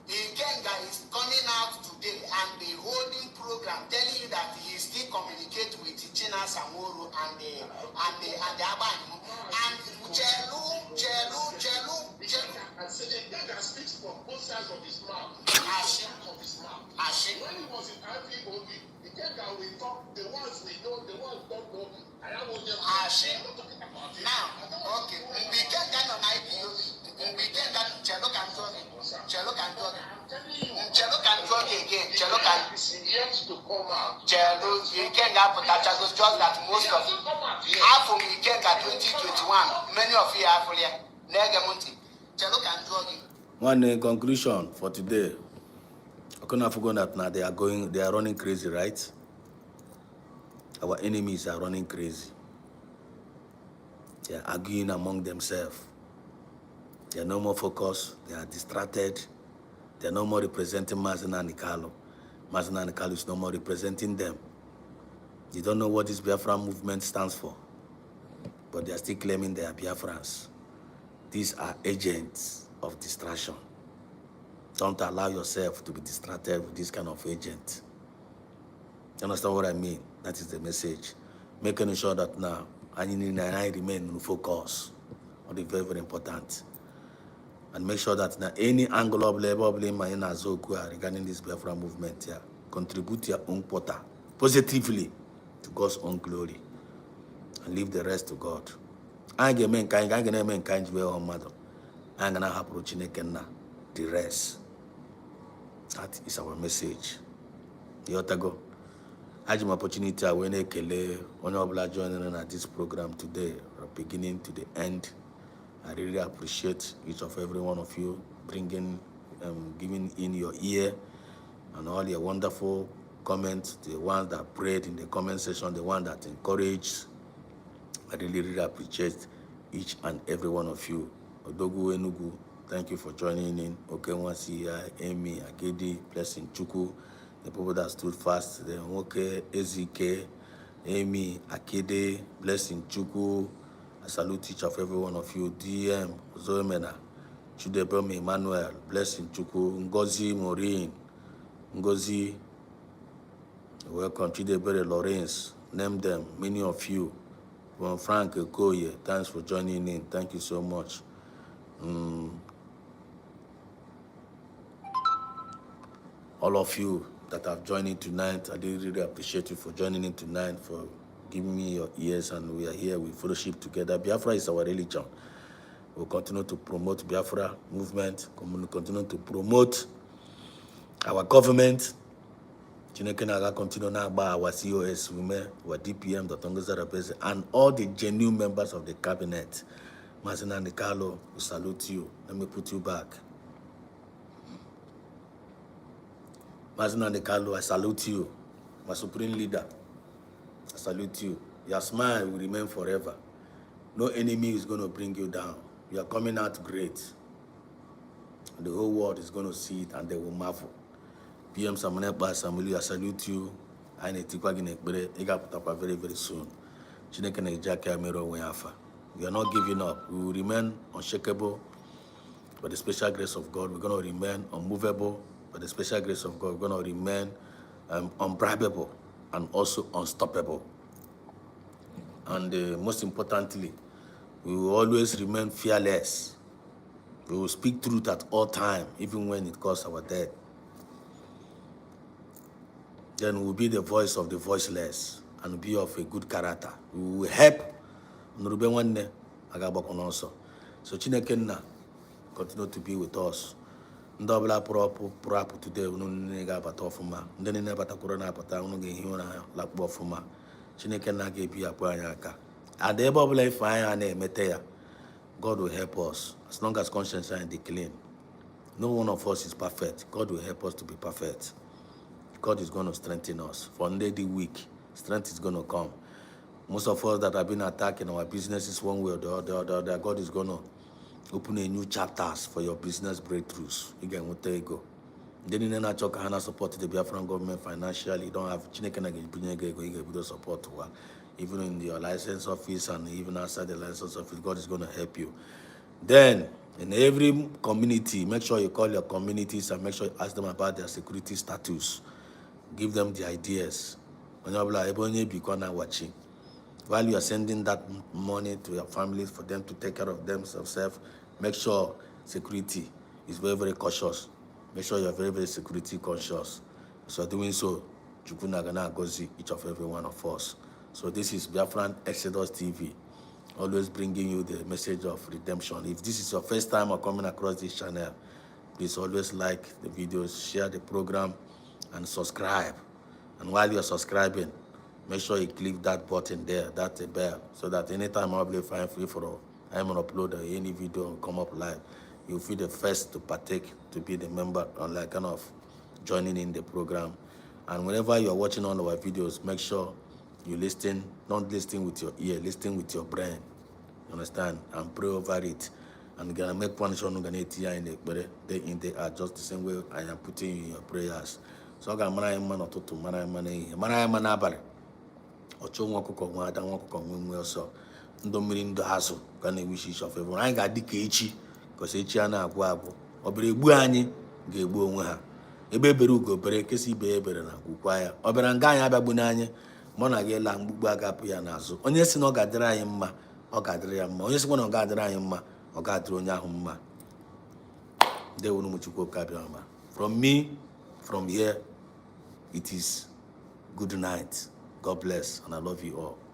Ikenga is coming out today and be holding program telling you that he still communicate with China Samoro and the Abanimu and Chelu. And so Ikenga speaks from both sides of his mouth. When he was in IPOB, Ikenga will talk the ones we know, the ones we don't know. I am on them. Now, okay, we can't get on IPOB. We can't get Chelo can talk again. Chelo can Yet to come out. Chelo, you can't get potential, just that most of half of you can't get 2021. Many of you are fully negative. Chelo can talk. One conclusion for today. I couldn't forget that now they are running crazy, right? Our enemies are running crazy. They are arguing among themselves. They are no more focused. They are distracted. They are no more representing Mazina and Nikalo. Mazina and Nikalo is no more representing them. They don't know what this Biafra movement stands for. But they are still claiming they are Biafrans. These are agents of distraction. Don't allow yourself to be distracted with this kind of agent. You understand what I mean? That is the message. Making sure that now I remain in focus. That is very, very important. And make sure that now any angle of labor blame regarding this Biafra movement here, contribute your own quota positively to God's own glory. And leave the rest to God. I'm going to approach the rest. That is our message. Yotago. I have an opportunity when I joining at this program today, from beginning to the end. I really appreciate each of every one of you giving in your ear and all your wonderful comments, the ones that prayed in the comment section, the one that encouraged. I really, really appreciate each and every one of you. Odogu Enugu, thank you for joining in. Okenwasi, Amy, Agedi, Blessing Chuku, the people that stood fast, the Oke, Ezike, Amy, Akede, Blessing Chuku. I salute each of every one of you. DM, Zoemena, Chudebome Emmanuel, Blessing Chuku, Ngozi Maureen, Ngozi, welcome, Chidebere Lawrence, name them, many of you. From Frank Okoye, thanks for joining in. Thank you so much. All of you that have joined in tonight, I really appreciate you for joining in tonight, for giving me your ears, and we are here, we fellowship together. Biafra is our religion. We'll continue to promote Biafra movement, continue to promote our government. Chineke continue now by our COS women, our DPM, the Tongoza President, and all the genuine members of the cabinet. Mazina Nikalo, we salute you. Let me put you back. Mazina Nikalo, I salute you. My supreme leader, I salute you. Your smile will remain forever. No enemy is going to bring you down. You are coming out great. The whole world is going to see it and they will marvel. PM Samunepa Samuel, I salute you. I need to go very, very soon. We are not giving up. We will remain unshakable by the special grace of God. We're going to remain unmovable by the special grace of God. We're going to remain unbribable and also unstoppable. And most importantly, we will always remain fearless. We will speak truth at all times, even when it costs our death. Then we will be the voice of the voiceless and be of a good character. We will help. So Chineke continue to be with us. Ndobla prop today, nega batofuma. Ndeni ne batakura na pata unuge hiona lakbofuma. Chineke na gebi apanyaka. Ade bobla ifanya na meteya. God will help us as long as conscience is clean. No one of us is perfect. God will help us to be perfect. God is going to strengthen us. For the weak, strength is going to come. Most of us that have been attacked in our businesses one way or the other, God is going to open a new chapters for your business breakthroughs. Again, what you go. Then in a choke, Hana support the Biafran government financially. You don't have Chineke support. Even in your license office and even outside the license office, God is going to help you. Then, in every community, make sure you call your communities and make sure you ask them about their security status. Give them the ideas. While you are sending that money to your families for them to take care of themselves, make sure security is very, very cautious. Make sure you are very, very security conscious. So doing so, Jukuna gonna gozi each of every one of us. So this is Biafran Exodus TV, always bringing you the message of redemption. If this is your first time or coming across this channel, please always like the videos, share the program, and subscribe. And while you're subscribing, make sure you click that button there, that's a bell, so that anytime I'll be fine free for I'm gonna upload any video and come up live, you'll be the first to partake, to be the member, or like kind of joining in the program. And whenever you're watching all our videos, make sure you listen, not listen with your ear, listen with your brain. You understand? And pray over it. And gonna make one shot, gonna in the day in day out, just the same way I am putting in your prayers. So I'm gonna man or to man abare. Ocho nwakoko nwa ada nwakoko nwe ọsọ ndo mmiri ndo azụ ka na-ewishi each of everyone. Anyị ga-adị ka echi, because echi a na-agwụ agwụ. Obere egbu anyị ga-egbu onwe ha. Ebe ebere ugo bere kesi ibe ebere na gwukwa ya. Obere nga anyị abịagbu n'anya, mụ na gị la mgbugbu agapụ ya n'azụ. Onye si na ọ ga-adịrị anyị mma, ọ ga-adịrị ya mma. Onye sikwa na ọ ga-adịrị anyị mma, ọ ga-adịrị onye ahụ mma. Ndewo nu Chukwu kabịa ọma. From me, from here, it is good night. God bless, and I love you all.